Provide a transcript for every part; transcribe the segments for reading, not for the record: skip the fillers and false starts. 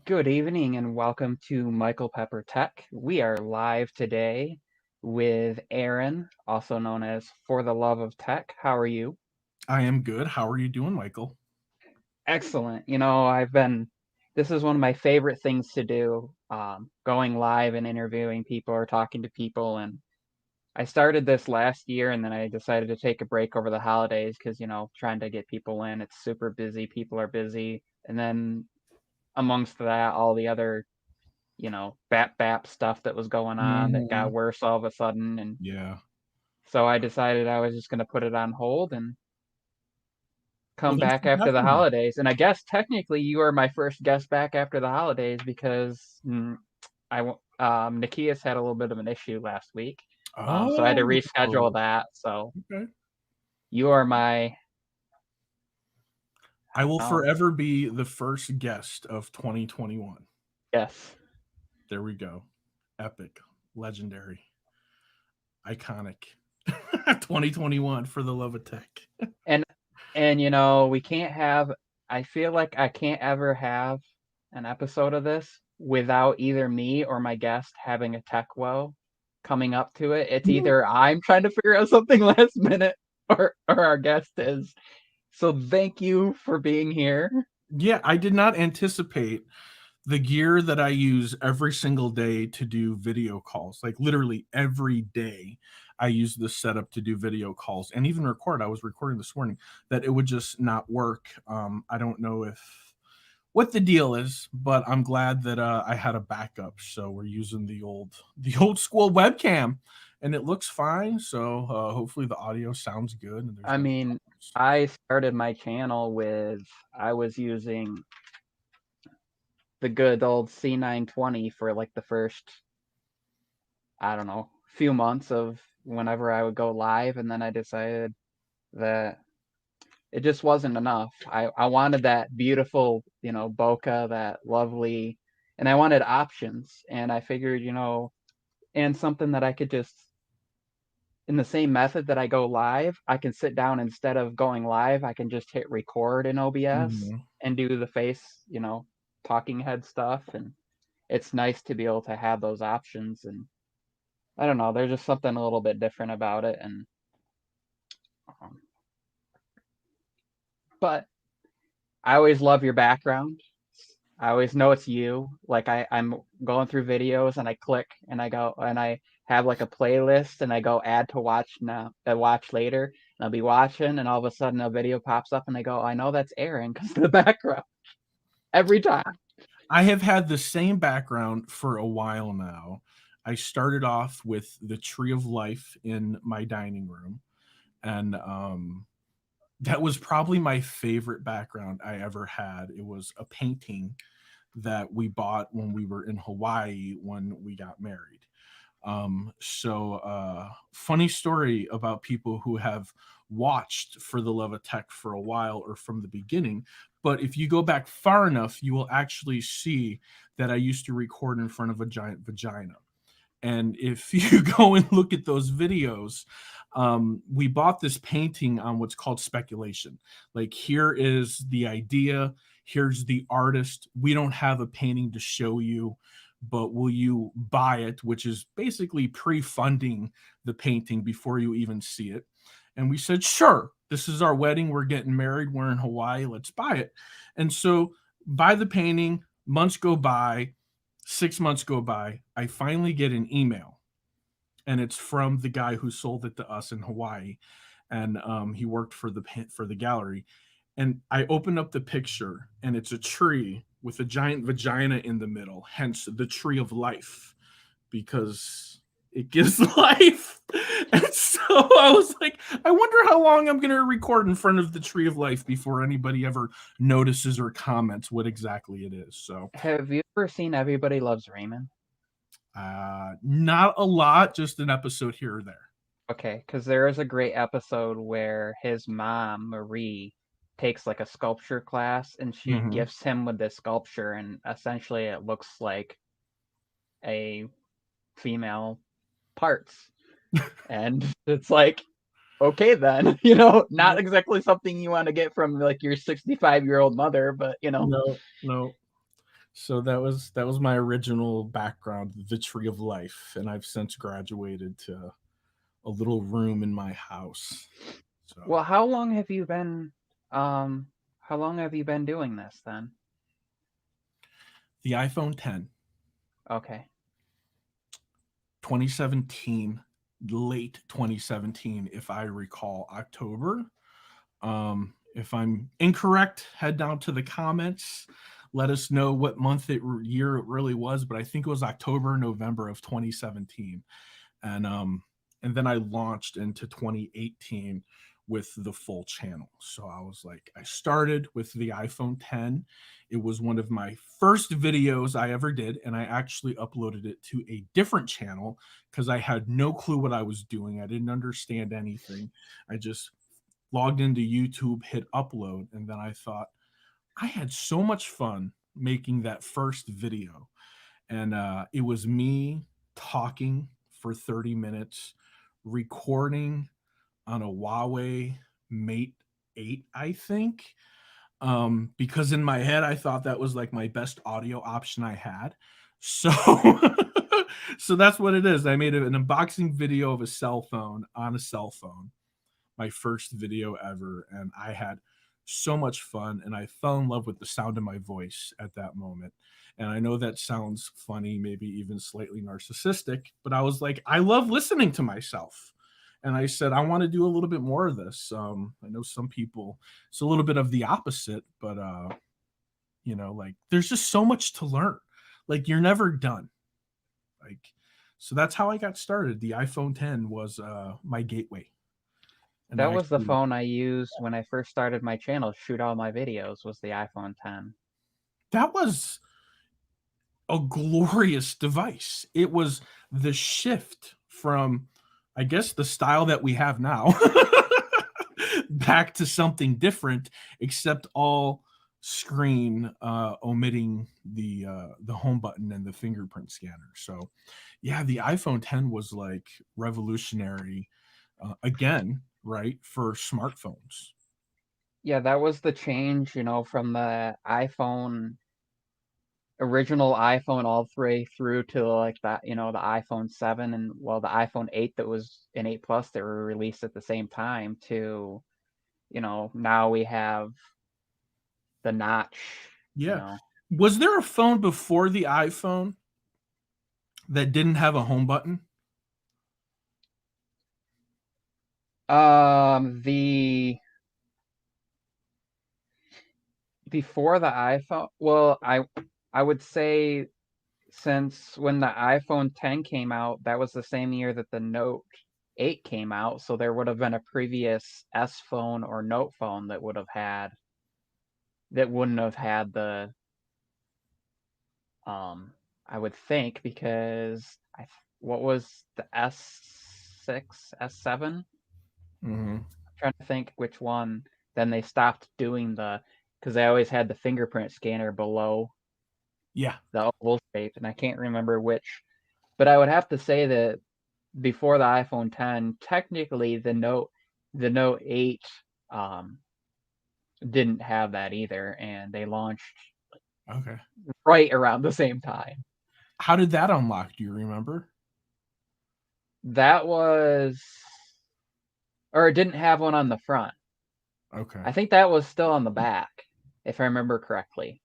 Good evening and welcome to Michael Pepper Tech. We are live today with Aaron, also known as For the Love of Tech. How are you? I am good. How are you doing, Michael? Excellent. This is one of my favorite things to do, going live and interviewing people or talking to people. And I started this last year and then I decided to take a break over the holidays because, trying to get people in, it's super busy. People are busy. And then amongst that, all the other BAP stuff that was going on that got hmm worse all of a sudden. And Yeah. so I decided I was just going to put it on hold and Well, come thanks back for after the having me. holidays. And I guess technically you are my first guest back after the holidays because Nikias had a little bit of an issue last week. So I had to Oh, reschedule that. So okay. you are my, I I don't will know, forever be the first guest of 2021. yes. There we go. Epic, legendary, iconic. 2021 for the love of tech. And we can't have I feel like I can't ever have an episode of this without either me or my guest having a tech woe coming up to it. It's either I'm trying to figure out something last minute or our guest is. So thank you for being here. Yeah, I did not anticipate the gear that I use every single day to do video calls. Like literally every day, I use this setup to do video calls and even record. I was recording this morning that it would just not work. I don't know if what the deal is, but I'm glad that I had a backup. So we're using the old school webcam, and it looks fine. So hopefully the audio sounds good and there's I no mean, problems. I started my channel with I was using the good old C920 for like the first, I don't know, few months of whenever I would go live, and then I decided that it just wasn't enough. I wanted that beautiful, bokeh, that lovely, and I wanted options. And I figured, and something that I could just, in the same method that I go live, I can sit down instead of going live, I can just hit record in OBS Mhm. and do the face, talking head stuff. And it's nice to be able to have those options. And I don't know, there's just something a little bit different about it. And, um, but I always love your background. I always know it's you. Like I'm going through videos and I click and I go and I have like a playlist and I go add to watch now, watch later. And I'll be watching and all of a sudden a video pops up and I go, I know that's Aaron because of the background every time. I have had the same background for a while now. I started off with the tree of life in my dining room, and that was probably my favorite background I ever had. It was a painting that we bought when we were in Hawaii when we got married. Funny story about people who have watched For the Love of Tech for a while or from the beginning. But if you go back far enough, you will actually see that I used to record in front of a giant vagina. And if you go and look at those videos, we bought this painting on what's called speculation. Like, here is the idea, here's the artist. We don't have a painting to show you, but will you buy it? Which is basically pre funding the painting before you even see it. And we said, sure, this is our wedding. We're getting married. We're in Hawaii. Let's buy it. And so, buy the painting, months go by, 6 months go by. I finally get an email, and it's from the guy who sold it to us in Hawaii, and he worked for the gallery. And I open up the picture, and it's a tree with a giant vagina in the middle, hence the tree of life, because it gives life. And so I was like, I wonder how long I'm going to record in front of the tree of life before anybody ever notices or comments what exactly it is. So Have you ever seen Everybody Loves Raymond? not a lot, just an episode here or there. Okay, because there is a great episode where his mom, Marie, takes like a sculpture class and she hmm gifts him with this sculpture and essentially it looks like a female parts. And it's like, okay then, not exactly something you want to get from like your 65-year-old mother, but No, no. So that was my original background, the Tree of Life, and I've since graduated to a little room in my house. So Well, how long have you been doing this then? the iPhone 10, Okay. 2017, late 2017, if I recall, October. If I'm incorrect, head down to the comments. Let us know what year it really was, but I think it was October, November of 2017, and then I launched into 2018 with the full channel. So I started with the iPhone 10. It was one of my first videos I ever did, and I actually uploaded it to a different channel because I had no clue what I was doing. I didn't understand anything. I just logged into YouTube, hit upload, and then I thought I had so much fun making that first video. And it was me talking for 30 minutes, recording on a Huawei Mate 8, I think. Because in my head, I thought that was like my best audio option I had. So, so that's what it is. I made an unboxing video of a cell phone on a cell phone, my first video ever, and I had so much fun, and I fell in love with the sound of my voice at that moment. And I know that sounds funny, maybe even slightly narcissistic, but I was like, I love listening to myself. And I said, I want to do a little bit more of this. I know some people, it's a little bit of the opposite, but like there's just so much to learn. Like you're never done. Like, so that's how I got started. The iPhone 10 was my gateway. And That I was the actually, phone I used when I first started my channel, shoot all my videos, was the iPhone 10. that was a glorious device. It was the shift from, I guess, the style that we have now back to something different, except all screen, omitting the home button and the fingerprint scanner. So, yeah, the iPhone 10 was like revolutionary, again, right, for smartphones. Yeah, that was the change, from the original iPhone all the way through to like that, the iPhone 7 and well, the iPhone 8 that was an 8 Plus that were released at the same time to, now we have the notch, you Yeah. know. Was there a phone before the iPhone that didn't have a home button? The before the iPhone, well, I would say since when the iPhone 10 came out, that was the same year that the Note 8 came out, so there would have been a previous S phone or Note phone that wouldn't have had the I would think because what was the S6, S7? Mm-hmm. Trying to think which one. Then they stopped doing because they always had the fingerprint scanner below Yeah. the oval shape, and I can't remember which. But I would have to say that before the iPhone 10, technically the Note 8 um, didn't have that either, and they launched Okay. right around the same time. How did that unlock? Do you remember? That was, or it didn't have one on the front. Okay. I think that was still on the back, if I remember correctly.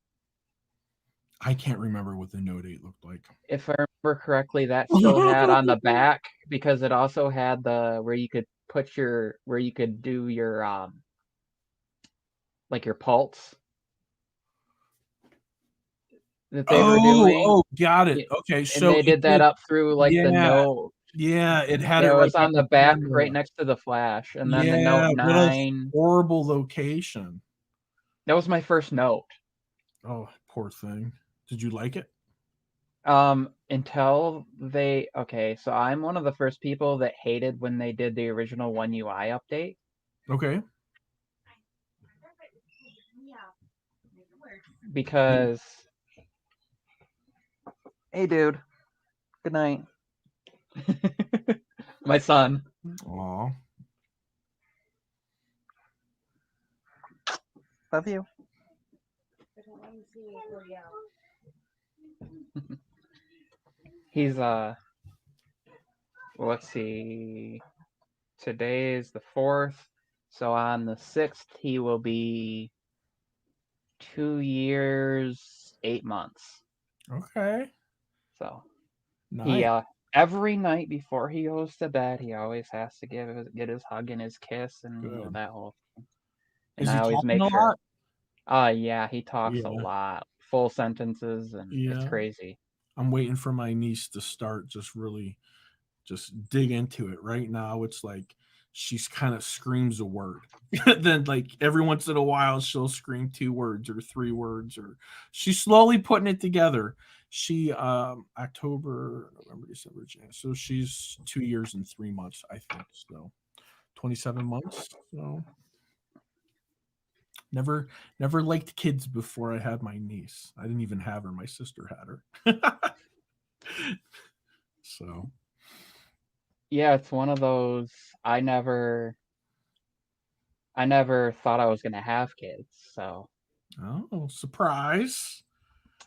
I can't remember what the Note 8 looked like. If I remember correctly, that still had on the back because it also had the where you could do your like your pulse that they were Oh, doing. oh, got it. Yeah, Okay, and so they it did that did. up through like the Yeah, Note. yeah, it had Yeah, it it like was on on the the back right camera. next to the flash. And then the Note Yeah, what a 9, horrible location. that was my first Note. Oh, poor thing. Did you like it? Until okay, so I'm one of the first people that hated when they did the original One UI update Okay. Yeah. because, hey dude, good night. My son. Aw. Love you. He's let's see. Today is the 4th, so on the 6th he will be 2 years, 8 months. Okay. So he Nice. every night before he goes to bed, he always has to get his hug and his kiss, and Good. that whole thing. And Is he I always talking make a sure. lot? Yeah, he talks a Yeah. lot, full sentences, and it's Yeah. crazy. I'm waiting for my niece to start just really just dig into it. Right now it's like she's kind of screams a word. Then like every once in a while she'll scream 2 words or 3 words, or she's slowly putting it together. She October, November, December, January. So she's 2 years and 3 months, I think. So 27 months. So never liked kids before I had my niece. I didn't even have her. My sister had her. So Yeah, it's one of those. I never thought I was gonna have kids. So, oh, surprise.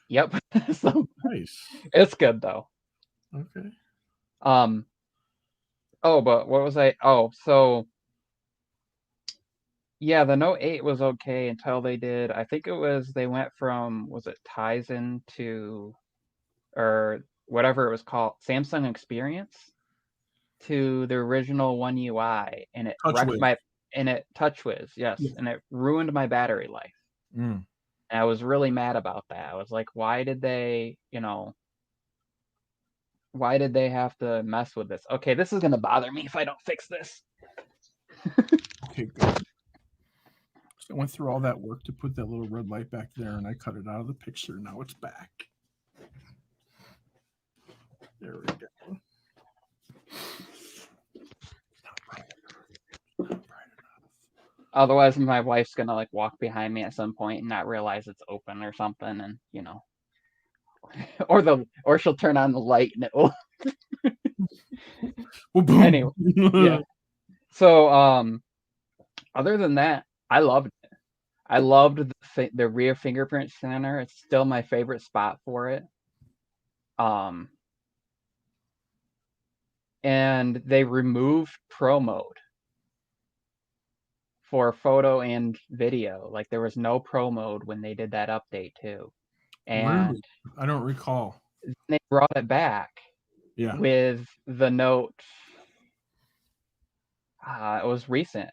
yep. So Nice. it's good though. Okay. Um. Oh, but what was I? Oh, so yeah, the Note 8 was okay until they did. I think it was they went from, was it Tizen to, or whatever it was called, Samsung Experience, to the original One UI, and it Touch wrecked whiz. my, and it TouchWiz, yes, Yeah. and it ruined my battery life. Mm. And I was really mad about that. I was like, why did they, why did they have to mess with this? Okay, this is gonna bother me if I don't fix this. Okay, good. So I went through all that work to put that little red light back there, and I cut it out of the picture. Now it's back. There we go. Not bright enough. Not bright Otherwise, my wife's gonna like walk behind me at some point and not realize it's open or something, and or she'll turn on the light and it will. enough. Well, boom. Anyway, yeah. So other than that, I loved it. I loved the rear fingerprint scanner. It's still my favorite spot for it. Um, and they removed Pro mode for photo and video. Like there was no Pro mode when they did that update too, Really? and I don't recall. they brought it back Yeah. with the Note. It was recent.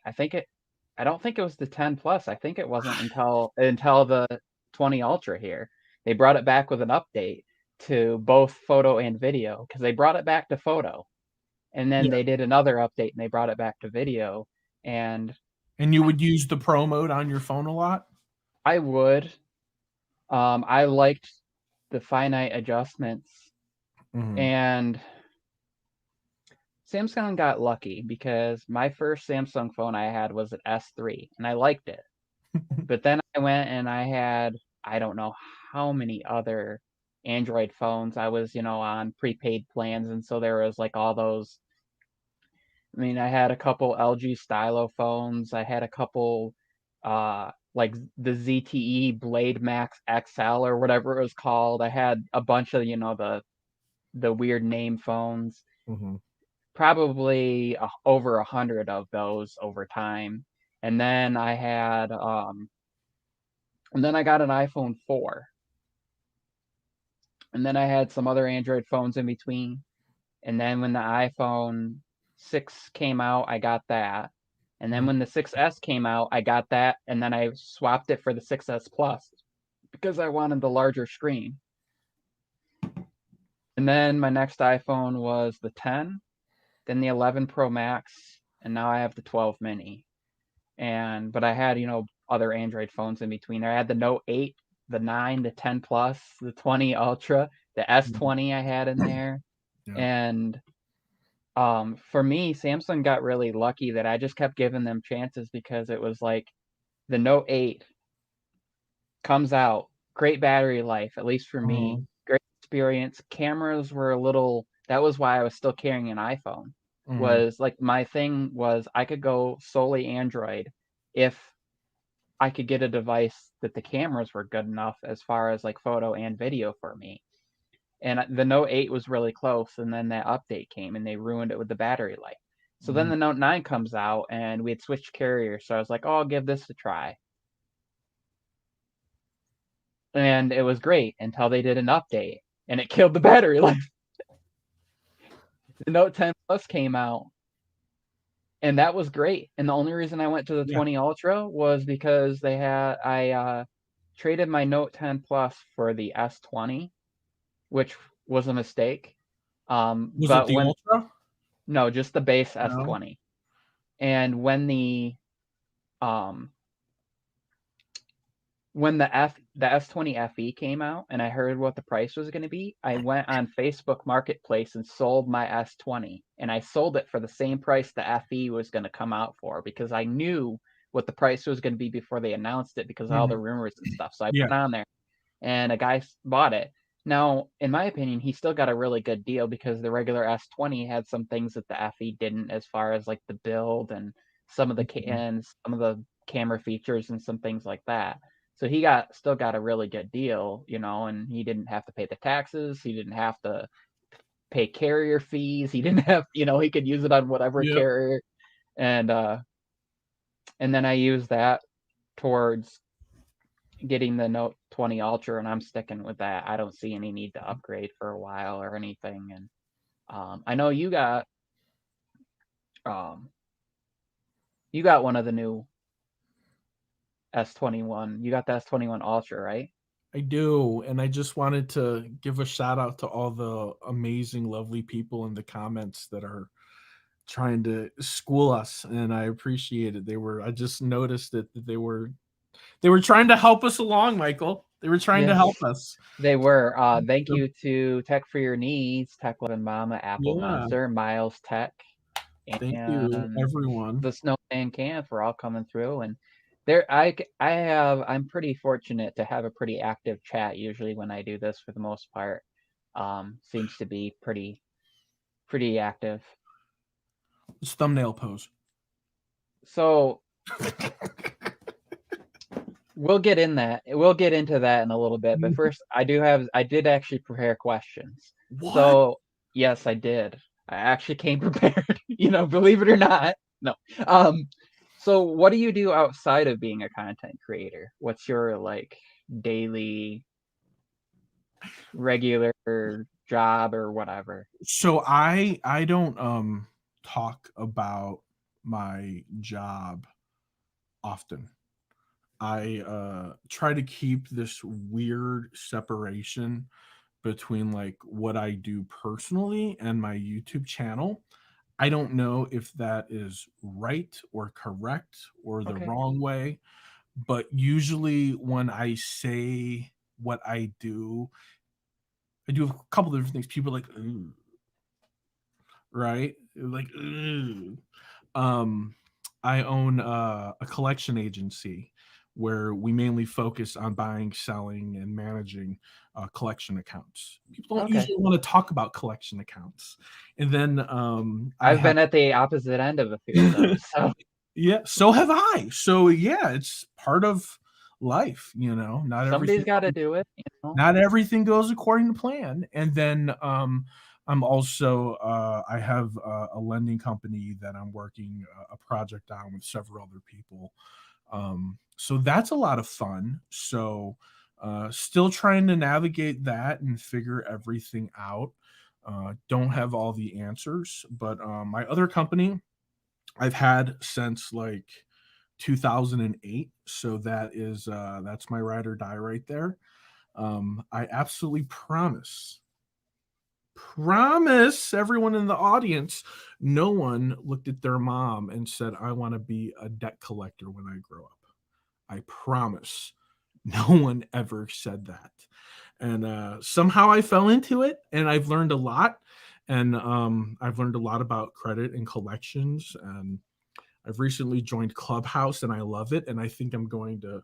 I don't think it was the 10 Plus. I think it wasn't until the 20 Ultra here. They brought it back with an update to both photo and video because they brought it back to photo, and then Yeah. they did another update and they brought it back to video. And And you would use the pro mode on your phone a lot? I would, I liked the finite adjustments, Mm-hmm. and Samsung got lucky because my first Samsung phone I had was an S3 and I liked it. But then I went and I had, I don't know how many other Android phones. I was, on prepaid plans, and so there was like all those. I mean, I had a couple LG Stylo phones. I had a couple, like the ZTE Blade Max XL or whatever it was called. I had a bunch of, the weird name phones. Mm-hmm. Probably over 100 of those over time. And then I got an iPhone 4. And then I had some other Android phones in between. And then when the iPhone 6 came out, I got that. And then when the 6S came out, I got that. And then I swapped it for the 6S Plus because I wanted the larger screen. And then my next iPhone was the 10, then the 11 Pro Max, and now I have the 12 mini. But I had, other Android phones in between there. I had the Note 8, the 9, the 10 Plus, the 20 Ultra, the S20 I had in there. Yeah. And for me, Samsung got really lucky that I just kept giving them chances because it was like the Note 8 comes out, great battery life, at least for me, Mm-hmm. great experience. Cameras were a little, that was why I was still carrying an iPhone. Mm-hmm. Was like my thing was I could go solely Android if I could get a device that the cameras were good enough as far as like photo and video for me. and the Note 8 was really close, and then that update came and they ruined it with the battery life. So then Mm. the Note 9 comes out and we had switched carriers, so I was like, oh, I'll give this a try. And it was great until they did an update and it killed the battery life. The Note 10 Plus came out and that was great. And the only reason I went to the Yeah. 20 Ultra was because I traded my Note 10 Plus for the S20, which was a mistake. Was it But the when Ultra? No, just the base No. S20. And um when the S20 FE came out and I heard what the price was going to be, I went on Facebook Marketplace and sold my S20, and I sold it for the same price the FE was going to come out for because I knew what the price was going to be before they announced it because of all the Mhm. rumors and stuff. So I Yeah. went on there and a guy bought it. Now, in my opinion, he still got a really good deal because the regular S20 had some things that the FE didn't, as far as like the build and some of the Mhm. camera features and some things like that. So still got a really good deal, and he didn't have to pay the taxes. He didn't have to pay carrier fees. He didn't have, he could use it on whatever Yep. carrier. And then I used that towards getting the Note 20 Ultra, and I'm sticking with that. I don't see any need to upgrade for a while or anything. And I know um, you got one of the new S21. You got the S21 Ultra, right? I do, and I just wanted to give a shout out to all the amazing, lovely people in the comments that are trying to school us, and I appreciate it. I just noticed it that they were trying to help us along, Michael. They were trying to Yes, help us. they were. Thank you to Tech for Your Needs, Tech Loving Mama, Apple Yeah, Monster, Miles Tech, thank you, and everyone. the Snowman Camp for all coming through. And I'm pretty fortunate to have a pretty active chat usually when I do this for the most part. Seems to be pretty active. This thumbnail pose. So we'll get into that in a little bit. But first, I did actually prepare questions. What? So yes, I did. I actually came prepared. Believe it or not. No. Um, so what do you do outside of being a content creator? What's your like daily regular job or whatever? So I don't talk about my job often. I try to keep this weird separation between like what I do personally and my YouTube channel. I don't know if that is right or correct or the Okay. wrong way, but usually when I say what I do a couple of different things. People are like, "Ooh," right? Like, "Ooh." um, I own a collection agency where we mainly focus on buying, selling, and managing collection accounts. People don't Okay. usually want to talk about collection accounts. And then I I've have, been at the opposite end of a few of those. So yeah, so have I. So yeah, it's part of life. somebody's got to do it. Not everything goes according to plan. And then I'm also I have a lending company that I'm working a project on with several other people. So that's a lot of fun. So still trying to navigate that and figure everything out. Don't have all the answers, but my other company I've had since like 2008. So that's my ride or die right there. I absolutely promise everyone in the audience, no one looked at their mom and said, I want to be a debt collector when I grow up. I promise. No one ever said that. And somehow I fell into it and I've learned a lot. And I've learned a lot about credit and collections. And I've recently joined Clubhouse and I love it. And I think I'm going to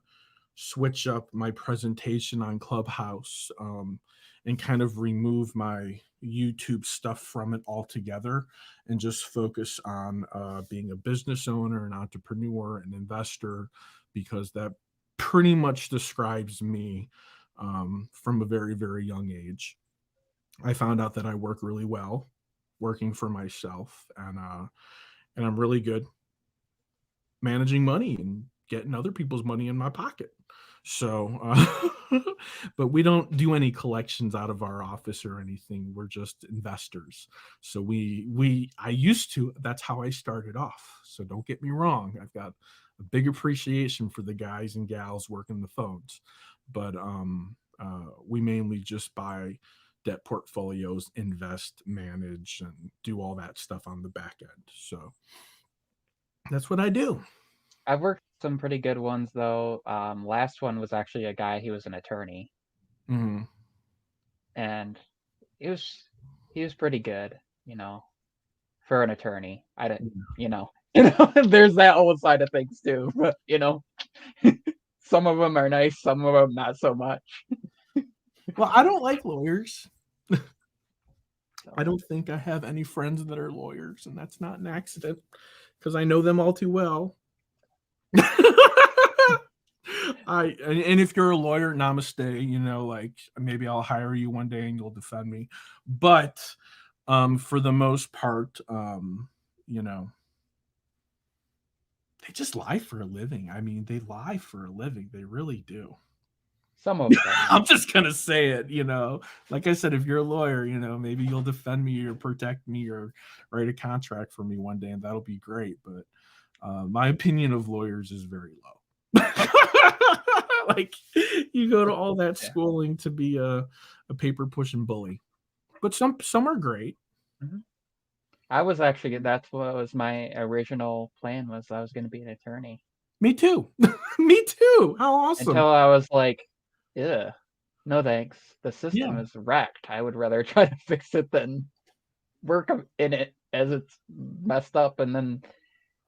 switch up my presentation on Clubhouse and kind of remove my YouTube stuff from it altogether and just focus on being a business owner, an entrepreneur, an investor, because that pretty much describes me from a very, very young age. I found out that I work really well working for myself, and I'm really good managing money and getting other people's money in my pocket. So, but we don't do any collections out of our office or anything. We're just investors. So I used to, that's how I started off. So don't get me wrong. I've got a big appreciation for the guys and gals working the phones, but we mainly just buy debt portfolios, invest, manage, and do all that stuff on the back end. So that's what I do. I've worked some pretty good ones though. Last one was actually a guy. He was an attorney, Mm-hmm. and he was he was pretty good, for an attorney. I didn't, there's that whole side of things too. But some of them are nice, some of them not so much. Well, I don't like lawyers. I So, don't think I have any friends that are lawyers, and that's not an accident because I know them all too well. And if you're a lawyer, namaste. Like maybe I'll hire you one day and you'll defend me. But for the most part, you know, they just lie for a living. I mean, they lie for a living. They really do. some of them. I'm just gonna say it. Like I said, if you're a lawyer, maybe you'll defend me or protect me or write a contract for me one day, and that'll be great. But my opinion of lawyers is very low. Like you go to all that Yeah. schooling to be a paper pushing bully, but some are great. Mhm. That's what was my original plan, was I was going to be an attorney. Me too. Me too. How awesome. Until I was like, yeah, no thanks. The Yeah. system is wrecked. I would rather try to fix it than work in it as it's messed up. And then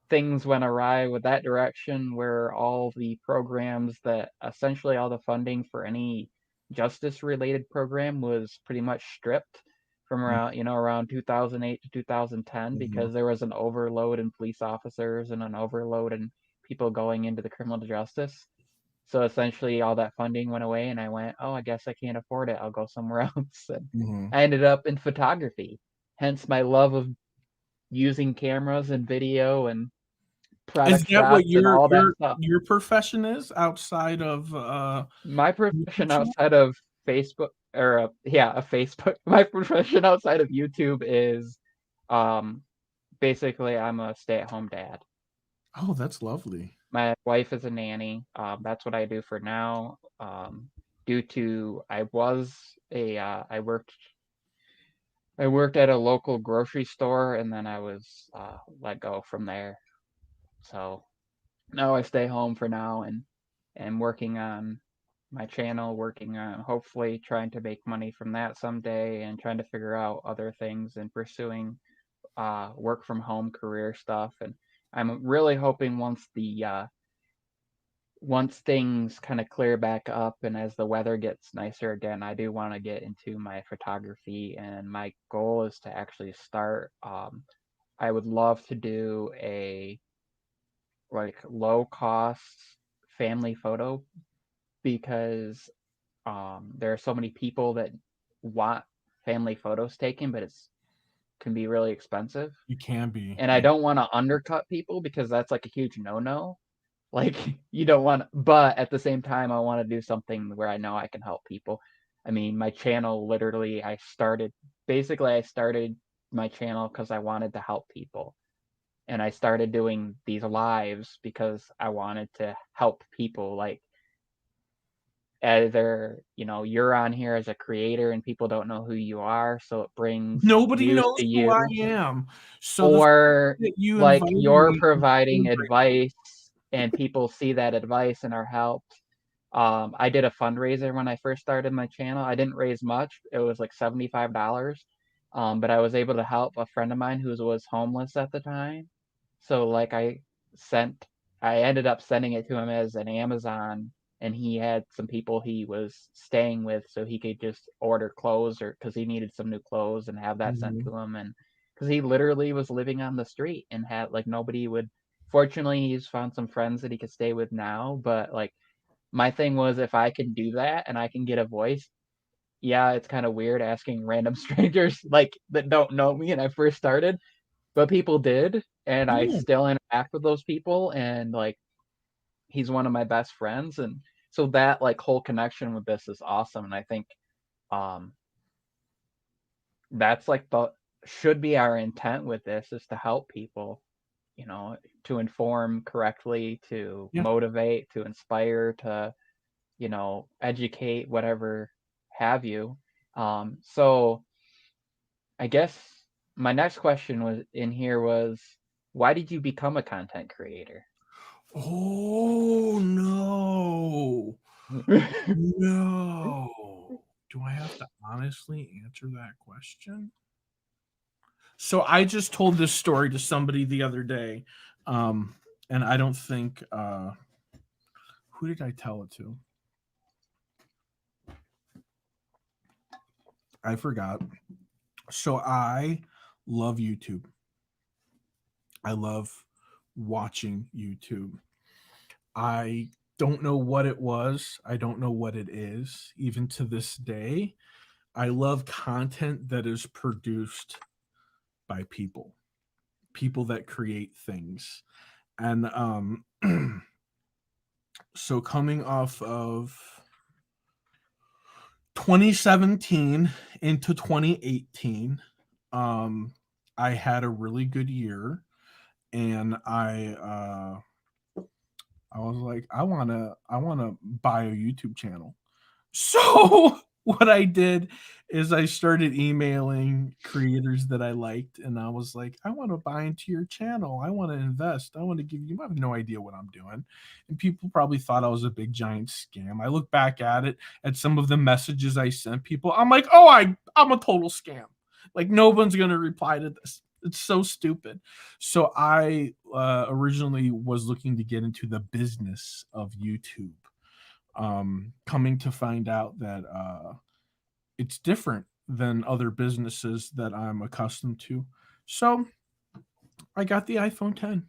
things went awry with that direction, where all the programs that essentially all the funding for any justice related program was pretty much stripped from around 2008 to 2010, Mm-hmm. because there was an overload in police officers and an overload in people going into the criminal justice. So essentially all that funding went away, and I went, oh, I guess I can't afford it. I'll go somewhere else. And Mm-hmm. I ended up in photography, hence my love of using cameras and video and Is product that what shots and your all that your stuff. your profession is outside of My YouTube profession channel? outside of Facebook, or a Facebook, my profession outside of YouTube is um basically I'm a stay-at-home dad. Oh, that's lovely. My wife is a nanny. That's what I do for now. Due to I was a I worked at a local grocery store, and then I was let go from there. So now I stay home for now, and working on my channel, working on hopefully trying to make money from that someday, and trying to figure out other things and pursuing work from home career stuff. And I'm really hoping once things kind of clear back up and as the weather gets nicer again, I do want to get into my photography, and my goal is to actually start. I would love to do a like low cost family photo, because there are so many people that want family photos taken, but it's can be really expensive. You can be. And I Yeah. don't want to undercut people, because that's like a huge no-no. Like you don't want, but at the same time, I want to do something where I know I can help people. I mean, my channel literally, I started my channel because I wanted to help people. And I started doing these lives because I wanted to help people. Like, either you're on here as a creator and people don't know who you are, so it brings Nobody views knows to who I you, am. So the fact or that you like invited you're me is so providing great. advice and people see that advice and are helped. I did a fundraiser when I first started my channel. I didn't raise much. It was like $75. But I was able to help a friend of mine who was homeless at the time. So like sent I ended up sending it to him as an Amazon, and he had some people he was staying with, so he could just order clothes, or because he needed some new clothes, and have that sent Mhm. to him. And because he literally was living on the street and had like nobody would. Fortunately, he's found some friends that he could stay with now, but like my thing was, if I can do that and I can get a voice, yeah, it's kind of weird asking random strangers like that don't know me and I first started, but people did, and I Yeah. still interact with those people, and like he's one of my best friends, and so that like whole connection with this is awesome, and I think um that's like the should be our intent with this is to help people, you know, to inform correctly, to Yeah. motivate, to inspire, to, you know, educate, whatever have you. So I guess my next question was in here was why did you become a content creator? Oh no. No. Do I have to honestly answer that question? So I just told this story to somebody the other day. Um, and I don't think who did I tell it to? I forgot. So I love YouTube. I love watching YouTube. I don't know what it was. I don't know what it is, even to this day. I love content that is produced by people, people that create things. And so coming off of 2017 into 2018, um, I had a really good year, and I was like, I wanna buy a YouTube channel. So what I did is I started emailing creators that I liked, and I was like, I want to buy into your channel. I want to invest. I want to give you. I have no idea what I'm doing, and people probably thought I was a big giant scam. I look back at it at some of the messages I sent people. I'm like, oh, I'm a total scam. Like no one's gonna reply to this. It's so stupid. So I originally was looking to get into the business of YouTube, coming to find out that it's different than other businesses that I'm accustomed to. So I got the iPhone 10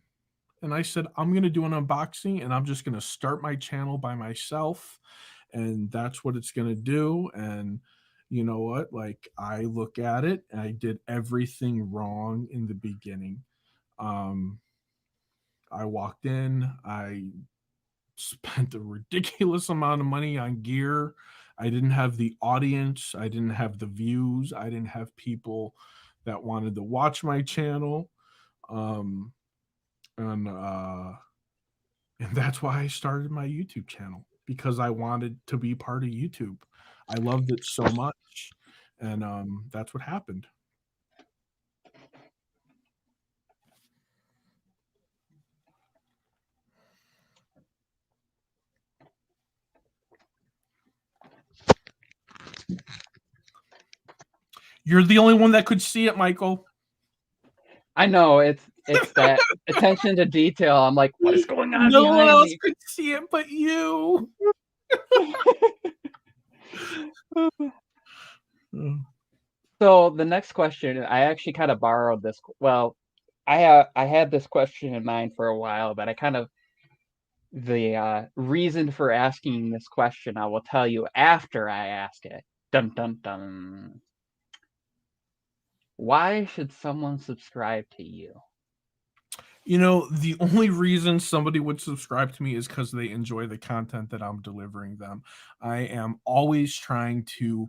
and I said, I'm going to do an unboxing and I'm just going to start my channel by myself. And that's what it's going to do. And you know what? Like, I look at it, and I did everything wrong in the beginning. Um, I walked in, I spent a ridiculous amount of money on gear. I didn't have the audience, I didn't have the views, I didn't have people that wanted to watch my channel. Um, and and that's why I started my YouTube channel, because I wanted to be part of YouTube. I loved it so much, and that's what happened. You're the only one that could see it, Michael. I know it's that attention to detail. I'm like, what is going on No one behind else me? could see it but you. So the next question, I actually kind of borrowed this. Well, I had this question in mind for a while, but I kind of the reason for asking this question I will tell you after I ask it. Dun dun dun. Why should someone subscribe to you? You know, the only reason somebody would subscribe to me is because they enjoy the content that I'm delivering them. I am always trying to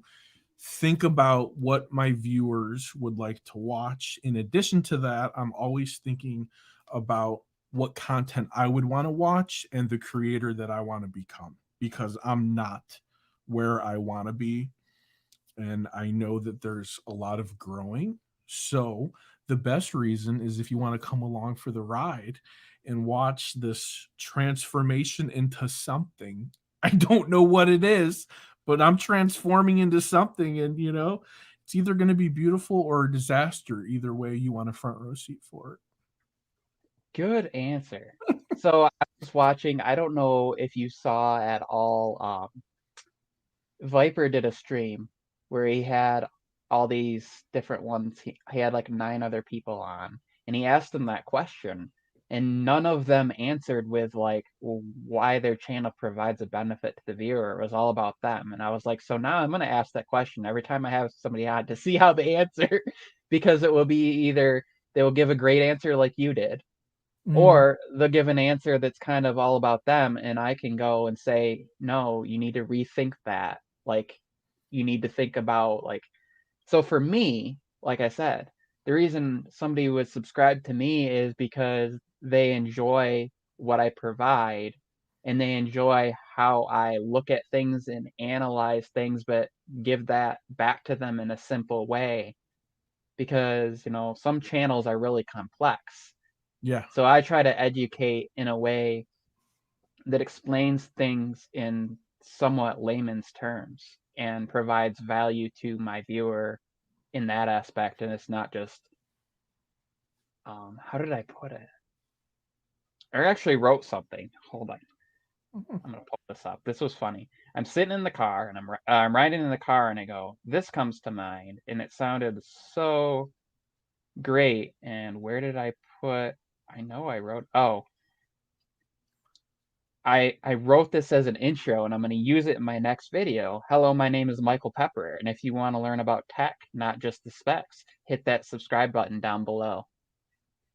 think about what my viewers would like to watch. In addition to that, I'm always thinking about what content I would want to watch and the creator that I want to become, because I'm not where I want to be, and I know that there's a lot of growing. So the best reason is if you want to come along for the ride and watch this transformation into something. I don't know what it is, but I'm transforming into something, and it's either going to be beautiful or a disaster. Either way, you want a front row seat for it. Good answer. So I was watching, I don't know if you saw at all, Viper did a stream where he had all these different ones. He had like 9 other people on, and he asked them that question. and none of them answered with like why their channel provides a benefit to the viewer. It was all about them. And I was like, so now I'm going to ask that question every time I have somebody on to see how they answer, because it will be either they will give a great answer like you did, Mm, or they'll give an answer that's kind of all about them, and I can go and say, no, you need to rethink that. Like, you need to think about, like, so for me, like I said, the reason somebody would subscribe to me is because they enjoy what I provide, and they enjoy how I look at things and analyze things, but give that back to them in a simple way. Because, some channels are really complex. yeah. So I try to educate in a way that explains things in somewhat layman's terms and provides value to my viewer in that aspect. And it's not just, how did I put it? I actually wrote something. Hold on. I'm going to pull this up. This was funny. I'm sitting in the car and I'm riding in the car and I go, this comes to mind. And it sounded so great. And where did I put, I know I wrote, oh, I wrote this as an intro and I'm going to use it in my next video. Hello, my name is Michael Pepper, and if you want to learn about tech, not just the specs, hit that subscribe button down below.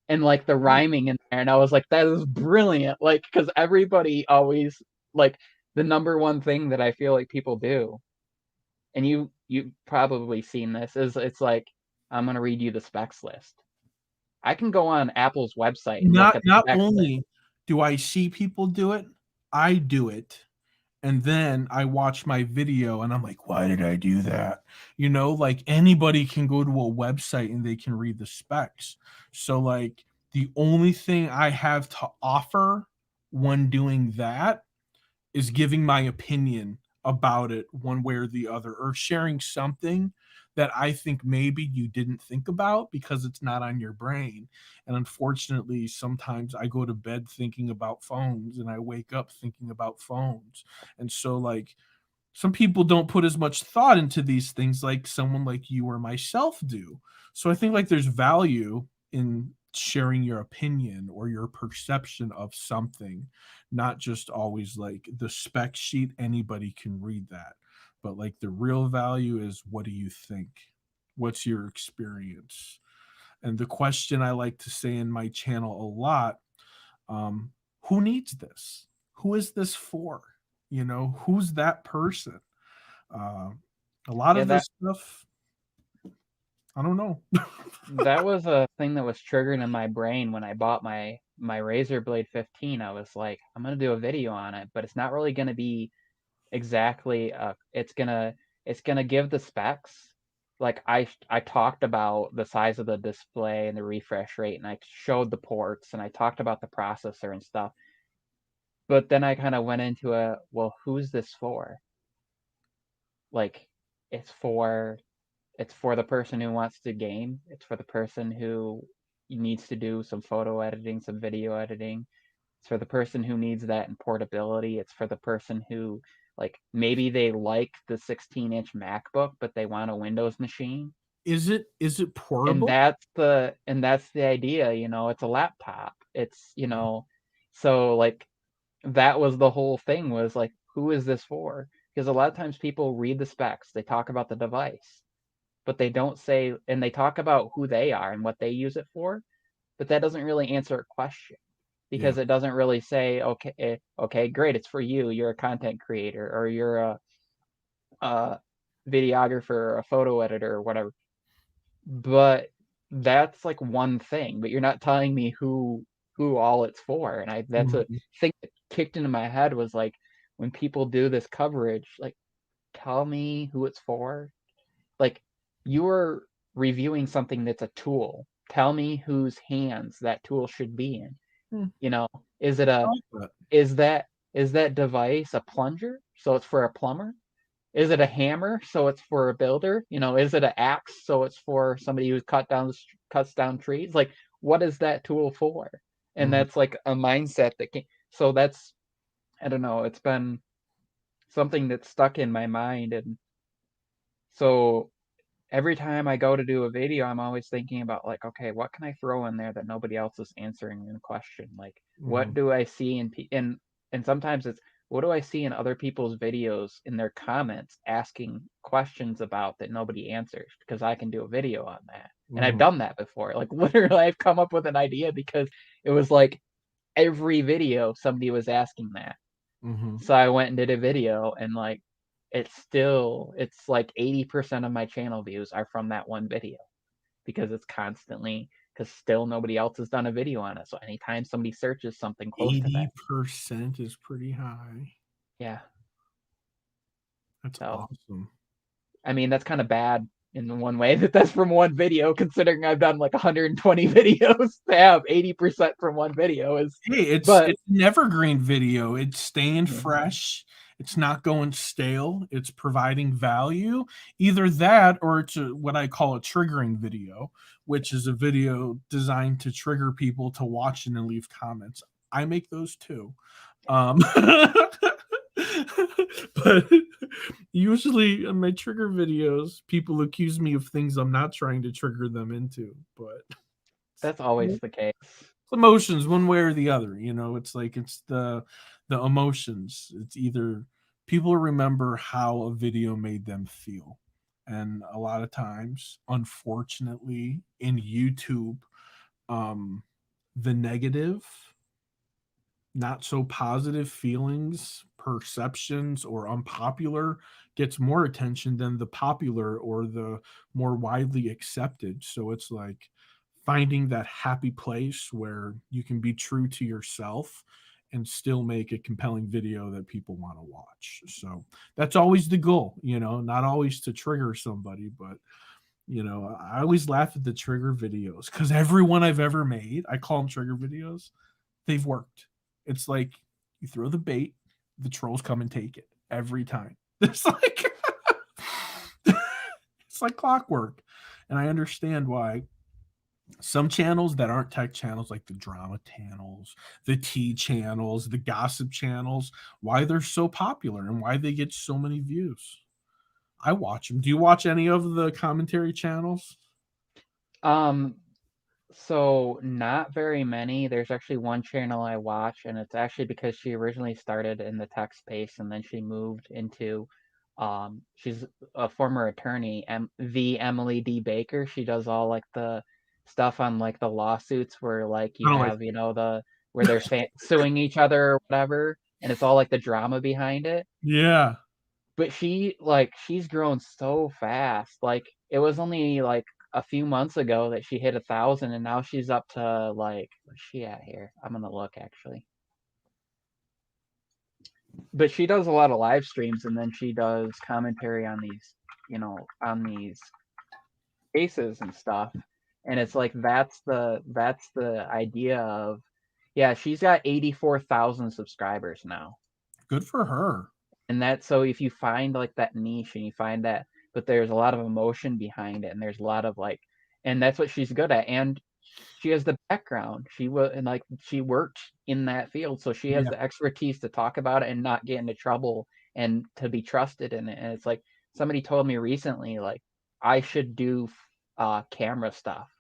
And like the rhyming in there, and I was like, that is brilliant. Like, because everybody always, like, the number one thing that I feel like people do, and you probably seen this, is it's like, I'm going to read you the specs list. I can go on Apple's website and look Not at the not specs list. only do I see people do it, I do it. And then I watch my video and I'm like, why did I do that? Like anybody can go to a website and they can read the specs. So like the only thing I have to offer when doing that is giving my opinion about it one way or the other, or sharing something that I think maybe you didn't think about because it's not on your brain. And unfortunately, sometimes I go to bed thinking about phones and I wake up thinking about phones. And so, like, some people don't put as much thought into these things like someone like you or myself do. So I think like there's value in sharing your opinion or your perception of something, not just always like the spec sheet, anybody can read that. But like the real value is, what do you think? What's your experience? And the question I like to say in my channel a lot, um, who needs this? Who is this for? Who's that person? Uh, a lot Yeah, of this stuff, I don't know. that was a thing that was triggered in my brain when I bought my Razor Blade 15. I was like, I'm gonna do a video on it, but it's not really gonna be exactly. It's gonna give the specs. Like I talked about the size of the display and the refresh rate, and I showed the ports, and I talked about the processor and stuff. But then I kind of went into well, who's this for? Like, it's for it's for the person who wants to game. It's for the person who needs to do some photo editing, some video editing. It's for the person who needs that in portability. It's for the person who, like, maybe they like the 16-inch MacBook, but they want a Windows machine. Is it And portable? that's the idea, it's a laptop. So like that was the whole thing, was like, who is this for? Because a lot of times people read the specs, they talk about the device, but they don't say, and they talk about who they are and what they use it for, but that doesn't really answer a question, Yeah. because it doesn't really say, okay, great, it's for you. You're a content creator, or you're a videographer, or a photo editor, or whatever. But that's like one thing, but you're not telling me who all it's for. And that's a Mhm. thing that kicked into my head, was like, when people do this coverage, like, tell me who it's for. Like, you're reviewing something that's a tool. Tell me whose hands that tool should be in. Hmm, You know, is it I a like that. is that device a plunger? So it's for a plumber? Is it a hammer? So it's for a builder? Is it an axe? So it's for somebody who cuts down trees? Like, what is that tool for? And Mhm. that's like a mindset that can. So that's, I don't know. It's been something that's stuck in my mind, and so every time I go to do a video, I'm always thinking about like, okay, what can I throw in there that nobody else is answering in question? Like, Hmm. what do I see and sometimes it's what do I see in other people's videos in their comments asking questions about that nobody answers because I can do a video on that. And I've Hmm. done that before. Like literally I've come up with an idea because it was like every video somebody was asking that. Hmm. So I went and did a video and like it's like 80% of my channel views are from that one video because it's constantly because still nobody else has done a video on it. So anytime somebody searches something close to that, 80% is pretty high. yeah. That's So awesome. I mean that's kind of bad in one way that that's from one video, considering I've done like 120 videos to have 80% from one video is Hey, but it's an evergreen video. It's staying yeah. fresh. It's not going stale. It's providing value. Either that or it's what I call a triggering video, which is a video designed to trigger people to watch and then leave comments. I make those too. Um, but usually in my trigger videos, people accuse me of things I'm not trying to trigger them into. But That's always the case. emotions one way or the other, you know. It's like it's the emotions. It's either people remember how a video made them feel, and a lot of times unfortunately in YouTube, um the negative, not so positive feelings, perceptions, or unpopular gets more attention than the popular or the more widely accepted. So it's like finding that happy place where you can be true to yourself and still make a compelling video that people want to watch. So that's always the goal, you know, not always to trigger somebody, but you know, I always laugh at the trigger videos because everyone I've ever made, I call them trigger videos, they've worked. It's like you throw the bait, the trolls come and take it every time. It's like it's like clockwork. And I understand why some channels that aren't tech channels, like the drama channels, the tea channels, the gossip channels, why they're so popular and why they get so many views. I watch them. Do you watch any of the commentary channels? Um, So not very many. There's actually one channel I watch, and it's actually because she originally started in the tech space and then she moved into she's a former attorney, the Emily D. Baker. She does all like the stuff on like the lawsuits where like I you don't like. have, where they're suing each other or whatever, and it's all like the drama behind it. Yeah, But she's grown so fast. Like it was only like a few months ago that she hit 1,000, and now she's up to like where's she at here? I'm gonna look actually. But she does a lot of live streams, and then she does commentary on on these cases and stuff. And it's like that's the idea of yeah, she's got 84,000 subscribers now. good for her. And that's so if you find like that niche and you find that but there's a lot of emotion behind it and there's a lot of like and that's what she's good at and she has the background she was and like she worked in that field so she has Yeah, the expertise to talk about it and not get into trouble and to be trusted in it and it's like somebody told me recently like I should do camera stuff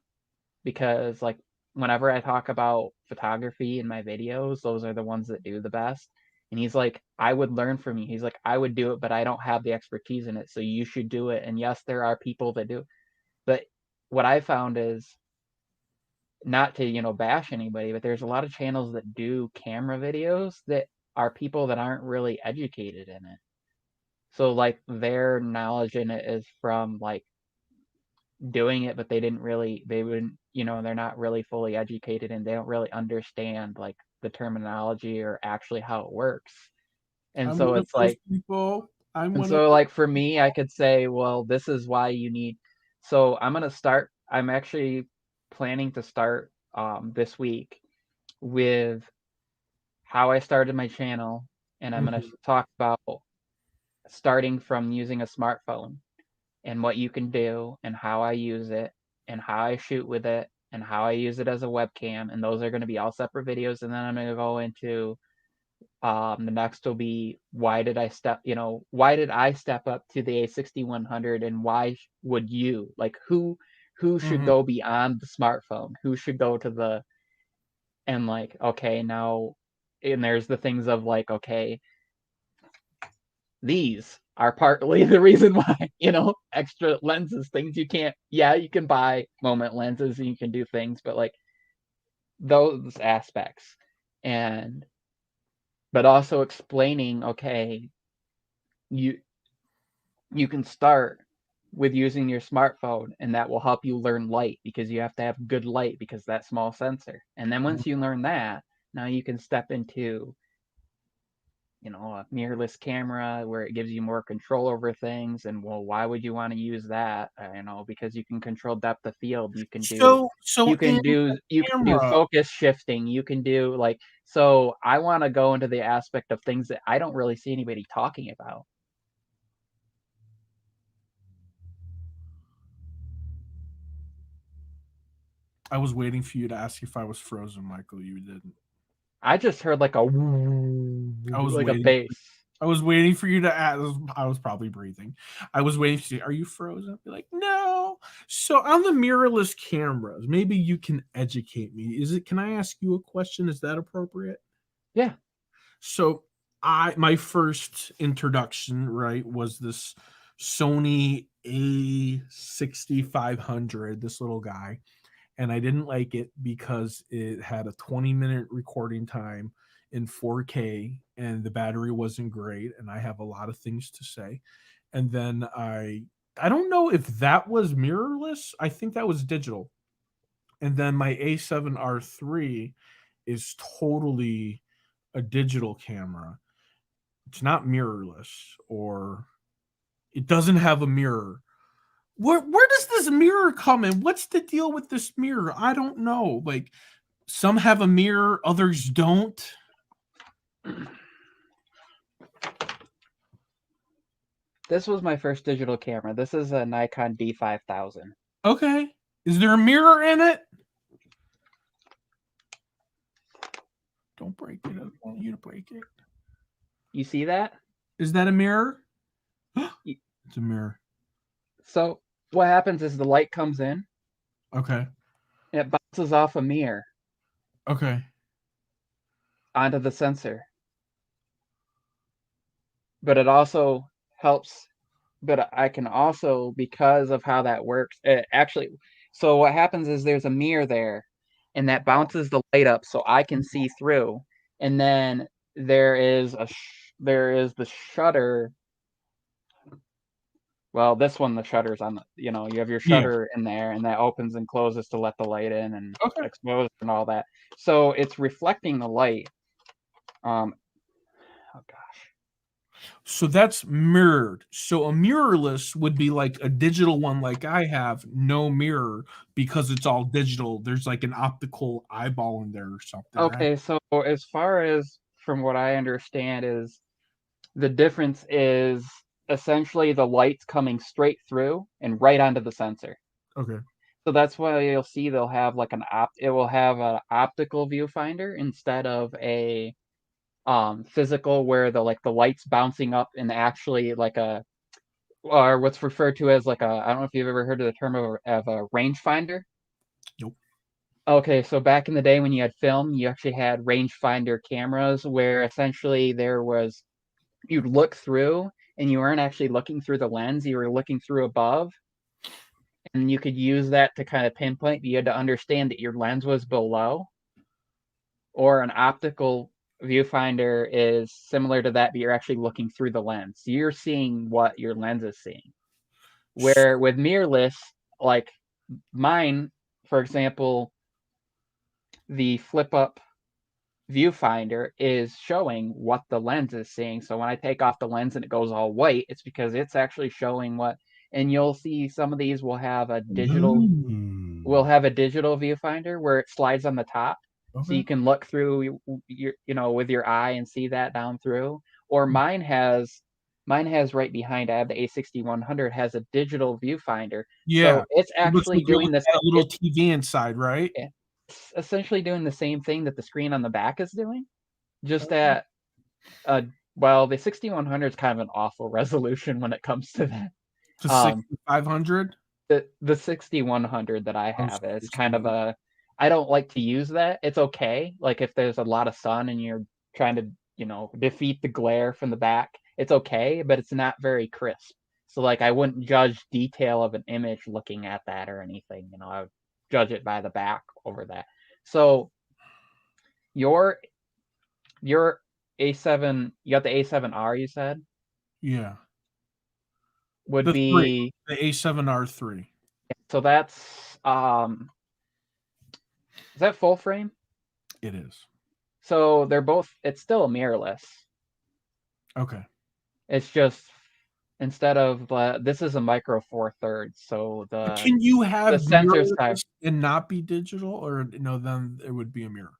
because like whenever I talk about photography in my videos, those are the ones that do the best. And he's like, I would learn from you. He's like, I would do it, but I don't have the expertise in it, so you should do it. And yes, there are people that do, but what I found is not to bash anybody, but there's a lot of channels that do camera videos that are people that aren't really educated in it. So like their knowledge in it is from like doing it, but they wouldn't, they're not really fully educated and they don't really understand like the terminology or actually how it works. And I'm so one of it's those like, people. I'm and one of so those like for me, I people. could say, well, this is why you need. So I'm actually planning to start this week with how I started my channel. And I'm going to Mhm. talk about starting from using a smartphone and what you can do and how I use it and how I shoot with it and how I use it as a webcam. And those are going to be all separate videos. And then I'm going to go into The next will be why did I step up to the A6100, and why would you, like, who should Mm-hmm. go beyond the smartphone? Who should go to the, and like, okay, now, and there's the things of like, okay, these are partly the reason why, extra lenses, things you can't, yeah, you can buy moment lenses and you can do things, but like those aspects. And but also explaining, okay, you you can start with using your smartphone, and that will help you learn light, because you have to have good light because that small sensor. And then once you learn that, now you can step into, a mirrorless camera where it gives you more control over things. And well, why would you want to use that? Because you can control depth of field. You can do So you in can do you can do camera, focus shifting. You can do, like, so I want to go into the aspect of things that I don't really see anybody talking about. I was waiting for you to ask if I was frozen, Michael. You didn't. I just heard like a I was like a waiting. bass. I was waiting for you to ask. I was probably breathing. I was waiting to say, "Are you frozen?" I'd be like, "No." So on the mirrorless cameras, maybe you can educate me. Is it? Can I ask you a question? Is that appropriate? Yeah. So my first introduction, right, was this Sony A6500, this little guy, and I didn't like it because it had a 20-minute recording time in 4K and the battery wasn't great, and I have a lot of things to say. And then I don't know if that was mirrorless. I think that was digital. And then my A7R3 is totally a digital camera. It's not mirrorless, or it doesn't have a mirror. Where does this mirror come in? What's the deal with this mirror? I don't know. Like, some have a mirror, others don't. This was my first digital camera. This is a Nikon D5000. Okay. Is there a mirror in it? Don't break it. I don't want you to break it. You see that? Is that a mirror? It's a mirror. So what happens is the light comes in, Okay. and it bounces off a mirror Okay. onto the sensor. But it also helps. But I can also, because of how that works, it actually. So what happens is there's a mirror there, and that bounces the light up so I can see through. And then there is the shutter. Well, this one, the shutter's on the, you have your Yeah. shutter in there, and that opens and closes to let the light in and Okay. expose and all that. So it's reflecting the light. Oh gosh. So that's mirrored. So a mirrorless would be like a digital one, like I have, no mirror because it's all digital. There's like an optical eyeball in there or something, right? Okay, so as far as from what I understand is the difference is essentially the light's coming straight through and right onto the sensor. Okay. So that's why you'll see they'll have like it will have an optical viewfinder instead of a physical, where the light's bouncing up and actually like a, or what's referred to as like a, I don't know if you've ever heard of the term of a rangefinder. Nope. Okay, so back in the day when you had film, you actually had rangefinder cameras where essentially you'd look through and you weren't actually looking through the lens, you were looking through above, and you could use that to kind of pinpoint, but you had to understand that your lens was below. Or an optical viewfinder is similar to that, but you're actually looking through the lens. So you're seeing what your lens is seeing. Where with mirrorless, like mine, for example, the flip up viewfinder is showing what the lens is seeing. So when I take off the lens and it goes all white, it's because it's actually showing what. And you'll see some of these will Mm. have a digital viewfinder where it slides on the top, so Okay. you can look through your, with your eye and see that down through. Or mine has right behind. I have the A6100, has a digital viewfinder, Yeah. so it's It looks actually like you're doing looking this. at a little It's TV inside, right? essentially doing the same thing that the screen on the back is doing, just at Uh, well, the 6100 is kind of an awful resolution when it comes to that. To Um, 6500? the 6100 that I Oh, have is kind of 61. a. I don't like to use that. It's okay. Like if there's a lot of sun and you're trying to, defeat the glare from the back, it's okay, but it's not very crisp. So like I wouldn't judge detail of an image looking at that or anything. I would judge it by the back over that. So your your A7, you got the A7R, you said, Yeah. would The 3, be the A7R3. so that's is that full frame? It is. So they're both, it's still a mirrorless. Okay. It's just instead of this is a micro four thirds, so Can you the have sensor side. mirrorless and not be digital, or no? Then it would be a mirror.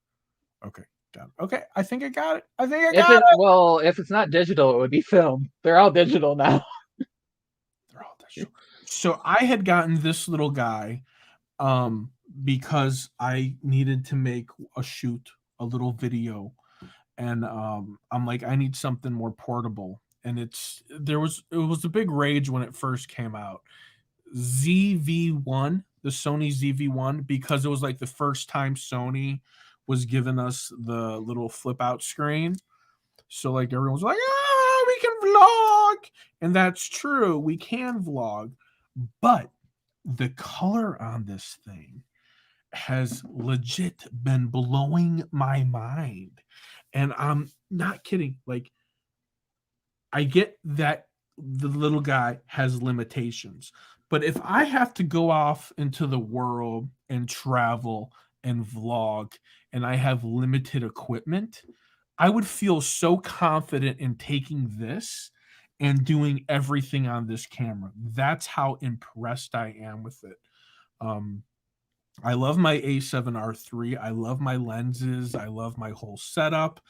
Okay, got it. Okay, I think I got it. I think I got it. If it's not digital, it would be film. They're all digital now. They're all digital. So I had gotten this little guy because I needed to make a shoot, a little video, and I'm like, I need something more portable. And it was a big rage when it first came out. ZV1, the Sony ZV1, because it was like the first time Sony was giving us the little flip out screen. So like everyone was like, ah, we can vlog. And that's true. We can vlog. But the color on this thing has legit been blowing my mind. And I'm not kidding. Like, I get that the little guy has limitations, but if I have to go off into the world and travel and vlog and I have limited equipment, I would feel so confident in taking this and doing everything on this camera. That's how impressed I am with it. Um, I love my A7R3. I love my lenses. I love my whole setup.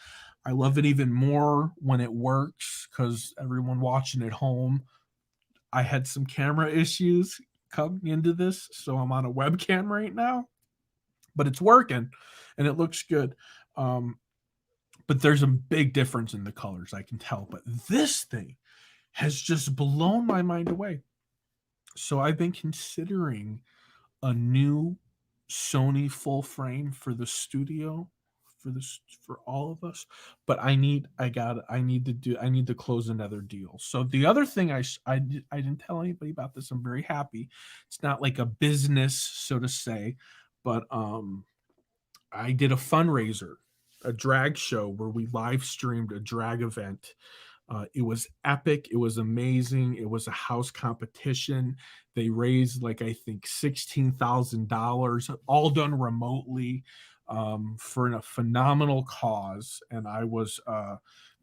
I love it even more when it works because everyone watching at home, I had some camera issues coming into this. So I'm on a webcam right now, but it's working and it looks good. But there's a big difference in the colors, I can tell. But this thing has just blown my mind away. So I've been considering a new Sony full frame for the studio for all of us, but I need to close another deal. So the other thing I didn't tell anybody about this. I'm very happy. It's not like a business, so to say, but I did a fundraiser, a drag show where we live streamed a drag event. It was epic. It was amazing. It was a house competition. They raised like I think $16,000, all done remotely, for a phenomenal cause. And I was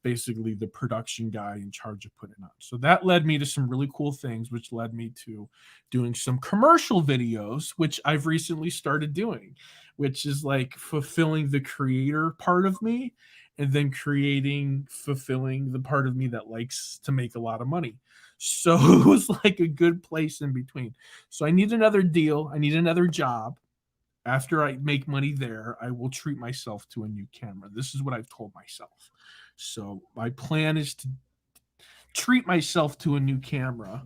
basically the production guy in charge of putting it on. So that led me to some really cool things, which led me to doing some commercial videos, which I've recently started doing, which is like fulfilling the creator part of me and then fulfilling the part of me that likes to make a lot of money. So it was like a good place in between. So I need another deal. I need another job. After I make money there, I will treat myself to a new camera. This is what I've told myself. So my plan is to treat myself to a new camera.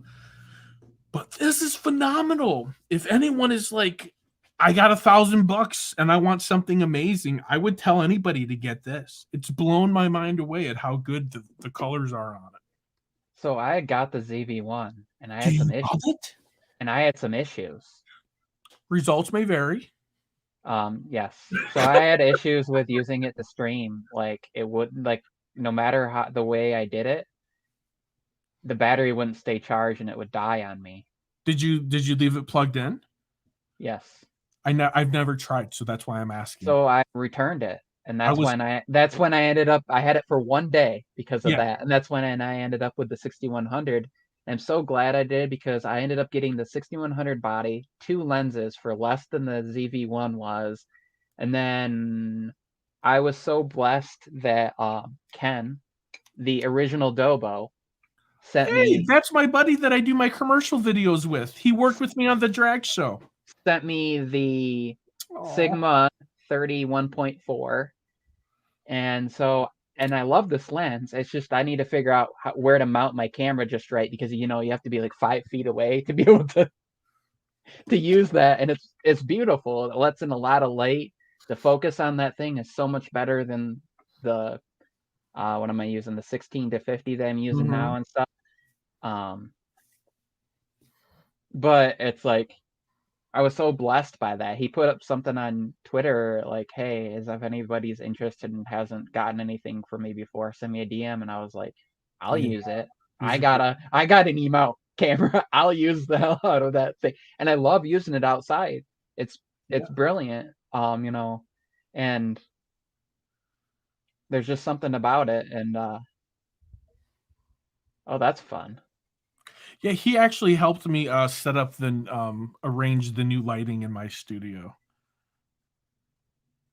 But this is phenomenal. If anyone is like, I got $1,000 and I want something amazing, I would tell anybody to get this. It's blown my mind away at how good the colors are on it. So I got the ZV1 and I Do had some you issues. love it? And I had some issues. Results may vary. Yes. So I had issues with using it to stream. Like it wouldn't, like, no matter how the way I did it, the battery wouldn't stay charged and it would die on me. Did you leave it plugged in? Yes. I've never tried, so that's why I'm asking. So I returned it, and I was that's when I ended up, I had it for one day because of Yeah. that, and that's when I ended up with the 6100. I'm so glad I did because I ended up getting the 6100 body, two lenses for less than the ZV1 was, and then I was so blessed that Ken, the original Dobo, sent Hey, me that's my buddy that I do my commercial videos with. He worked with me on the drag show. the Aw. Sigma 31.4. And so and I love this lens. It's just I need to figure out where to mount my camera just right because you have to be like 5 feet away to be able to use that, and it's beautiful. It lets in a lot of light. The focus on that thing is so much better than the what am I using, the 16 to 50 that I'm using Mhm. now and stuff. Um, but it's like I was so blessed by that. He put up something on Twitter like, "Hey, is if anybody's interested and hasn't gotten anything from me before, send me a DM." And I was like, "I'll Yeah, use it. he's a I got an emo camera. I'll use the hell out of that thing." And I love using it outside. It's yeah. it's brilliant. And there's just something about it. And oh, that's fun. Yeah, he actually helped me set up the arrange the new lighting in my studio.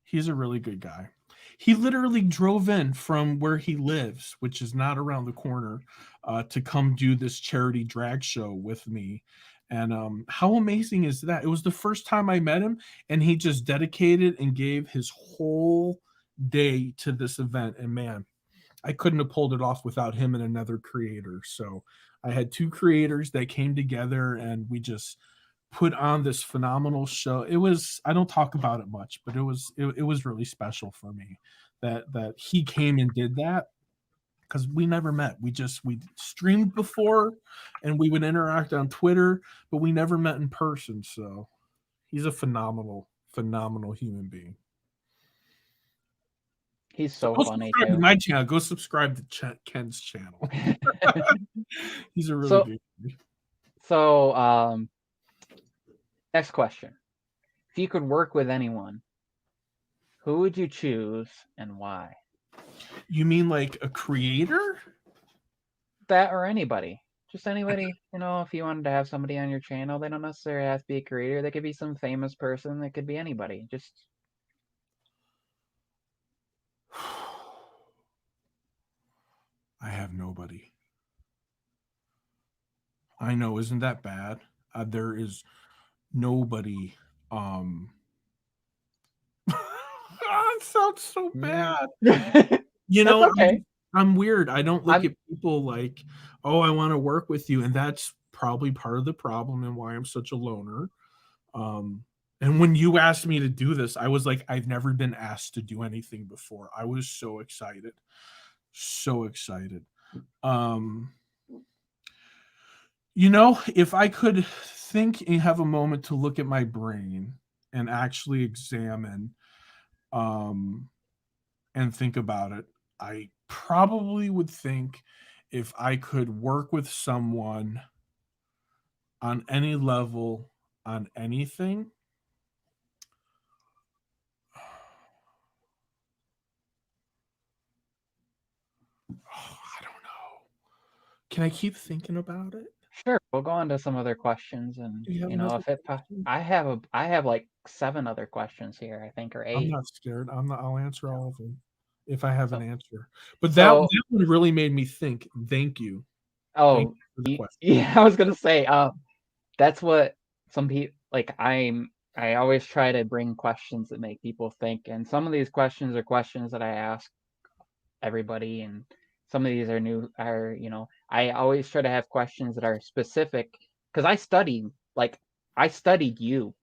He's a really good guy. He literally drove in from where he lives, which is not around the corner, to come do this charity drag show with me. And how amazing is that? It was the first time I met him, and he just dedicated and gave his whole day to this event. And man, I couldn't have pulled it off without him and another creator. So I had two creators that came together, and we just put on this phenomenal show. It was, I don't talk about it much, but it was really special for me that he came and did that, because we never met. We streamed before, and we would interact on Twitter, but we never met in person. So he's a phenomenal human being. He's So so go funny subscribe to too. my channel. Go subscribe to Ken's channel. He's a really so big. so next question. If you could work with anyone, who would you choose and why? You mean like a creator? That or anybody. Just anybody, if you wanted to have somebody on your channel, they don't necessarily have to be a creator. They could be some famous person. They could be anybody. Just I have nobody. I know, isn't that bad? There is nobody. Um, it sounds so mm. bad. You That's know, okay. I'm weird. I don't look I'm at people like, oh, I want to work with you, and that's probably part of the problem and why I'm such a loner. Um, and when you asked me to do this, I was like, I've never been asked to do anything before. I was so excited, so excited. Um, if I could think and have a moment to look at my brain and actually examine um, and think about it, I probably would think if I could work with someone on any level on anything. Oh, I don't know. Can I keep thinking about it? sure. We'll go on to some other questions, and Do you have another if it, question? I have like 7 other questions here, I think, or I'm 8. not scared. I'm not. I'll answer all of them if I have an So, answer. But so, that one really made me think. Thank you. Thank oh, you for the question. yeah, I was gonna say, that's what some people like. I always try to bring questions that make people think, and some of these questions are questions that I ask everybody, and some of these are new. I always try to have questions that are specific because I studied you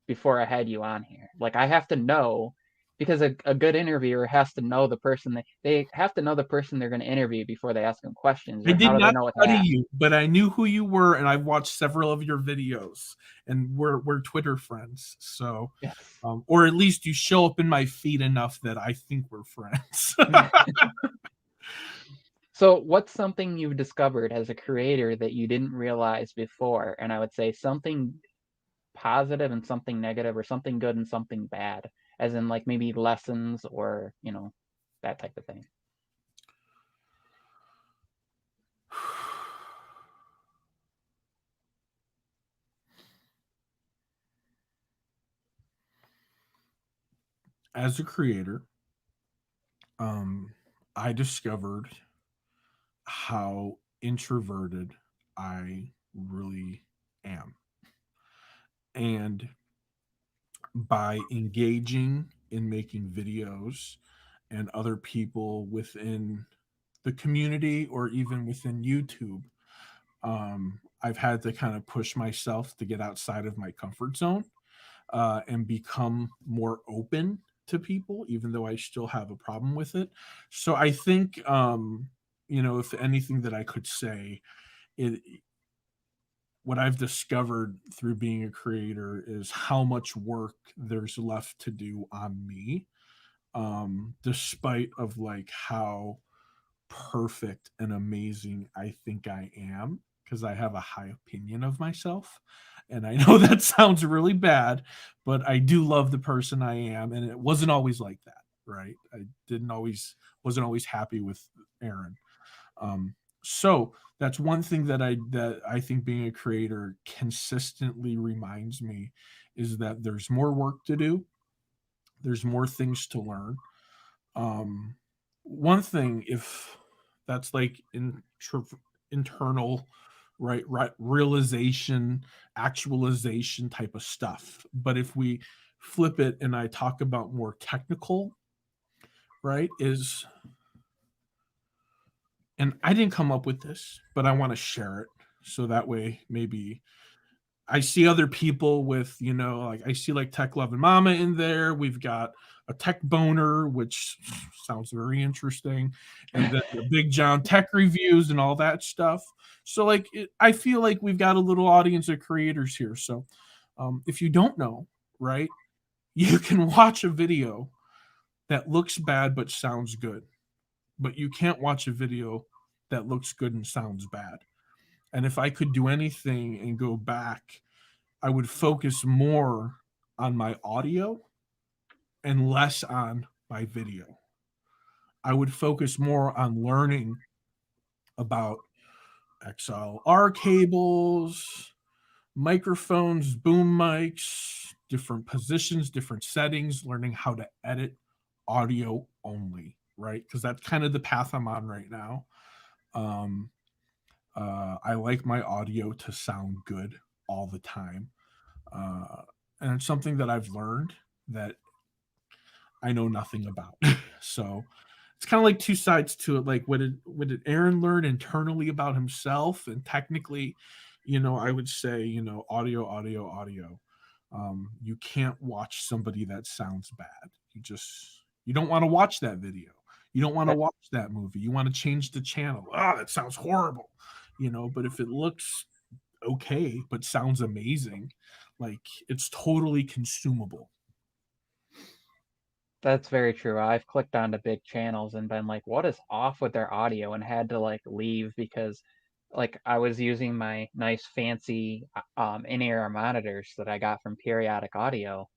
before I had you on here. Like I have to know because a good interviewer has to know the person they have to know the person they're going to interview before they ask them questions, I or how did do they not know what to study ask? you, but I knew who you were, and I've watched several of your videos, and we're Twitter friends. So, Yes. or at least you show up in my feed enough that I think we're friends. So, what's something you've discovered as a creator that you didn't realize before? And I would say something positive and something negative, or something good and something bad, as in like maybe lessons or, that type of thing. As a creator, um, I discovered how introverted I really am. And by engaging in making videos and other people within the community or even within YouTube, I've had to kind of push myself to get outside of my comfort zone, and become more open to people, even though I still have a problem with it. So I think, if anything that I could say, it what I've discovered through being a creator is how much work there's left to do on me, despite of like how perfect and amazing I think I am, because I have a high opinion of myself. And I know that sounds really bad, but I do love the person I am. And it wasn't always like that, right? I didn't always, wasn't always happy with Aron. So that's one thing that I think being a creator consistently reminds me is that there's more work to do. There's more things to learn. um One thing, if that's like internal, right, realization, actualization type of stuff, but if we flip it and I talk about more technical, right, is, and I didn't come up with this, but I want to share it so that way maybe I see other people with, like I see like Tech Love and Mama in there. We've got a Tech Boner, which sounds very interesting, and then the Big John Tech reviews and all that stuff. So, like, I feel like we've got a little audience of creators here. So, if you don't know, right, you can watch a video that looks bad but sounds good, but you can't watch a video that looks good and sounds bad. And if I could do anything and go back, I would focus more on my audio and less on my video. I would focus more on learning about XLR cables, microphones, boom mics, different positions, different settings, learning how to edit audio only, right? Because that's kind of the path I'm on right now. Um, I like my audio to sound good all the time. Uh, and it's something that I've learned that I know nothing about. So it's kind of like two sides to it. Like, what did Aron learn internally about himself? And technically, I would say, audio, audio, audio. You can't watch somebody that sounds bad. You don't want to watch that video. You don't want to That, watch that movie. You want to change the channel. Oh, that sounds horrible. But if it looks okay but sounds amazing, like, it's totally consumable. that's very true. I've clicked onto big channels and been like, what is off with their audio, and had to like leave because like I was using my nice fancy in-ear monitors that I got from Periodic Audio,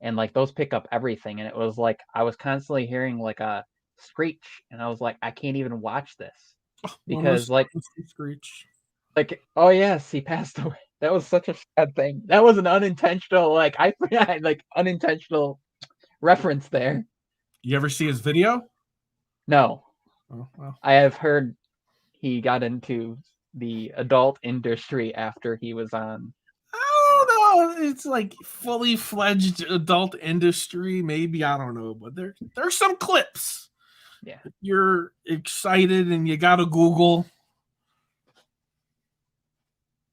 and like those pick up everything, and it was like I was constantly hearing like a screech, and I was like, I can't even watch this Well, because like Screech. oh yes, he passed away. That was such a sad thing. That was an unintentional like I like unintentional reference there. You ever see his video? No, Oh, well. I have heard he got into the adult industry after he was on. I don't know. It's like fully fledged adult industry. Maybe, I don't know, but there's some clips. Yeah, You're excited and you gotta Google.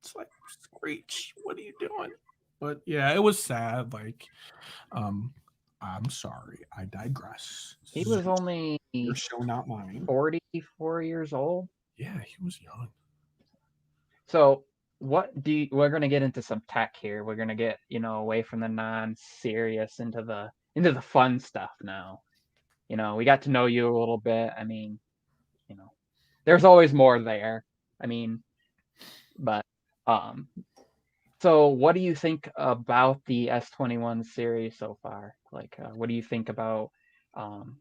It's like, Screech, what are you doing? But yeah, it was sad. Like, um, I'm sorry, I digress. he This is was only your show, not mine. 44 years old. Yeah, he was young. So we're gonna get into some tech here. We're gonna get, away from the non-serious into the fun stuff now. We got to know you a little bit. I mean, you know, there's always more there. I mean, but um so what do you think about the S21 series so far? Like what do you think about um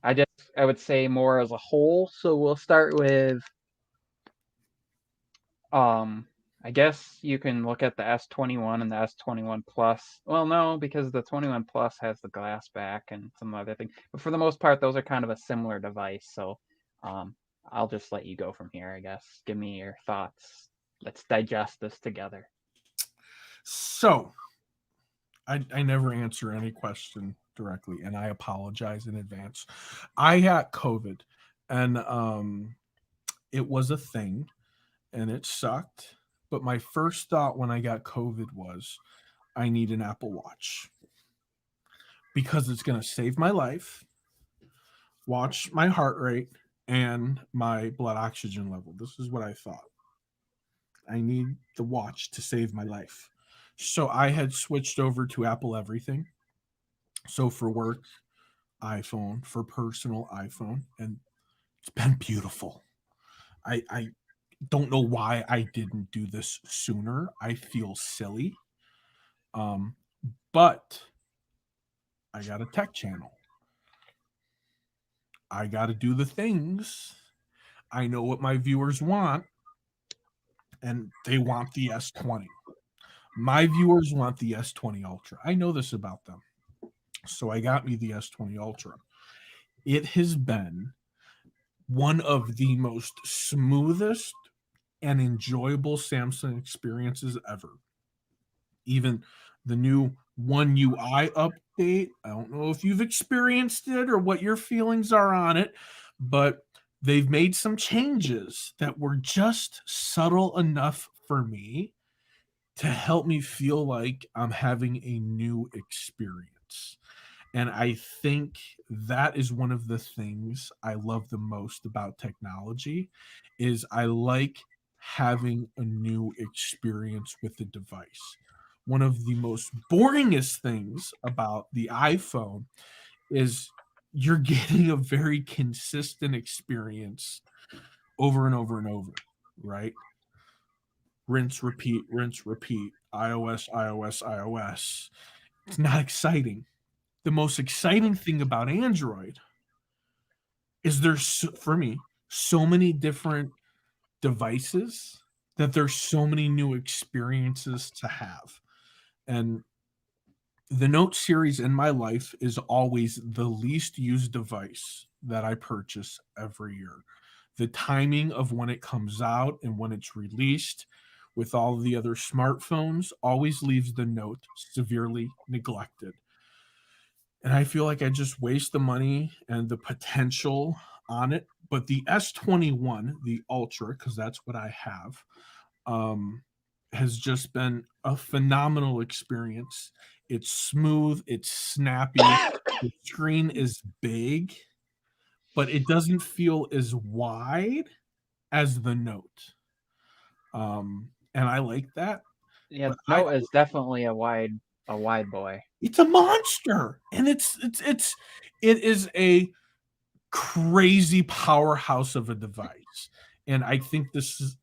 I would say more as a whole. So we'll start with Um, I guess you can look at the S21 and the S21 Plus. Well, no, because the 21 Plus has the glass back and some other thing. But for the most part, those are kind of a similar device. So, um, I'll just let you go from here, I guess. Give me your thoughts. Let's digest this together. So I never answer any question directly, and I apologize in advance. I got COVID, and it was a thing, and it sucked. But my first thought when I got COVID was, I need an Apple Watch because it's going to save my life, watch my heart rate, and my blood oxygen level. This is what I thought. I need the watch to save my life. So I had switched over to Apple Everything. So for work, iPhone, for personal, iPhone, and it's been beautiful. I don't know why I didn't do this sooner. I feel silly. Um, but I got a tech channel. I got to do the things. I know what my viewers want, and they want the S20. My viewers want the S20 Ultra. I know this about them. So I got me the S20 Ultra. It has been one of the most smoothest and enjoyable Samsung experiences ever. Even the new One UI update, I don't know if you've experienced it or what your feelings are on it, but they've made some changes that were just subtle enough for me to help me feel like I'm having a new experience. And I think that is one of the things I love the most about technology is I like having a new experience with the device. One of the most boringest things about the iPhone is you're getting a very consistent experience over and over and over, right? Rinse, repeat, iOS, iOS, iOS. It's not exciting. The most exciting thing about Android is there's, for me, so many different devices that there's so many new experiences to have. And the Note series in my life is always the least used device that I purchase every year. The timing of when it comes out and when it's released with all the other smartphones always leaves the Note severely neglected. And I feel like I just waste the money and the potential on it. But the S21, the Ultra, because that's what I have, um, has just been a phenomenal experience. It's smooth, it's snappy, the screen is big, but it doesn't feel as wide as the Note. And I like that. Yeah, But I Note is definitely a wide boy. it's a monster. And it is a crazy powerhouse of a device. And I think this is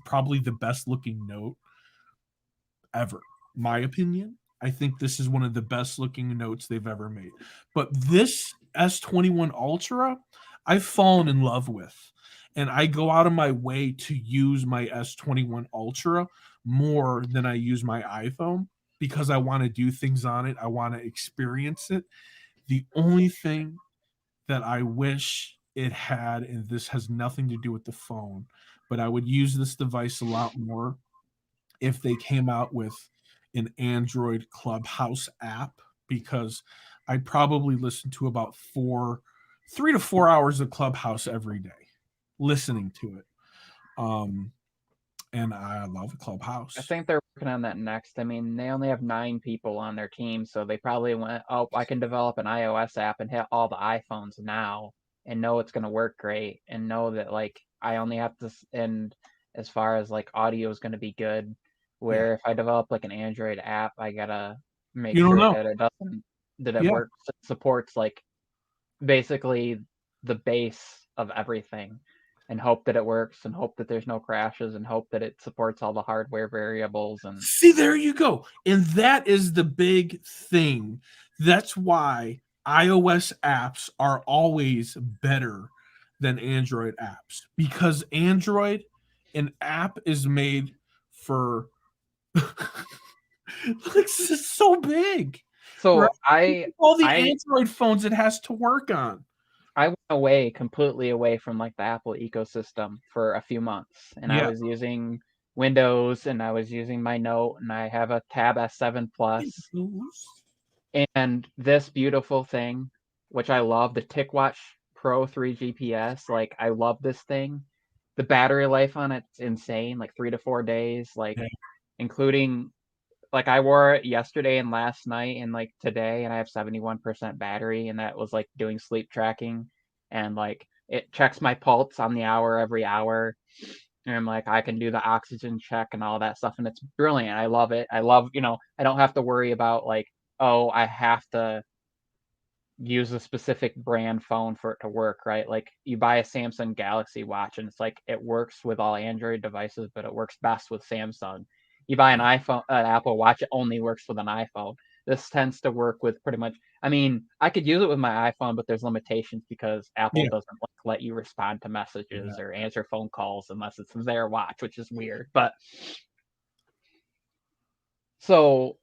probably the best looking Note ever. My opinion. I think this is one of the best looking Notes they've ever made. But this S21 Ultra, I've fallen in love with. And I go out of my way to use my S21 Ultra more than I use my iPhone because I want to do things on it. I want to experience it. The only thing that I wish it had, and this has nothing to do with the phone, but I would use this device a lot more if they came out with an Android Clubhouse app because I'd probably listen to about 3 to 4 hours of Clubhouse every day, listening to it. Um, and I love I Clubhouse. think they're working on that next. I mean, they only have 9 people on their team, so they probably went, "Oh, I can develop an iOS app and hit all the iPhones now and know it's gonna work great and know that like I only have to and as far as like audio is gonna be good. Yeah, Where if I develop like an Android app, I gotta make you don't sure know. that it Yeah, works, supports like basically the base of everything and hope that it works and hope that there's no crashes and hope that it supports all the hardware variables and see, there you go. And that is the big thing. That's why iOS apps are always better than Android apps because Android, an app is made for this is so big, right? so Think of all the I Android phones it has to work on. I went away completely away from like the Apple ecosystem for a few months and I Yeah. was using Windows and I was using my Note and I have a Tab S7 Plus And this beautiful thing, which I love, the TicWatch Pro 3 GPS, like I love this thing. The battery life on it's insane, like 3 to 4 days, like Yeah. including like I wore it yesterday and last night and like today, and I have 71% battery, and that was like doing sleep tracking, and like it checks my pulse on the hour every hour, and I'm like I can do the oxygen check and all that stuff, and it's brilliant. I love it. I love, I don't have to worry about like, oh, I have to use a specific brand phone for it to work, right? Like you buy a Samsung Galaxy watch and it's like it works with all Android devices, but it works best with Samsung. You buy an Apple Watch, it only works with an iPhone. This tends to work with pretty much. I mean, I could use it with my iPhone, but there's limitations because Apple Yeah. doesn't like let you respond to Yeah. messages or answer phone calls unless it's their watch, which is weird. But so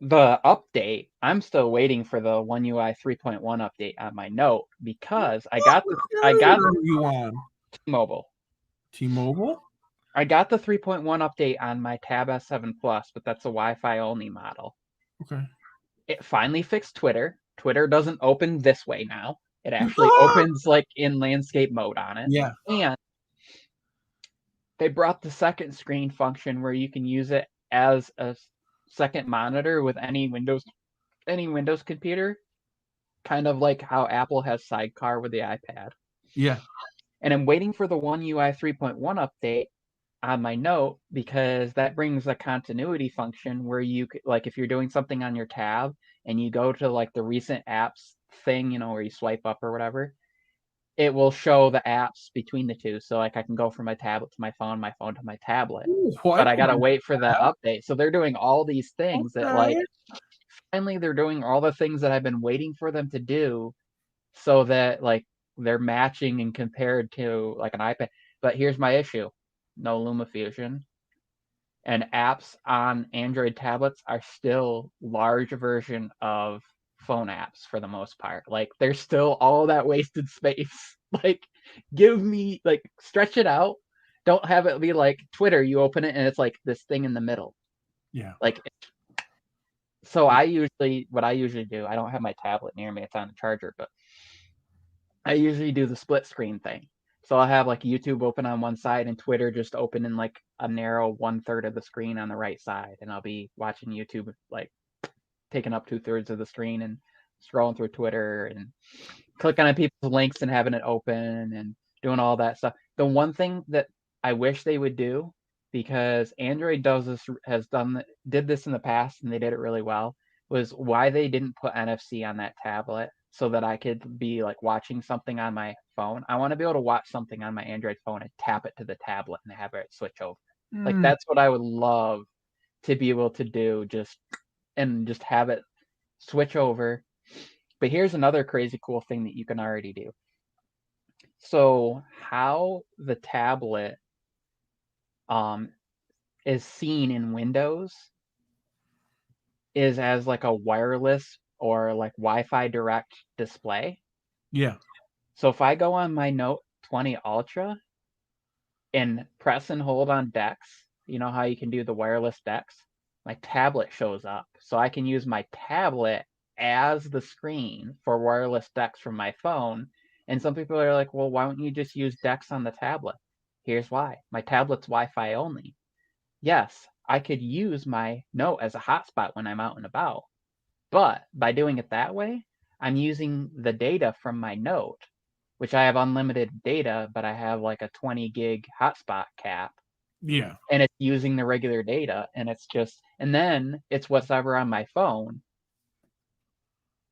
the update, I'm still waiting for the One UI 3.1 update on my Note because What I got carrier are you on? T-Mobile. T-Mobile? I got the 3.1 update on my Tab S7 Plus, but that's a Wi-Fi only model. Okay. It finally fixed Twitter. Twitter doesn't open this way now. It actually opens like in landscape mode on it. Yeah. And they brought the second screen function where you can use it as a second monitor with any Windows computer, kind of like how Apple has Sidecar with the iPad. Yeah. And I'm waiting for the One UI 3.1 update on my Note because that brings a continuity function where like if you're doing something on your tab and you go to like the recent apps thing, where you swipe up or whatever, it will show the apps between the two. So like I can go from my tablet to my phone to my tablet. Ooh, I But I don't gotta know wait for that that. update. So they're doing all these things that like Okay. finally they're doing all the things that I've been waiting for them to do so that like they're matching and compared to like an iPad. But here's my issue: no LumaFusion, and apps on Android tablets are still large version of phone apps for the most part. Like there's still all that wasted space. Like give me like stretch it out. Don't have it be like Twitter. You open it and it's like this thing in the middle. Yeah. Like so, what I usually do. I don't have my tablet near me. It's on the charger, but I usually do the split screen thing. So I'll have like YouTube open on one side and Twitter just open in like a narrow 1/3 of the screen on the right side, and I'll be watching YouTube like taking up 2/3 of the screen and scrolling through Twitter and clicking on people's links and having it open and doing all that stuff. The one thing that I wish they would do, because Android did this in the past and they did it really well, was why they didn't put NFC on that tablet so that I could be like watching something on my phone. I want to be able to watch something on my Android phone and tap it to the tablet and have it switch over. Like Mm, that's what I would love to be able to do, just have it switch over. But here's another crazy cool thing that you can already do. So how the tablet um, is seen in Windows is as like a wireless or like Wi-Fi direct display. yeah. So if I go on my Note 20 Ultra and press and hold on DeX, you know how you can do the wireless DeX? My tablet shows up. So I can use my tablet as the screen for wireless DeX from my phone. And some people are like, well, why don't you just use DeX on the tablet? Here's why. My tablet's Wi-Fi only. Yes, I could use my Note as a hotspot when I'm out and about. But by doing it that way, I'm using the data from my Note, which I have unlimited data, but I have like a 20 gig hotspot cap, Yeah. and it's using the regular data, and then it's whatever on my phone.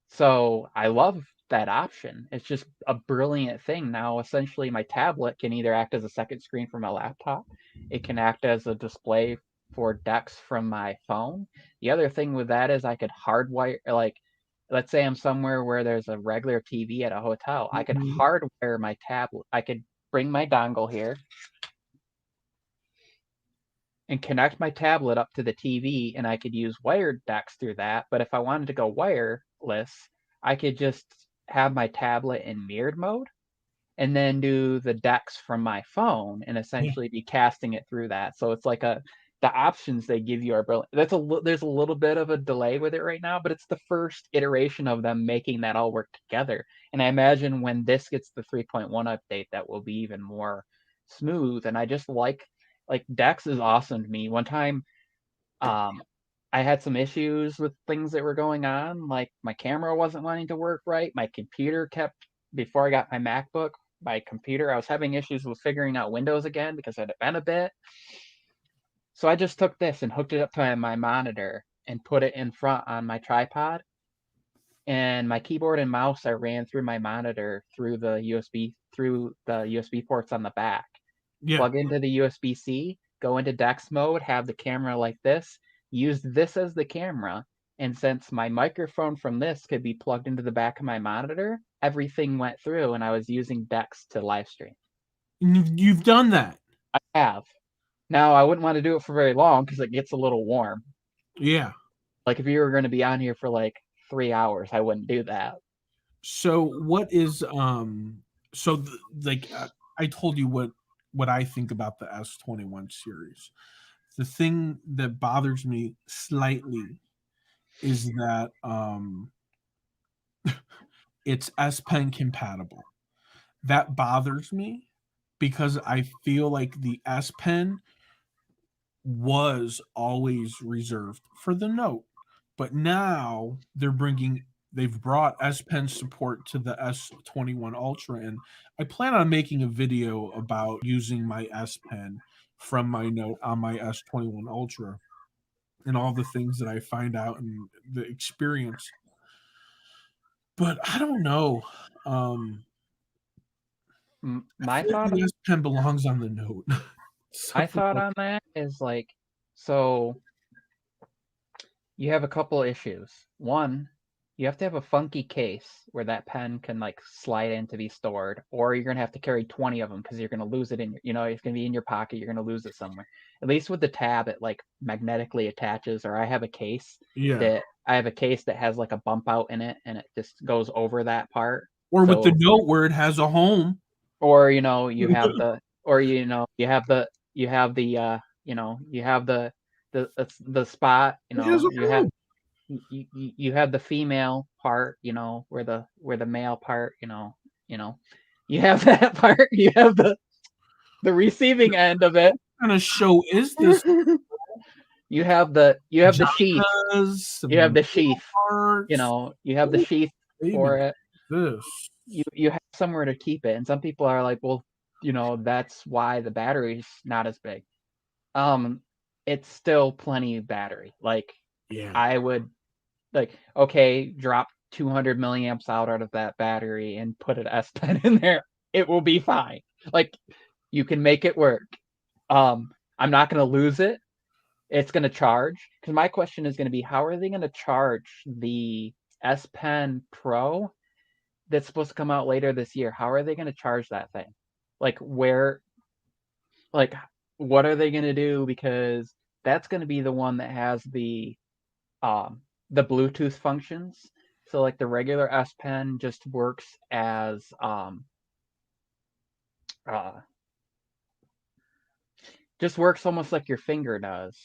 So I love that option. It's just a brilliant thing. Now, essentially, my tablet can either act as a second screen for my laptop, it can act as a display for DeX from my phone. The other thing with that is I could hardwire, like, let's say I'm somewhere where there's a regular TV at a hotel, I could Mhm. hardwire my tablet. I could bring my dongle here and connect my tablet up to the TV, and I could use wired DeX through that. But if I wanted to go wireless, I could just have my tablet in mirrored mode and then do the DeX from my phone and Yeah. essentially be casting it through that. So it's like the options they give you are brilliant. There's a little bit of a delay with it right now, but it's the first iteration of them making that all work together. And I imagine when this gets the 3.1 update, that will be even more smooth. And I just like Dex is awesome to me. One time, um, I had some issues with things that were going on, like my camera wasn't wanting to work right. My computer kept before I got my MacBook. My computer, I was having issues with figuring out Windows again because it had been a bit. So I just took this and hooked it up to my monitor and put it in front on my tripod. And my keyboard and mouse I ran through my monitor through the USB ports on the back. Yeah. Plug into the USB-C, go into Dex mode, have the camera like this, use this as the camera, and since my microphone from this could be plugged into the back of my monitor, everything went through and I was using Dex to live stream. You've done that. I have. Now I wouldn't want to do it for very long because it gets a little warm. Yeah. Like if you were going to be on here for like 3 hours, I wouldn't do that. So what is so like I told you what I think about the S21 series. The thing that bothers me slightly is that it's S Pen compatible. That bothers me because I feel like the S Pen was always reserved for the Note. But now they've brought S Pen support to the S21 Ultra, and I plan on making a video about using my S Pen from my Note on my S21 Ultra and all the things that I find out and the experience. But I don't know. I My feel like thought the S Pen belongs on the Note. So my thought on that is like, so you have a couple issues. One, you have to have a funky case where that pen can like slide in to be stored, or you're gonna have to carry 20 of them because you're gonna lose it it's gonna be in your pocket. You're gonna lose it somewhere. At least with the tab, it like magnetically attaches. Or yeah. I have a case that has like a bump out in it, and it just goes over that part. Or with the So, Note where it has a home. or you have the, or you have the you have the spot. It has a home. You have the female part, where the male part, you know, you have that part. You have the receiving end of it. What kind of show is this? You have the sheath. Vaginas, You have some the sheath. parts. You have the Oh, sheath baby, for it. this. You have somewhere to keep it, and some people are like, well, that's why the battery's not as big. Um, it's still plenty of battery. Like Yeah. I would okay, drop 200 milliamps out of that battery and put an S Pen in there. It will be fine. Like you can make it work. I'm not going to lose it. It's going to charge. Because my question is going to be, how are they going to charge the S Pen Pro that's supposed to come out later this year? How are they going to charge that thing? Like like what are they going to do? Because that's going to be the one that has um, the Bluetooth functions. So like the regular S Pen just works as uh, just works almost like your finger does.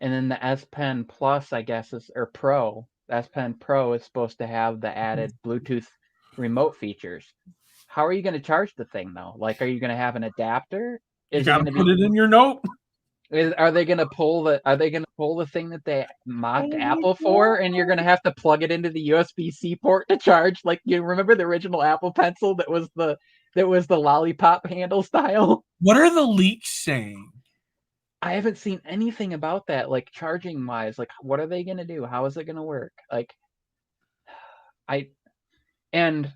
And then the S Pen Plus, I guess, or Pro. The S Pen Pro is supposed to have the added Bluetooth remote features. How are you going to charge the thing though? Like, are you going to have an adapter? You Is it got going to to put be? it in your Note. Are they going to pull the? Are they going to pull the thing that they mocked Oh my Apple for, and you're god. going to have to plug it into the USB-C port to charge? Like you remember the original Apple Pencil that was the lollipop handle style? What are the leaks saying? I haven't seen anything about that, like charging wise. Like, what are they going to do? How is it going to work? Like, I and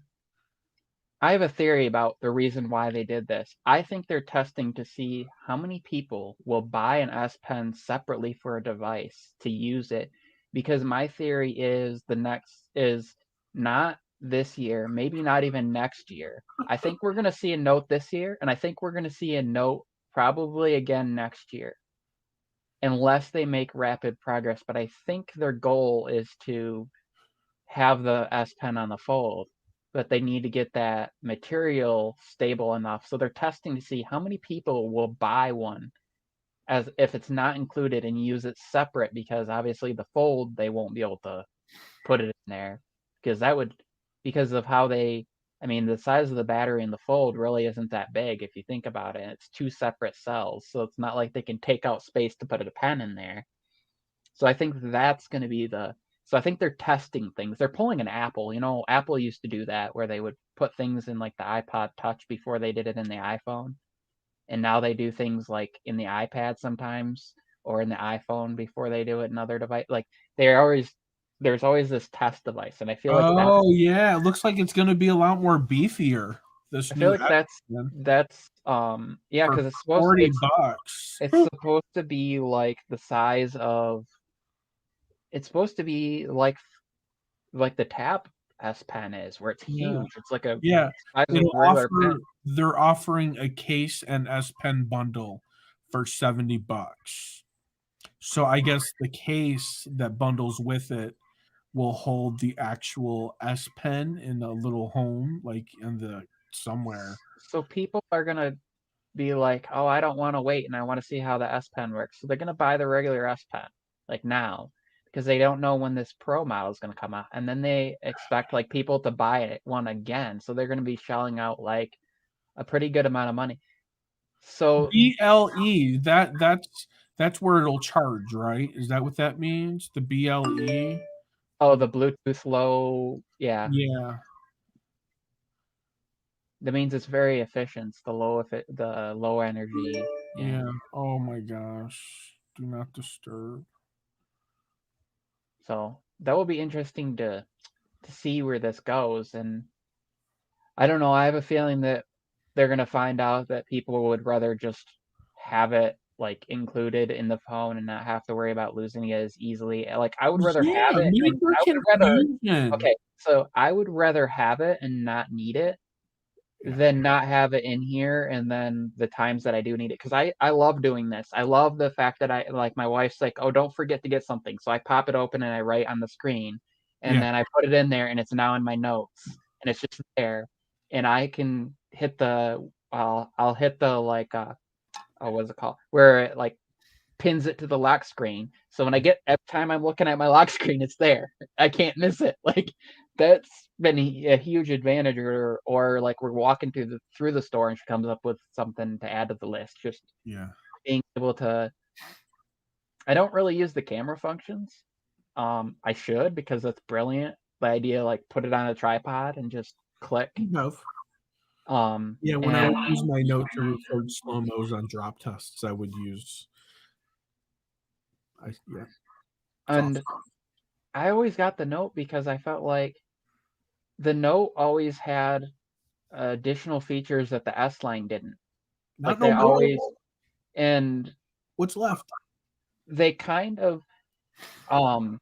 I have a theory about the reason why they did this. I think they're testing to see how many people will buy an S Pen separately for a device to use it. Because my theory is the next is not this year, maybe not even next year. I think we're going to see a Note this year, and I think we're going to see a Note probably again next year, unless they make rapid progress. But I think their goal is to have the S Pen on the fold, but they need to get that material stable enough. So they're testing to see how many people will buy one as if it's not included and use it separate, because obviously the Fold, they won't be able to put it in there because that would, because of how they, I mean, the size of the battery in the Fold really isn't that big if you think about it. It's two separate cells, so it's not like they can take out space to put a pen in there. So I think that's going to be the. So I think they're testing things. They're pulling an Apple. You know, Apple used to do that where they would put things in like the iPod Touch before they did it in the iPhone, and now they do things like in the iPad sometimes or in the iPhone before they do it in other device. Like they're always there's always this test device, and Oh yeah, it looks like it's going to be a lot more beefier. I This feel new like S Pen that's yeah, for because $40. it's supposed to be like the size of, it's supposed to be like the Tab S Pen is, where it's Yeah, huge. It's like a yeah. size of a It'll regular pen. offer. They're offering a case and S Pen bundle for $70. So I guess the case that bundles with it will hold the actual S Pen in a little home, like in the somewhere. So people are gonna be like, oh, I don't want to wait and I want to see how the S Pen works. So they're gonna buy the regular S Pen like now because they don't know when this Pro model is gonna come out, and then they expect like people to buy it one again. So they're gonna be shelling out like a pretty good amount of money. So BLE, that's where it'll charge, right? Is that what that means? The BLE? oh, the Bluetooth low, yeah, Yeah, that means it's very efficient. It's the low energy, yeah. yeah. Oh my gosh. Do not disturb. So that will be interesting to see where this goes. And I don't know. I have a feeling that they're gonna find out that people would rather just have it like included in the phone and not have to worry about losing it as easily. Like I would rather have Yeah, it, maybe and for I would rather. confusion. Okay, so I would rather have it and not need it Yeah, than not have it in here, and then the times that I do need it, because I love doing this. I love the fact that I like, my wife's like, oh, don't forget to get something, so I pop it open and I write on the screen, and yeah, then I put it in there and it's now in my notes and it's just there, and I can hit the I'll hit the like oh, what's it called, where it like pins it to the lock screen. So when I get, every time I'm looking at my lock screen, it's there. I can't miss it. Like that's been a huge advantage. Or like we're walking through the store and she comes up with something to add to the list. Just yeah. being able to. I don't really use the camera functions. I should, because that's brilliant. The idea, like put it on a tripod and just click. You have. Yeah, when I And would use my note to record slow mos on drop tests, I would use. Yeah, it's and awesome. I always got the Note because I felt like the Note always had additional features that the S line didn't. Not Like no they more. always, and What's left? they kind of um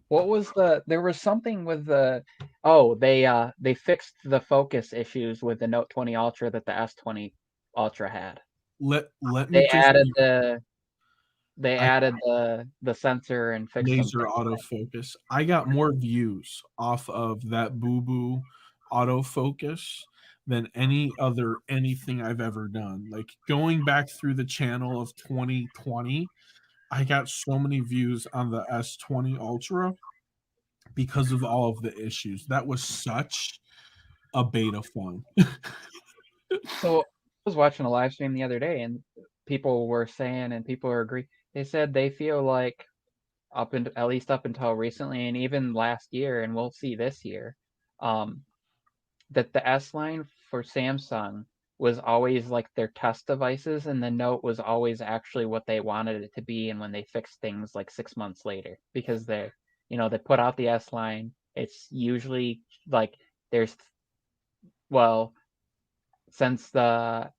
what was there was something with the, oh, they fixed the focus issues with the Note 20 Ultra that the S20 Ultra had. Let me They just. added the they I added the sensor and fixed some laser things. autofocus. I got more views off of that boo boo autofocus than any other anything I've ever done. Like going back through the channel of 2020, I got so many views on the S20 Ultra because of all of the issues. That was such a beta fun. So I was watching a live stream the other day, and people were saying, and people are agree. They said they feel like at least up until recently, and even last year, and we'll see this year, um, that the S line for Samsung was always like their test devices, and the Note was always actually what they wanted it to be. And when they fixed things like 6 months later, because they put out the S line, it's usually like there's, well, since the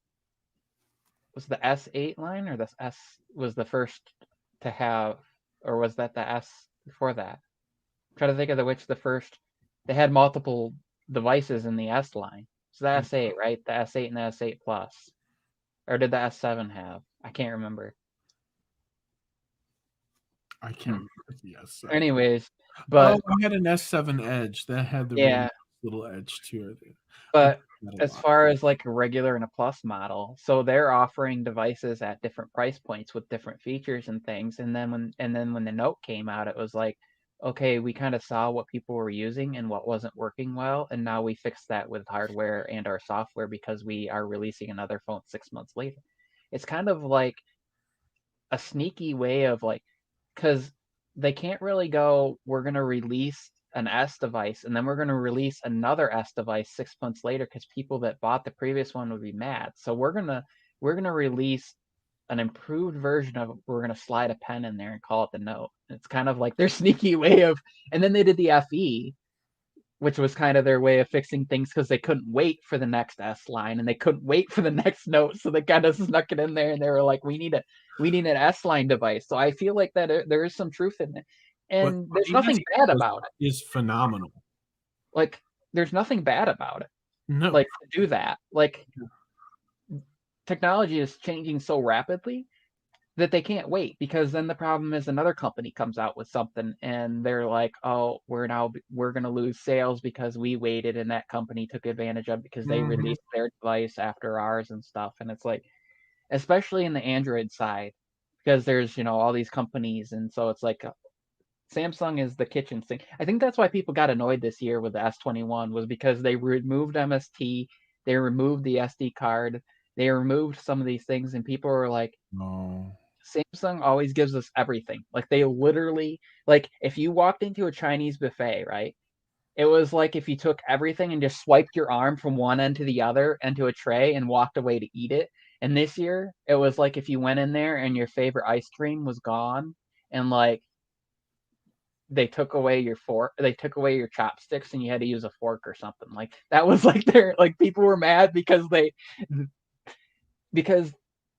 was the S8 line, or the S was the first to have, or was that the S before that? I'm trying to think of which the first. They had multiple devices in the S line. So the S8, right? The S8 and the S8 Plus, or did the S7 have? I can't remember. I can't Hmm. remember the S7. Anyways, Oh, but I had an S7 Edge that had the yeah, radio little edge to it. I do But that a as lot. far as like a regular and a plus model, so they're offering devices at different price points with different features and things. And then when the Note came out, it was like, okay, we kind of saw what people were using and what wasn't working well, and now we fixed that with hardware and our software because we are releasing another phone 6 months later. It's kind of like a sneaky way of like, because they can't really go, we're going to release an S device and then we're going to release another S device 6 months later because people that bought the previous one would be mad. So we're gonna release an improved version of it. We're gonna slide a pen in there and call it the Note. It's kind of like their sneaky way of, and then they did the FE, which was kind of their way of fixing things because they couldn't wait for the next S line and they couldn't wait for the next Note, so they kind of snuck it in there and they were like, we need an S line device. So I feel like that there is some truth in it, What and there's Genius nothing bad does about it. is phenomenal. Like there's nothing bad about it. No. Like to do that, like technology is changing so rapidly that they can't wait because then the problem is another company comes out with something and they're like, oh, we're going to lose sales because we waited and that company took advantage of it because they Mhm. released their device after ours and stuff. And it's like, especially in the Android side, because there's, all these companies. And so it's like Samsung is the kitchen sink. I think that's why people got annoyed this year with the S21 was because they removed MST, they removed the SD card, they removed some of these things, and people were like, No. Samsung always gives us everything. Like they literally, like if you walked into a Chinese buffet, right? It was like if you took everything and just swiped your arm from one end to the other into a tray and walked away to eat it. And this year, it was like if you went in there and your favorite ice cream was gone and like they took away your fork, they took away your chopsticks and you had to use a fork or something. Like that was like their like people were mad because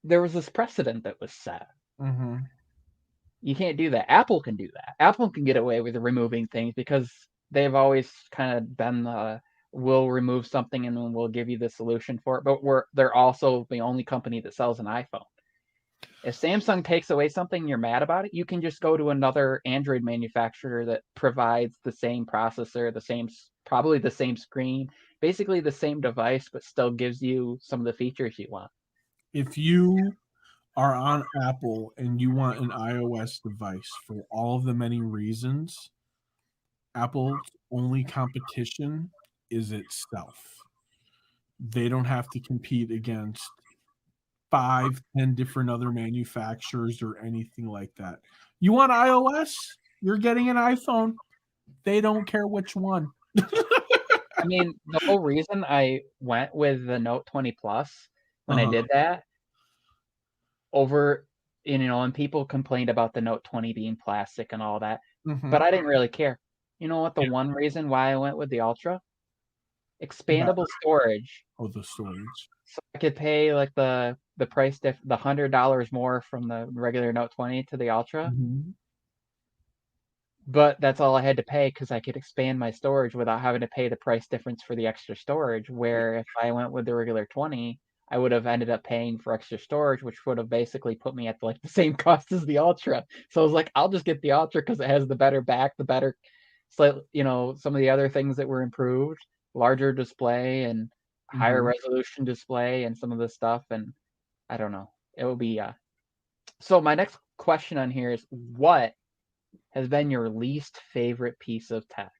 there was this precedent that was set. Mhm. You can't do that. Apple can do that. Apple can get away with removing things because they've always kind of been we'll remove something and then we'll give you the solution for it. But they're also the only company that sells an iPhone. If Samsung takes away something and you're mad about it, you can just go to another Android manufacturer that provides the same processor, probably the same screen, basically the same device, but still gives you some of the features you want. If you are on Apple and you want an iOS device for all of the many reasons, Apple's only competition is itself. They don't have to compete against 5, 10 different other manufacturers or anything like that. You want iOS? You're getting an iPhone. They don't care which one. I mean, the whole reason I went with the Note 20 Plus when I Uh-huh. did that over, and people complained about the Note 20 being plastic and all that, but Mhm. I didn't really care. You know what? The Yeah. one reason why I went with the Ultra? That Expandable storage. oh, the storage. So I could pay like the the $100 more from the regular Note 20 to the Ultra, Mhm. but that's all I had to pay because I could expand my storage without having to pay the price difference for the extra storage. Yeah. Where if I went with the regular 20, I would have ended up paying for extra storage, which would have basically put me at like the same cost as the Ultra. So I was like, I'll just get the Ultra because it has the better back, the better, some of the other things that were improved, larger display and higher Mhm. resolution display and some of this stuff. And I don't know, it will be. So my next question on here is, what has been your least favorite piece of tech?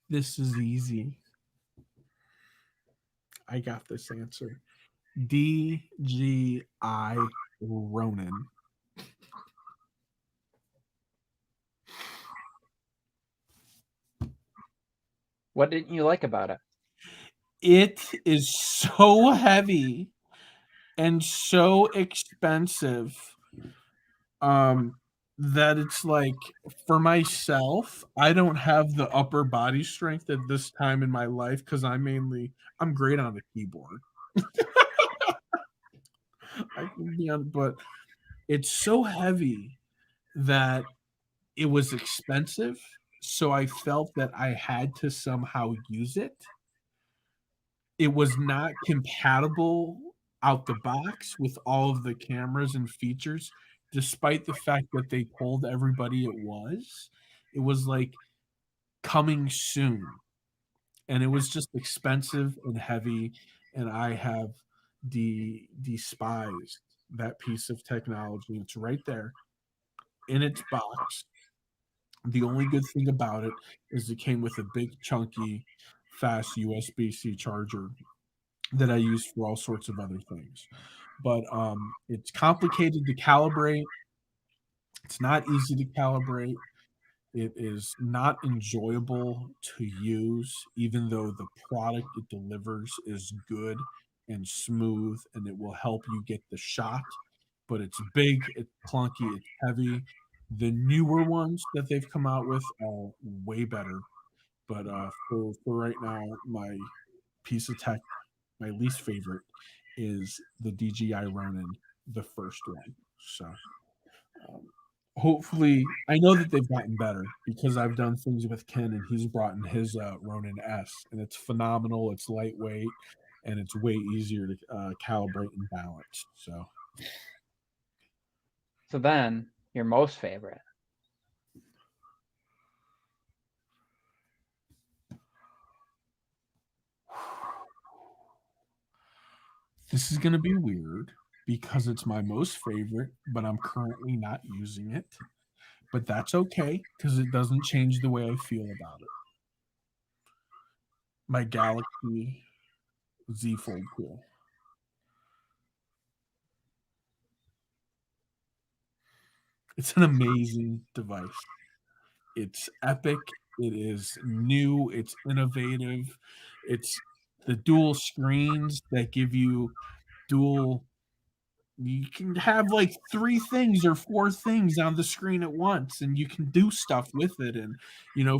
This is easy. I got this answer. DJI Ronin. What didn't you like about it? It is so heavy and so expensive, um, that it's like, for myself, I don't have the upper body strength at this time in my life because I'm great on the keyboard. I can be on, but it's so heavy that it was expensive, so I felt that I had to somehow use it. It was not compatible out the box with all of the cameras and features despite the fact that they told everybody it was like coming soon. And it was just expensive and heavy. And I have despised that piece of technology. It's right there in its box. The only good thing about it is it came with a big, chunky, fast USB-C charger that I use for all sorts of other things. But it's complicated to calibrate. It's not easy to calibrate. It is not enjoyable to use, even though the product it delivers is good and smooth and it will help you get the shot. But it's big, it's clunky, it's heavy. The newer ones that they've come out with are way better. But for right now, my piece of tech, my least favorite, is the DJI Ronin, the first one. So um, hopefully, I know that they've gotten better because I've done things with Ken and he's brought in his Ronin S, and it's phenomenal. It's lightweight and it's way easier to calibrate and balance. So So then, your most favorite. this is going to be weird because it's my most favorite, but I'm currently not using it. But that's okay because it doesn't change the way I feel about it. My Galaxy Z Fold 2. It's an amazing device. It's epic. It is new. It's innovative. It's the dual screens that give you dual. You can have like three things or four things on the screen at once, and you can do stuff with it. And,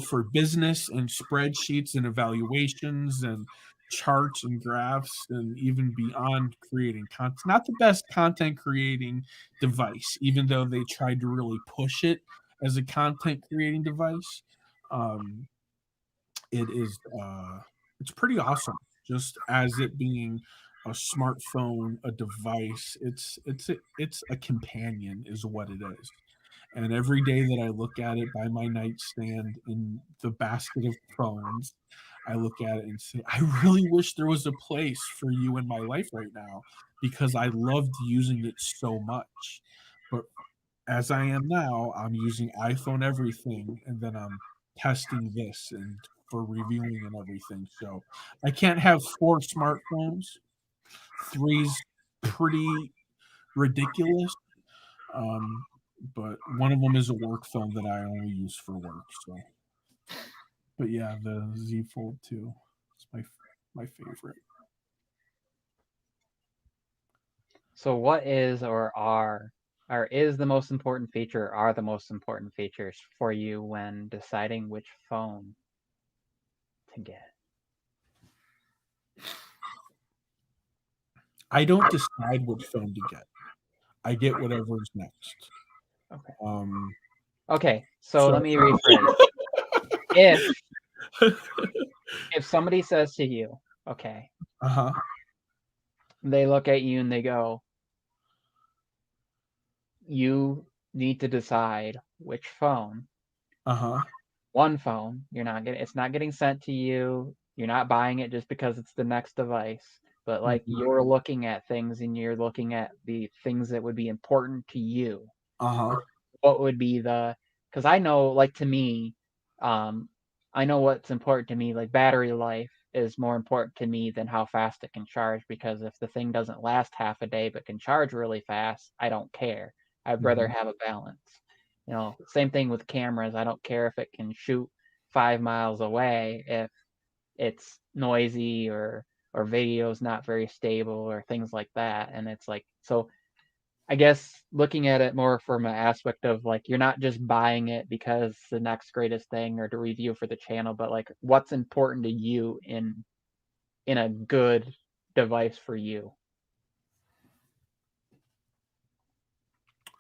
for business and spreadsheets and evaluations and charts and graphs, and even beyond creating content. Not the best content creating device, even though they tried to really push it as a content creating device. Um, it is it's pretty awesome just as it being a smartphone, a device. It's a companion is what it is. And every day that I look at it by my nightstand in the basket of phones, I look at it and say, I really wish there was a place for you in my life right now because I loved using it so much. But as I am now, I'm using iPhone everything, and then I'm testing this and for reviewing and everything. So I can't have four smartphones. Three's pretty ridiculous. Um, but one of them is a work phone that I only use for work. So, but yeah, the Z Fold 2 is my favorite. So what is or is the most important feature, or are the most important features for you when deciding which phone to get? I don't decide which phone to get. I get whatever's next. Okay. Um, Okay, so let so me rephrase. If if somebody says to you, okay, uh-huh. they look at you and they go, you need to decide which phone. Uh-huh. One phone, it's not getting sent to you. You're not buying it just because it's the next device, but like Mhm. you're looking at things and you're looking at the things that would be important to you. Uh-huh. What would be because I know, like, to me, um, I know what's important to me. Like, battery life is more important to me than how fast it can charge, because if the thing doesn't last half a day but can charge really fast, I don't care. I'd rather Mhm. have a balance. Same thing with cameras. I don't care if it can shoot 5 miles away if it's noisy or video's not very stable or things like that. And it's like, so I guess looking at it more from an aspect of, like, you're not just buying it because it's the next greatest thing or to review for the channel, but like what's important to you in a good device for you.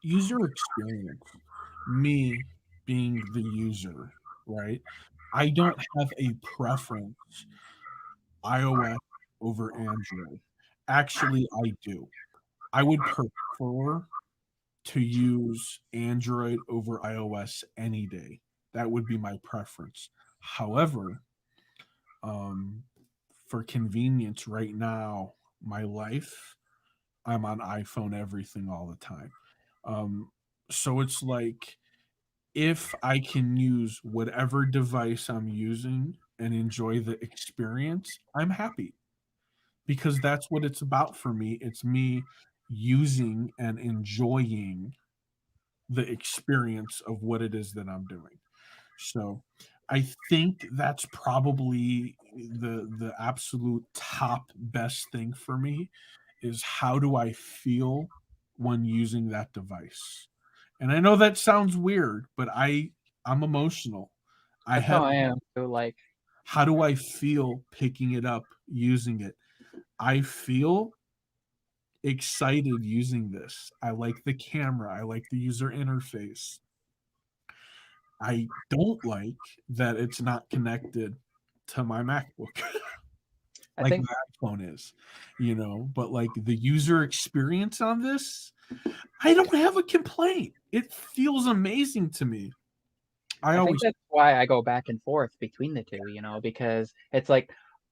User experience. Me being the user, right? I don't have a preference iOS over Android. Actually, I do. I would prefer to use Android over iOS any day. That would be my preference. However, um, for convenience right now, my life, I'm on iPhone everything all the time. Um, so it's like if I can use whatever device I'm using and enjoy the experience, I'm happy because that's what it's about for me. It's me using and enjoying the experience of what it is that I'm doing. So I think that's probably the absolute top best thing for me is how do I feel when using that device. And I know that sounds weird, but I'm emotional. I That's how have I am too. Like, how do I feel picking it up, using it? I feel excited using this. I like the camera, I like the user interface. I don't like that it's not connected to my MacBook I like think the iPhone is, but like the user experience on this, I don't have a complaint. It feels amazing to me. I I think always, that's why I go back and forth between the two, because it's like,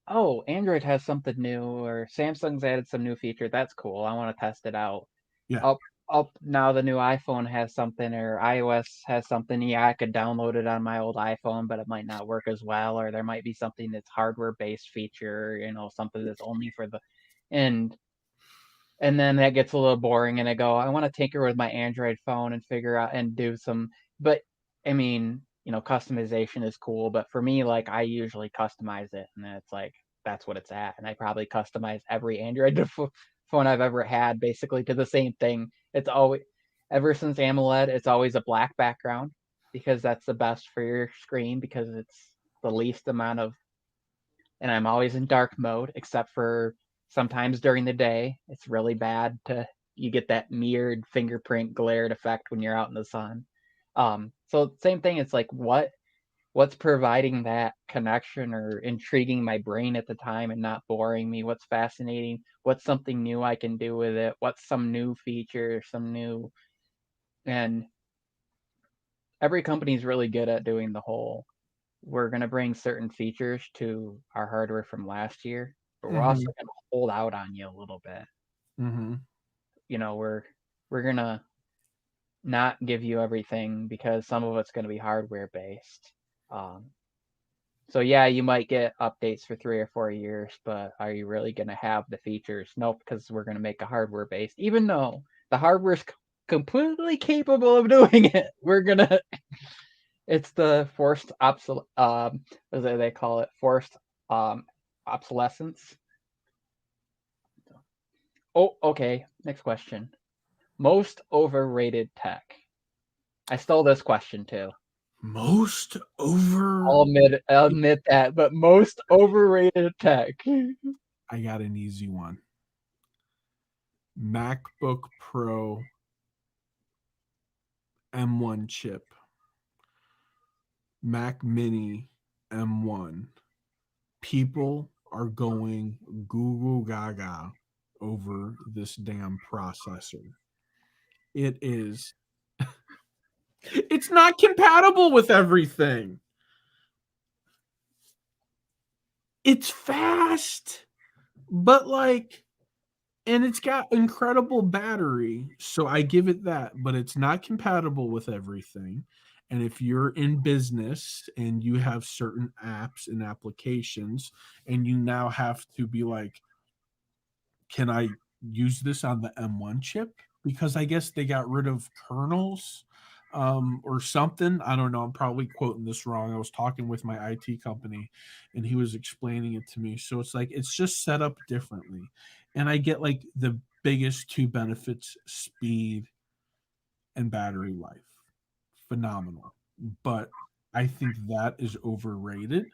oh, Android has something new or Samsung's added some new feature. That's cool. I want to test it out. yeah, Up up now the new iPhone has something or iOS has something. Yeah, I could download it on my old iPhone, but it might not work as well, or there might be something that's hardware based feature, something that's only for the and and then that gets a little boring and I go, I want to tinker with my Android phone and figure out and do some, but I mean, customization is cool, but for me, like I usually customize it and then it's like, that's what it's at. And I probably customize every Android phone I've ever had basically to the same thing. It's always, ever since AMOLED, it's always a black background because that's the best for your screen because it's the least amount of, and I'm always in dark mode except for sometimes during the day. It's really bad to you get that mirrored fingerprint glared effect when you're out in the sun. So same thing. It's like what's providing that connection or intriguing my brain at the time and not boring me? What's fascinating? What's something new I can do with it? What's some new feature? Some new and every company's really good at doing the whole we're going to bring certain features to our hardware from last year, but we're also hmm going to hold out on you a little bit. hmm We're going to not give you everything because some of it's going to be hardware based. Um, so yeah, you might get updates for 3 or 4 years, but are you really going to have the features? Nope, because we're going to make a hardware based, even though the hardware's completely capable of doing it. We're gonna It's the forced as they call it, forced um obsolescence. Oh, okay. Next question. Most overrated tech. I stole this question too. most over. I'll admit that, but most overrated tech. I got an easy one. MacBook Pro M1 chip, Mac Mini M1. People are going Google Gaga over this damn processor. It is, it's not compatible with everything. It's fast, but like, and it's got incredible battery. So I give it that, but it's not compatible with everything. And if you're in business and you have certain apps and applications, and you now have to be like, can I use this on the M1 chip? Because I guess they got rid of kernels or something. I don't know. I'm probably quoting this wrong. I was talking with my IT company and he was explaining it to me. So it's like it's just set up differently. And I get like the biggest two benefits, speed and battery life. Phenomenal. But I think that is overrated.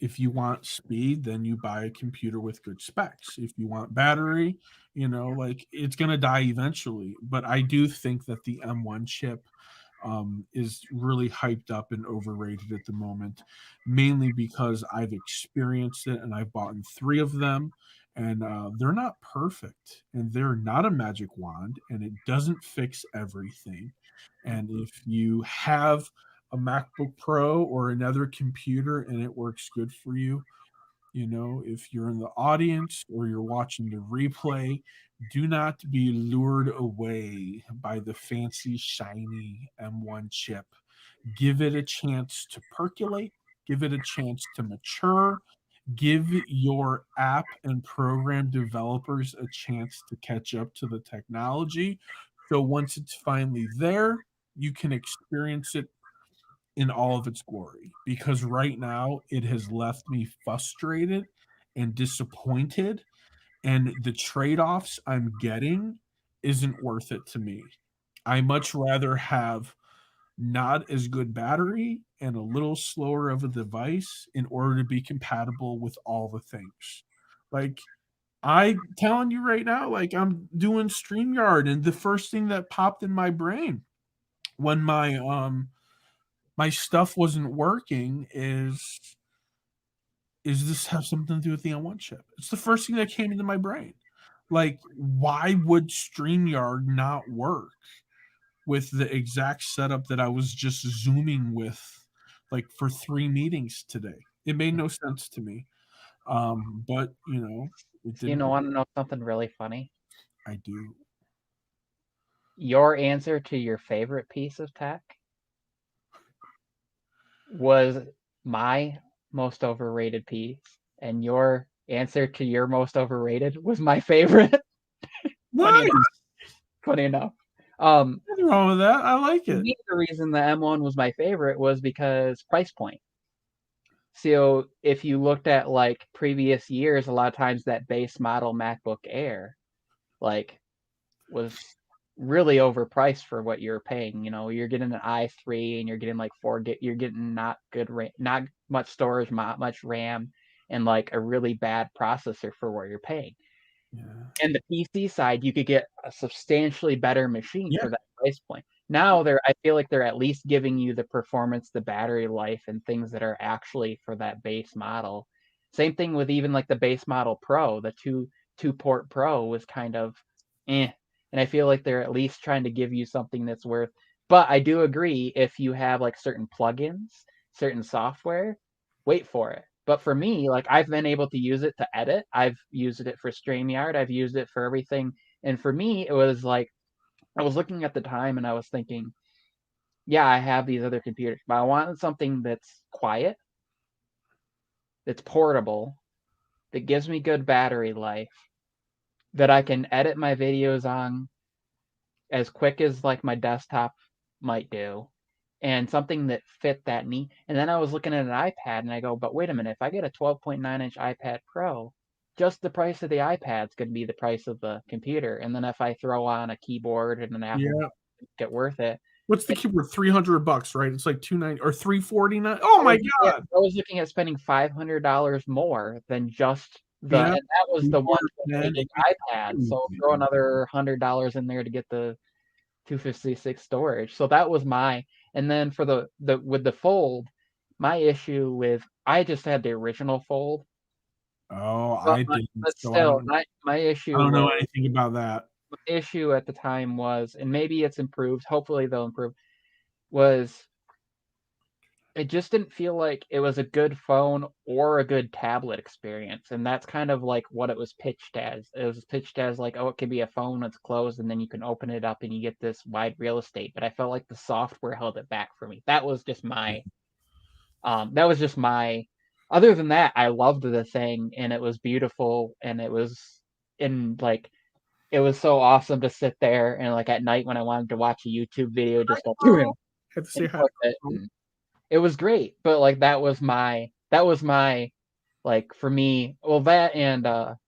If you want speed, then you buy a computer with good specs. If you want battery, like it's going to die eventually. But I do think that the M1 chip is really hyped up and overrated at the moment, mainly because I've experienced it and I've bought three of them. and they're not perfect, and they're not a magic wand, and it doesn't fix everything. And if you have a MacBook Pro or another computer and it works good for you, if you're in the audience or you're watching the replay, do not be lured away by the fancy, shiny M1 chip. Give it a chance to percolate, give it a chance to mature, give your app and program developers a chance to catch up to the technology. So once it's finally there, you can experience it in all of its glory, because right now it has left me frustrated and disappointed, and the trade-offs I'm getting isn't worth it to me. I much rather have not as good battery and a little slower of a device in order to be compatible with all the things. Like, I telling you right now, like, I'm doing StreamYard, and the first thing that popped in my brain when my stuff wasn't working is this have something to do with the M1 chip? It's the first thing that came into my brain. Like, why would StreamYard not work with the exact setup that I was just zooming with, like, for 3 meetings today? It made no sense to me. But, it So you didn't work. want to know something really funny? I do. Your answer to your favorite piece of tech was my most overrated piece, and your answer to your most overrated was my favorite. funny enough. Nice. Funny enough. Um, Nothing wrong with that. I like for it. me, the reason the M1 was my favorite was because price point. So if you looked at like previous years, a lot of times that base model MacBook Air like was really overpriced for what you're paying. You're getting an i3 and you're getting like you're getting not good not much storage, not much RAM, and like a really bad processor for what you're paying. Yeah. And the PC side, you could get a substantially better machine Yeah. for that price point. Now I feel like they're at least giving you the performance, the battery life, and things that are actually for that base model. Same thing with even like the base model Pro, the two port Pro was kind of eh. And I feel like they're at least trying to give you something that's worth. But I do agree if you have like certain plugins, certain software, wait for it. But for me, like I've been able to use it to edit. I've used it for StreamYard. I've used it for everything. And for me, it was like I was looking at the time and I was thinking, yeah, I have these other computers, but I wanted something that's quiet, that's portable, that gives me good battery life, that I can edit my videos on as quick as like my desktop might do, and something that fit that need. And then I was looking at an iPad and I go, but wait a minute, if I get a 12.9-inch iPad Pro, just the price of the iPad's going to be the price of the computer. And then if I throw on a keyboard and an Apple, Yeah. get worth it. What's the And keyboard? $300, right? It's like 290 or 349. Oh my god. I was looking at spending $500 more than just Yeah. and that was the Keyboard, one pen, gig iPad. So throw everything. another $100 in there to get the 256 storage. So that was and then for the with the fold, my issue with I just had the original fold, Oh, but I didn't. but So I still, don't my I issue don't know was anything about that. my issue at the time was, and maybe it's improved. Hopefully they'll improve. Was it just didn't feel like it was a good phone or a good tablet experience, and that's kind of like what it was pitched as. It was pitched as like, oh, it could be a phone that's closed, and then you can open it up and you get this wide real estate. But I felt like the software held it back for me. That was just my. Other than that, I loved the thing, and it was beautiful, and it was in like it was so awesome to sit there and like at night when I wanted to watch a YouTube video, Hi, just go Carl. Have to say and hi to click it. Carl. And it was great, but like that was my like for me. Well, that and a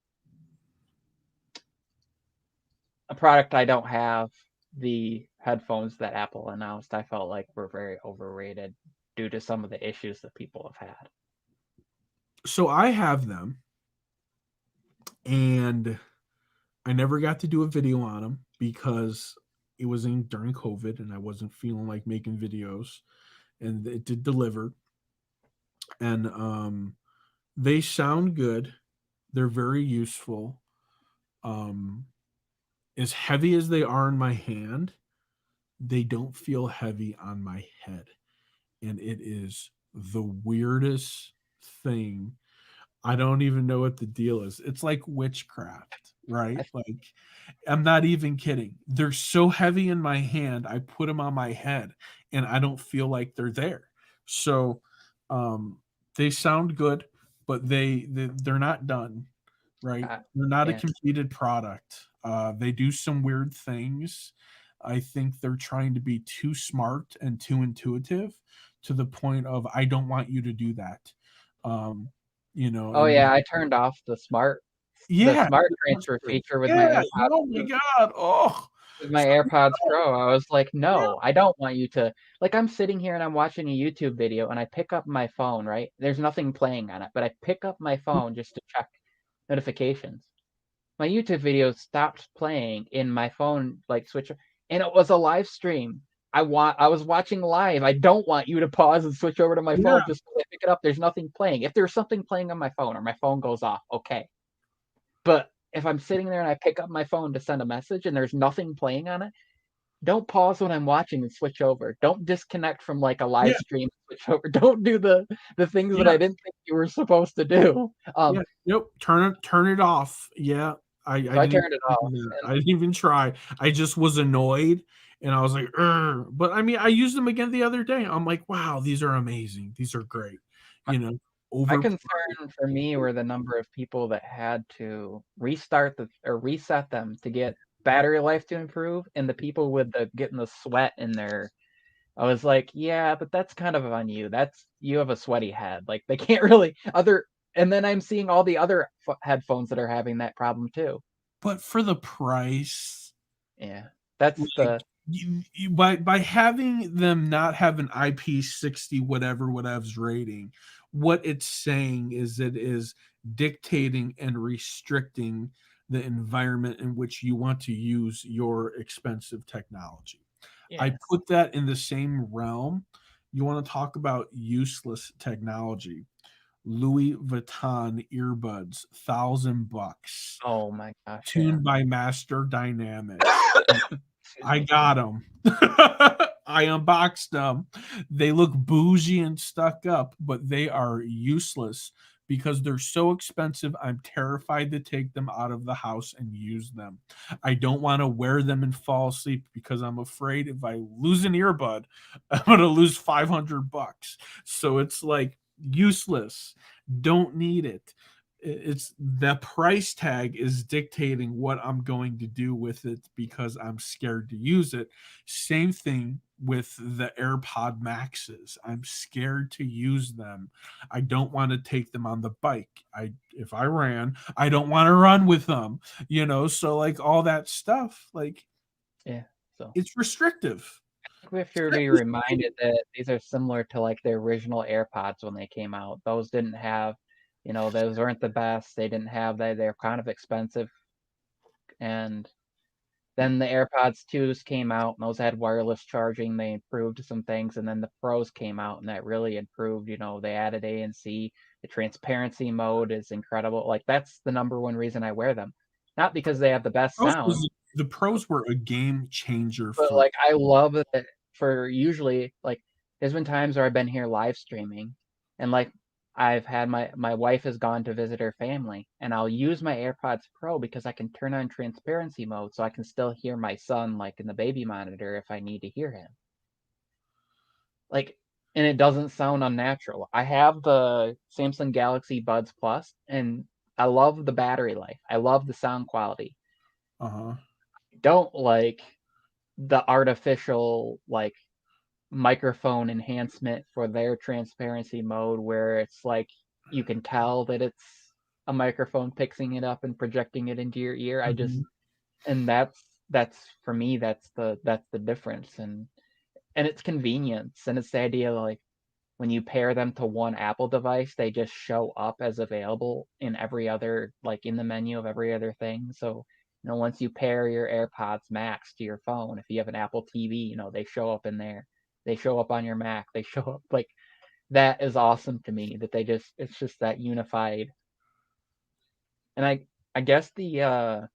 product I don't have, the headphones that Apple announced, I felt like were very overrated due to some of the issues that people have had. So I have them, and I never got to do a video on them because it was in during COVID and I wasn't feeling like making videos, and it did deliver. And they sound good. They're very useful. Um, as heavy as they are in my hand, they don't feel heavy on my head. And it is the weirdest thing. I don't even know what the deal is. It's like witchcraft, right? I, Like, I'm not even kidding. They're so heavy in my hand, I put them on my head and I don't feel like they're there. So, um, they sound good, but they're not done, right? I, They're not a yeah. completed product. They do some weird things. I think they're trying to be too smart and too intuitive to the point of I don't want you to do that. Um, Oh and yeah, I turned off the yeah, smart transfer feature with my yeah, AirPods oh my god, oh, with my AirPods Pro. I was like, no, I don't want you to. Like, I'm sitting here and I'm watching a YouTube video and I pick up my phone, right? There's nothing playing on it, but I pick up my phone just to check notifications. My YouTube video stopped playing in my phone, like switch, and it was a live stream. I was watching live. I don't want you to pause and switch over to my yeah, phone just to pick it up. There's nothing playing. If there's something playing on my phone or my phone goes off, okay. But if I'm sitting there and I pick up my phone to send a message and there's nothing playing on it, don't pause what I'm watching and switch over. Don't disconnect from like a live yeah, stream and switch over. Don't do the things that yeah, I didn't think you were supposed to do. yeah, nope, turn it off. Yeah, I So I didn't turned it even off. do that. I didn't even try. I just was annoyed, and I was like, "Ugh." But I mean, I used them again the other day. I'm like, wow, these are amazing. These are great. You know, My over. concern for me were the number of people that had to restart or reset them to get battery life to improve, and the people with the getting the sweat in their. I was like, yeah, but that's kind of on you. That's you have a sweaty head. Like they can't really other. And then I'm seeing all the other headphones that are having that problem too. But for the price, Yeah, that's like the by having them not have an IP60 whatever's rating, what it's saying is it is dictating and restricting the environment in which you want to use your expensive technology. I yeah. put that in the same realm. You want to talk about useless technology. Louis Vuitton earbuds, $1,000, Oh my gosh, yeah. tuned by Master Dynamics. Excuse I me. got them. I unboxed them. They look bougie and stuck up, but they are useless because they're so expensive. I'm terrified to take them out of the house and use them. I don't want to wear them and fall asleep because I'm afraid if I lose an earbud, I'm going to lose $500. So it's like useless. Don't need it. It's the price tag is dictating what I'm going to do with it because I'm scared to use it. Same thing with the AirPod Maxes. I'm scared to use them. I don't want to take them on the bike. I if I ran, I don't want to run with them, so like all that stuff, like Yeah. So it's restrictive. we have to be reminded that these are similar to like the original AirPods when they came out. Those didn't have, those weren't the best. They didn't have that. They're kind of expensive. And then the AirPods 2s came out, and those had wireless charging. They improved some things, and then the Pros came out, and that really improved. They added ANC. The transparency mode is incredible. Like that's the number one reason I wear them, not because they have the best sound, The pros were a game changer but for like I love it for usually like there's been times where I've been here live streaming and like I've had my wife has gone to visit her family and I'll use my AirPods Pro because I can turn on transparency mode so I can still hear my son like in the baby monitor if I need to hear him. Like and it doesn't sound unnatural. I have the Samsung Galaxy Buds Plus and I love the battery life. I love the sound quality. uh-huh. Don't like the artificial like microphone enhancement for their transparency mode where it's like you can tell that it's a microphone picking it up and projecting it into your ear. I just Mhm. and that's for me that's the difference and it's convenience and it's the idea like when you pair them to one Apple device, they just show up as available in every other, like in the menu of every other thing. So, once you pair your AirPods Max to your phone, if you have an Apple TV, they show up in there. They show up on your Mac. They show up like that is awesome to me that it's just that unified. And I guess the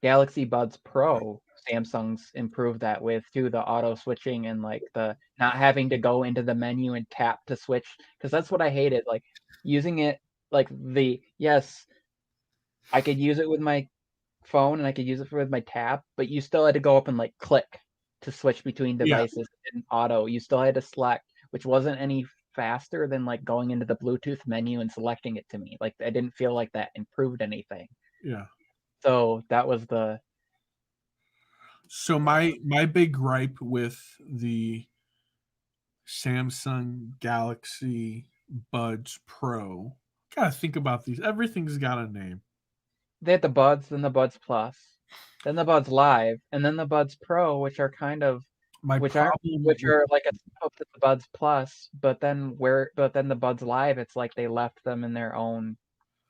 Galaxy Buds Pro, Samsung's improved that with too, the auto switching and like the not having to go into the menu and tap to switch. Because that's what I hated, like using it like the yes, I could use it with my phone and I could use it with my tab, but you still had to go up and like click to switch between Yeah, devices in auto. You still had to select, which wasn't any faster than like going into the Bluetooth menu and selecting it to me. Like I didn't feel like that improved anything. yeah. So that was the So my big gripe with the Samsung Galaxy Buds Pro, gotta think about these. Everything's got a name. they had the Buds, then the Buds Plus, then the Buds Live, and then the Buds Pro, which are kind of My which aren't problem which with are like a step up to the Buds Plus, but then the Buds Live, it's like they left them in their own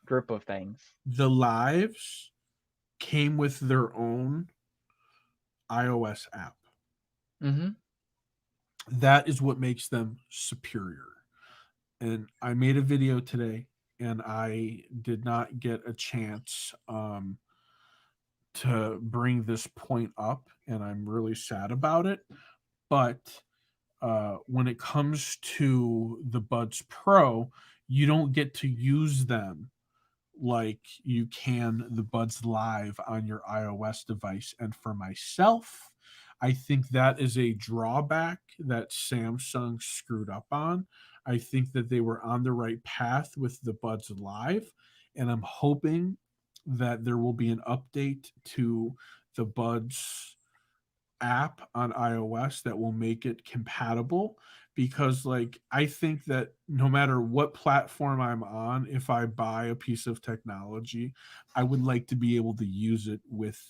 group of things. the lives came with their own iOS app. Hmm. That is what makes them superior. And I made a video today, and I did not get a chance to bring this point up, and I'm really sad about it. But when it comes to the Buds Pro, you don't get to use them like you can the Buds Live on your iOS device. And for myself, I think that is a drawback that Samsung screwed up on. I think that they were on the right path with the Buds Live, and I'm hoping that there will be an update to the Buds app on iOS that will make it compatible, because like I think that no matter what platform I'm on, if I buy a piece of technology, I would like to be able to use it with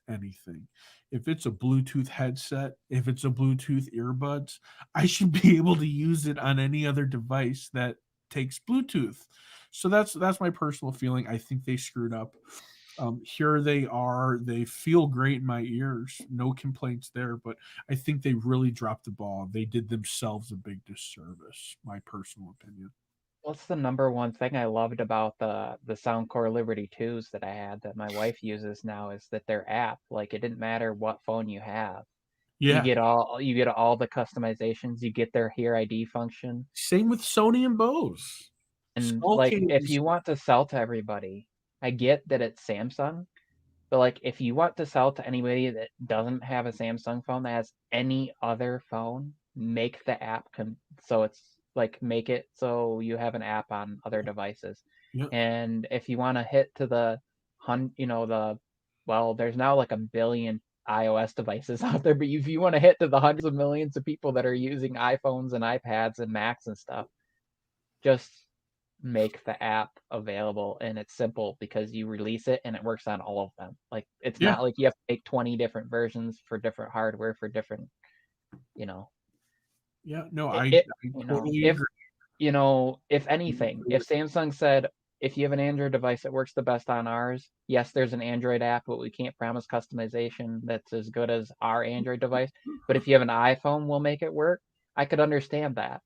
anything. If it's a Bluetooth headset, if it's a Bluetooth earbuds, I should be able to use it on any other device that takes Bluetooth. So that's my personal feeling. I think they screwed up. Here they are. They feel great in my ears. No complaints there, but I think they really dropped the ball. They did themselves a big disservice, my personal opinion. What's the number one thing I loved about the Soundcore Liberty 2s that I had that my wife uses now is that their app, like it didn't matter what phone you have. Yeah. You get all the customizations, you get their Hear ID function, Same with Sony and Bose. and Skull like if Caves. you want to sell to everybody, I get that it's Samsung, but like if you want to sell to anybody that doesn't have a Samsung phone that has any other phone, make the app so it's like make it so you have an app on other devices. Yep. And if you want to hit to the you know the well, there's now like a billion iOS devices out there, but if you want to hit to the hundreds of millions of people that are using iPhones and iPads and Macs and stuff, just make the app available, and it's simple because you release it and it works on all of them. Like it's Yeah. not like you have to make 20 different versions for different hardware for different, you know. Yeah. No, It I you know, totally agree. if anything, if Samsung said if you have an Android device that works the best on ours, yes, there's an Android app, but we can't promise customization that's as good as our Android device. But if you have an iPhone, we'll make it work. I could understand that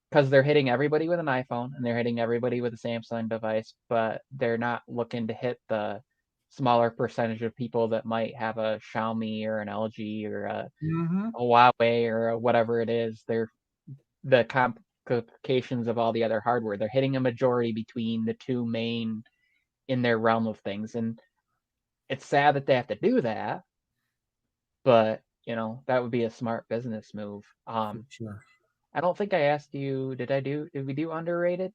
because they're hitting everybody with an iPhone and they're hitting everybody with a Samsung device, but they're not looking to hit the smaller percentage of people that might have a Xiaomi or an LG or Hmm. a Huawei or whatever it is. They're the complications of all the other hardware. They're hitting a majority between the two main in their realm of things, and it's sad that they have to do that, but that would be a smart business move. For sure. I don't think I asked you. Did we do underrated?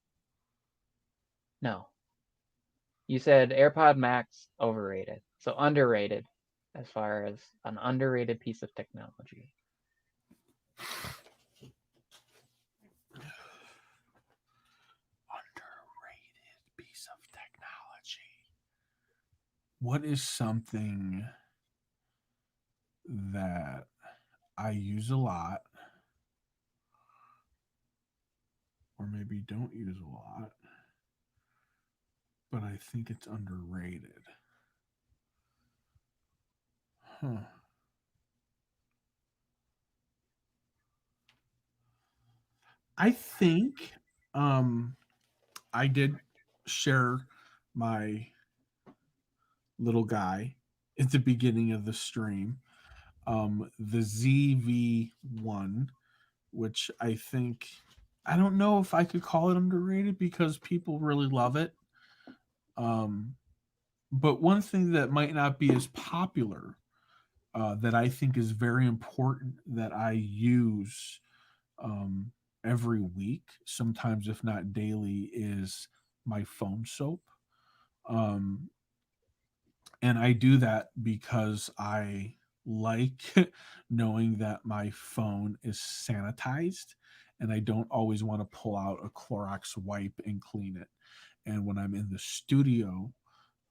No. You said AirPod Max overrated. So underrated as far as an underrated piece of technology. Underrated piece of technology. What is something that I use a lot, or maybe don't use a lot, but I think it's underrated? Huh. I think I did share my little guy at the beginning of the stream. The ZV1, which I don't know if I could call it underrated because people really love it. Um, but one thing that might not be as popular, that I think is very important, that I use um, every week, sometimes if not daily, is my phone soap. Um, and I do that because I like knowing that my phone is sanitized, and I don't always want to pull out a Clorox wipe and clean it. And when I'm in the studio,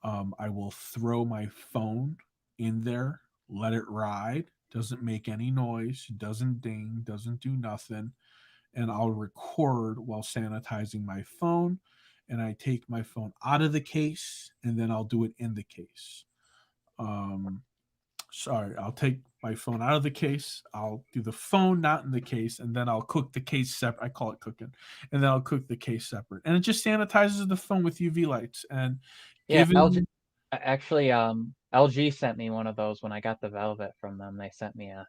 I will throw my phone in there, let it ride, doesn't make any noise, doesn't ding, doesn't do nothing, and I'll record while sanitizing my phone. And I take my phone out of the case, and then I'll do it in the case. Um, Sorry, I'll take my phone out of the case. I'll do the phone not in the case, and then I'll cook the case separate. I call it cooking, and then I'll cook the case separate, and it just sanitizes the phone with UV lights. And Yeah, LG given actually LG sent me one of those when I got the Velvet from them. They sent me a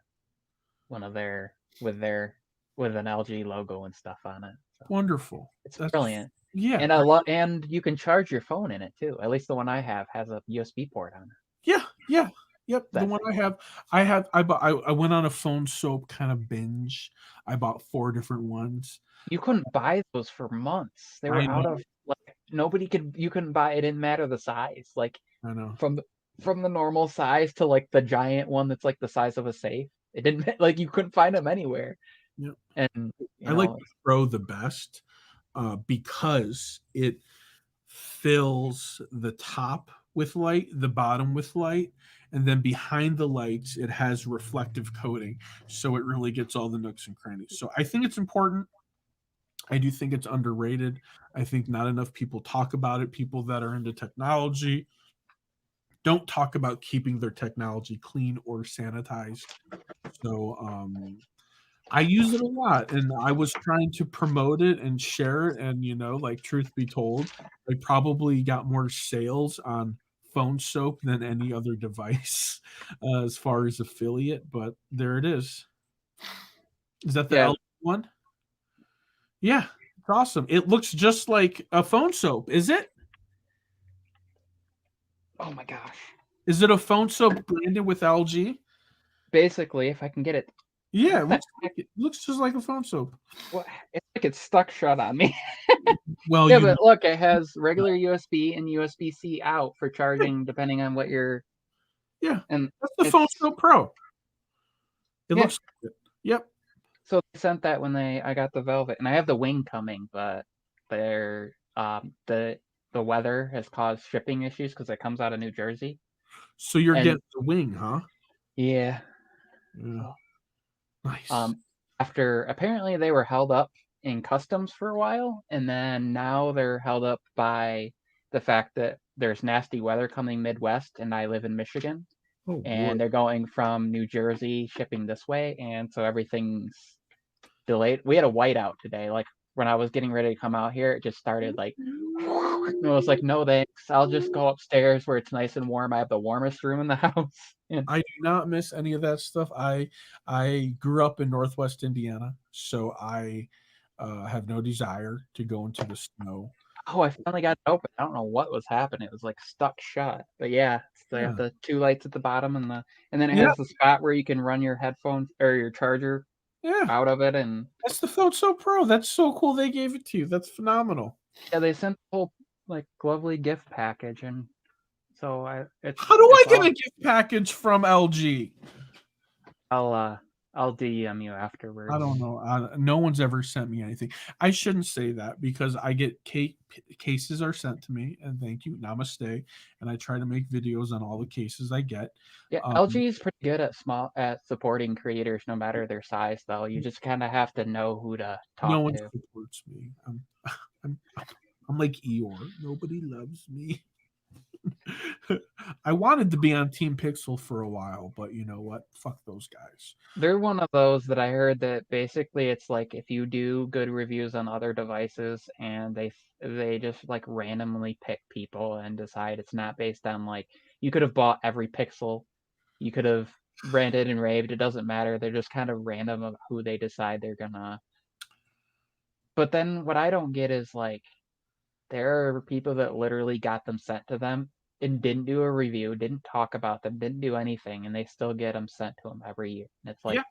one of their with an LG logo and stuff on it. So wonderful, it's that's brilliant. yeah, And I love and you can charge your phone in it too. At least the one I have has a USB port on it. yeah, yeah, yep. The That one thing. I went on a phone soap kind of binge. I bought four different ones. You couldn't buy those for months. They I were out know, of like nobody could you couldn't buy it didn't matter the size. Like I know. from the from the normal size to like the giant one that's like the size of a safe. It didn't like you couldn't find them anywhere. Yep. And you I like know, the Pro the best, because it fills the top with light, the bottom with light, and then behind the lights, it has reflective coating. So it really gets all the nooks and crannies. So I think it's important. I do think it's underrated. I think not enough people talk about it. People that are into technology don't talk about keeping their technology clean or sanitized. So I use it a lot, and I was trying to promote it and share it. And like, truth be told, I probably got more sales on phone soap than any other device, as far as affiliate. But there it is. Is that the yeah. L one? Yeah, it's awesome. It looks just like a phone soap. Is it? Oh my gosh. Is it a phone soap branded with LG? Basically, if I can get it, Yeah, what it the looks like heck? it looks just like a phone soap. What? It's like it's stuck shut on me. Well, Yeah, but look, it has regular USB and USB-C out for yeah, charging, depending on what you're. yeah, And that's the phone it's soap Pro. It yeah. looks like it. Yep. So they sent that when I got the Velvet, and I have the Wing coming, but they're the weather has caused shipping issues because it comes out of New Jersey, So you're and getting the wing, huh? yeah. Yeah. So Nice. um, after apparently they were held up in customs for a while, and then now they're held up by the fact that there's nasty weather coming Midwest, and I live in Michigan, Oh boy. and they're going from New Jersey shipping this way, and so everything's delayed. We had a whiteout today. Like when I was getting ready to come out here, it just started like, and I was like, no thanks. I'll just go upstairs where it's nice and warm. I have the warmest room in the house. And I do not miss any of that stuff. I grew up in Northwest Indiana, so I have no desire to go into the snow. oh, I finally got it open. I don't know what was happening. It was like stuck shut. But yeah, it's they have Yeah. the two lights at the bottom and then it Yeah. has the spot where you can run your headphones or your charger Yeah. out of it. And That's the Phone So Pro. That's so cool they gave it to you. That's phenomenal. yeah, they sent the whole like lovely gift package, and so I How do I it's get all a gift package from LG? I'll uh I'll DM you I afterwards. don't know. No one's ever sent me anything. I shouldn't say that because I get cases are sent to me, and thank you, namaste. And I try to make videos on all the cases I get. Yeah, Um, LG is pretty good at supporting creators no matter their size though. You just kind of have to know who to no talk one to. supports me. I'm, I'm like Eeyore. Nobody loves me. I wanted to be on Team Pixel for a while, but you know what? Fuck those guys. They're one of those that I heard that basically it's like if you do good reviews on other devices and they just like randomly pick people and decide it's not based on like you could have bought every Pixel, you could have ranted and raved, it doesn't matter. They're just kind of random of who they decide they're gonna. But then what I don't get is like there are people that literally got them sent to them and didn't do a review, didn't talk about them, didn't do anything, and they still get them sent to them every year. And it's Yeah, like,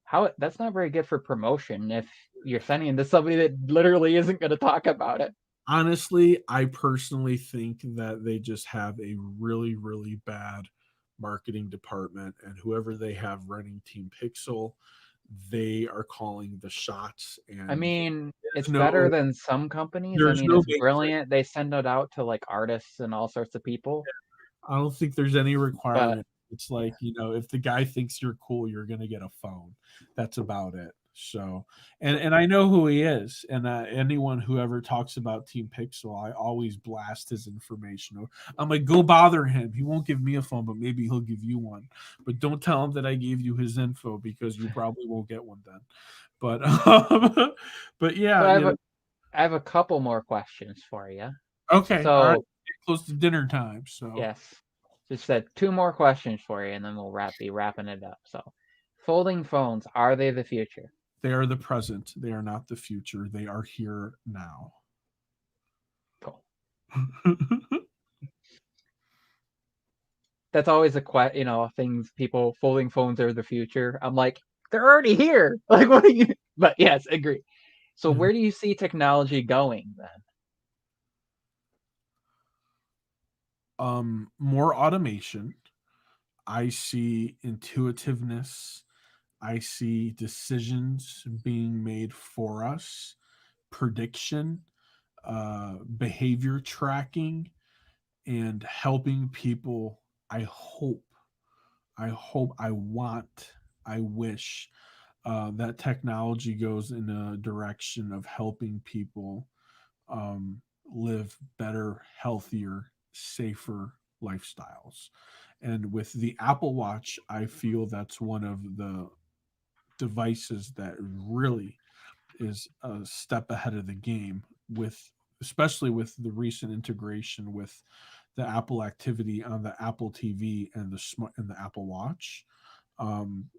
how that's not very good for promotion if you're sending it to somebody that literally isn't going to talk about it. honestly, I personally think that they just have a really, really bad marketing department, and whoever they have running Team Pixel, they are calling the shots, I and mean, it's there's better no than some companies. I there's mean, no it's matrix. brilliant. They send it out to like artists and all sorts of people, I don't think there's any but requirement. It's yeah. like, if the guy thinks you're cool, you're gonna get a phone. That's about it. So, and I know who he is, and anyone who ever talks about Team Pixel, I always blast his information. I'm like, go bother him. He won't give me a phone, but maybe he'll give you one. But don't tell him that I gave you his info because you probably won't get one then. But, but So yeah, I have a couple more questions for you. okay, all right. So Get close to dinner time, so yes. Just said two more questions for you, and then we'll be wrapping it up. So, folding phones, are they the future? they are the present. They are not the future. They are here now. Cool. That's always things people folding phones are the future. I'm like, they're already here. Like, what are you? But yes, agree. So, where do you see technology going then? More automation. I see intuitiveness. I see decisions being made for us, prediction, behavior tracking, and helping people. I hope, I want, I wish that technology goes in a direction of helping people live better, healthier, safer lifestyles. And with the Apple Watch, I feel that's one of the devices that really is a step ahead of the game with especially with the recent integration with the Apple activity on the Apple TV and the Apple Watch. Um,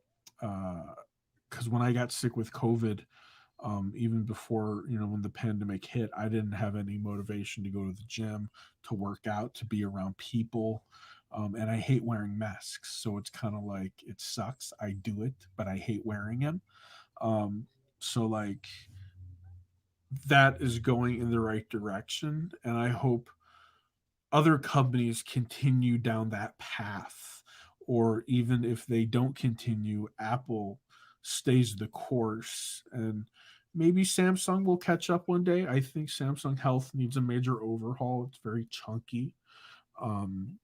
because when I got sick with COVID, even before when the pandemic hit, I didn't have any motivation to go to the gym, to work out, to be around people, and I hate wearing masks. So it's kind of like it sucks. I do it, but I hate wearing them. Um, so like that is going in the right direction, and I hope other companies continue down that path, or even if they don't continue, Apple stays the course, and maybe Samsung will catch up one day. I think Samsung Health needs a major overhaul. It's very chunky. um,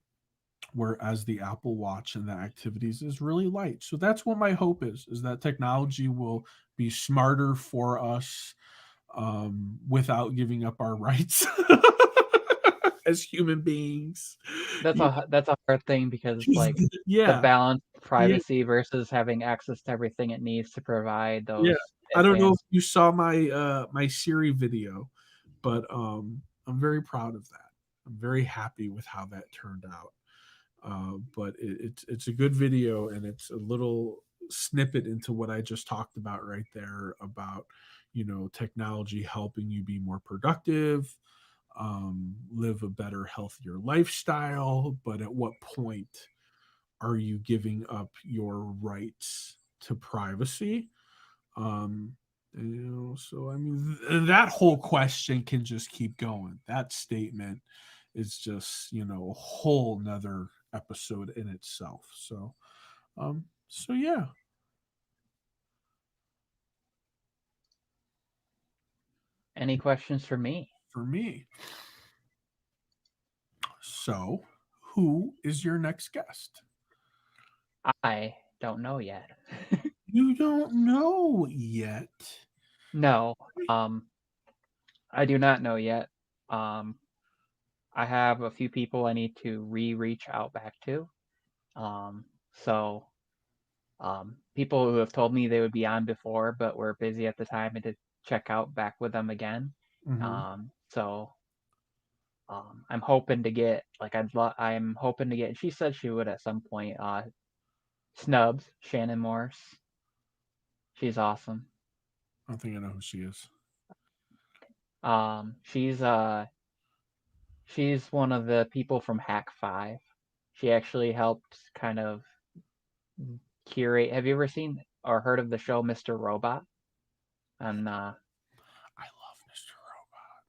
Whereas the Apple Watch and the activities is really light. So that's what my hope is that technology will be smarter for us, without giving up our rights as human beings. That's a hard thing because it's like the Yeah, balance of yeah, privacy versus having access to everything it needs to provide yeah. those I don't know if advanced. you saw my Siri video, but I'm very proud of that. I'm very happy with how that turned out. But it's a good video, and it's a little snippet into what I just talked about right there about technology helping you be more productive, live a better, healthier lifestyle. But at what point are you giving up your rights to privacy? Um, so I mean, that whole question can just keep going. That statement is just a whole nother episode in itself. So yeah, Any questions for me? for me. So, who is your next guest? I don't know yet. You don't know yet. No, I do not know yet. Um, I have a few people I need to reach out back to. So people who have told me they would be on before, but were busy at the time, and to check out back with them again. Mm-hmm. So I'm hoping to get I'm hoping to get. She said she would at some point. Snubs, Shannon Morse. She's awesome. I don't think I know who she is. Um, she's uh she's one of the people from Hack 5. She actually helped kind of curate. Have you ever seen or heard of the show Mr. Robot? And I love Mr. Robot.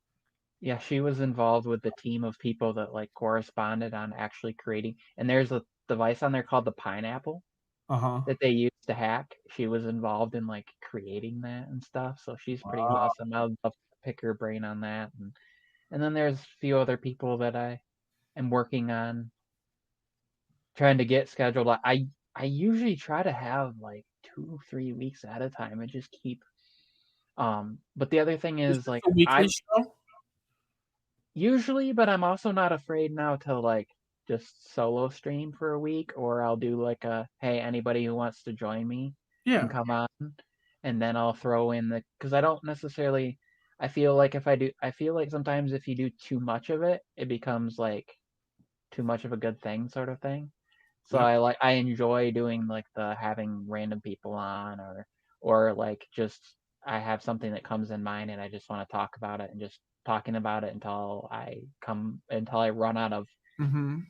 yeah, she was involved with the team of people that like corresponded on actually creating. And there's a device on there called the Pineapple Uh-huh. that they used to hack. She was involved in like creating that and stuff. So she's pretty Wow. awesome. I would love to pick her brain on that. And then there's a few other people that I am working on trying to get scheduled. I usually try to have like 2 3 weeks at a time and just keep. But the other thing Is is this like a weekly I'm show? usually, but I'm also not afraid now to like just solo stream for a week, or I'll do like a hey, anybody who wants to join me can Yeah. come on, and then I'll throw in because I don't necessarily. I feel like if I do, I feel like sometimes if you do too much of it, it becomes like too much of a good thing sort of thing. So Yep. I enjoy doing like the having random people on, or like just I have something that comes in mind and I just want to talk about it and just talking about it until I run out of Mm-hmm.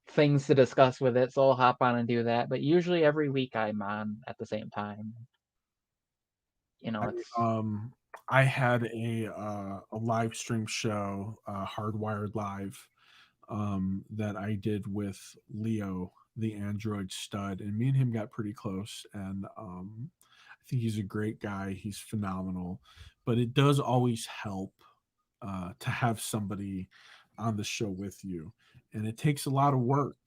things to discuss with it. So I'll hop on and do that. But usually every week I'm on at the same time. I It's I had a live stream show, Hardwired Live, that I did with Leo, the Android stud, and me and him got pretty close. And I think he's a great guy. He's phenomenal, but it does always help to have somebody on the show with you, and it takes a lot of work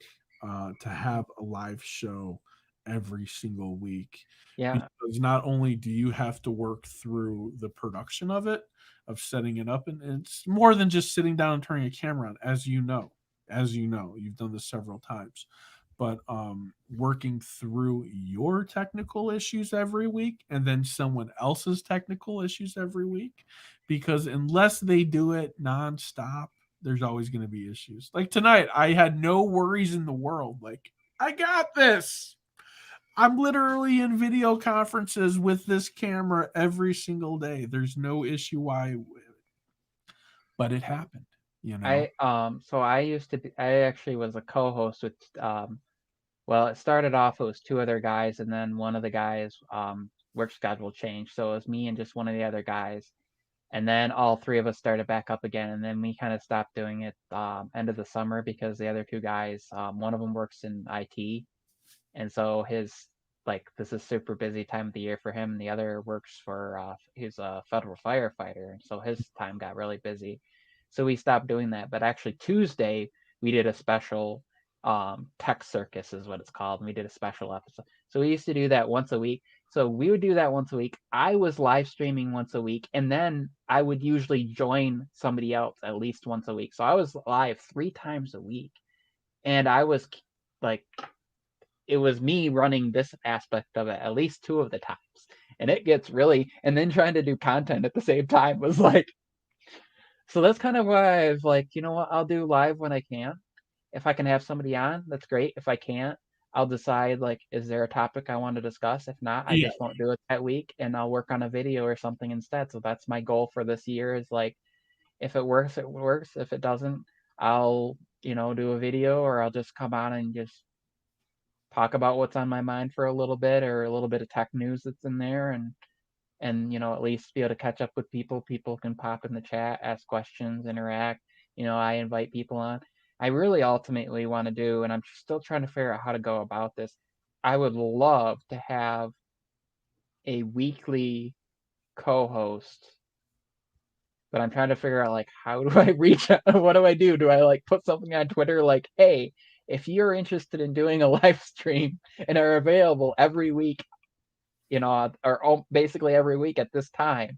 to have a live show every single week, yeah, because not only do you have to work through the production of it, of setting it up, and it's more than just sitting down and turning a camera on, as you know, you've done this several times, but working through your technical issues every week and then someone else's technical issues every week, because unless they do it nonstop, there's always going to be issues. Like tonight, I had no worries in the world. Like, I got this. I'm literally in video conferences with this camera every single day. There's no issue why, but it happened, you know? so I used to be I actually was a co-host with well, it started off, it was two other guys, and then one of the guys work schedule changed, so it was me and just one of the other guys, and then all three of us started back up again, and then we kind of stopped doing it end of the summer because the other two guys, one of them works in IT, and so his like this is super busy time of the year for him. The other works for he's a federal firefighter, and so his time got really busy. So we stopped doing that. But actually Tuesday we did a special tech circus is what it's called, and we did a special episode. So we used to do that once a week. So we would do that once a week. I was live streaming once a week, and then I would usually join somebody else at least once a week. So I was live 3 times a week, and I was like it was me running this aspect of it at least two of the times. And it gets really, and then trying to do content at the same time was like, so that's kind of why I've like, you know what, I'll do live when I can. If I can have somebody on, that's great. If I can't, I'll decide like, is there a topic I want to discuss? If not, I Yeah. just won't do it that week and I'll work on a video or something instead. So that's my goal for this year is like, if it works, it works. If it doesn't, I'll, do a video or I'll just come on and just talk about what's on my mind for a little bit or a little bit of tech news that's in there and at least be able to catch up with people. People can pop in the chat, ask questions, interact. I invite people on. I really ultimately want to do, and I'm still trying to figure out how to go about this. I would love to have a weekly co-host, but I'm trying to figure out like how do I reach out? What do I do? Do I like put something on Twitter like, hey, if you're interested in doing a live stream and are available every week, or basically every week at this time,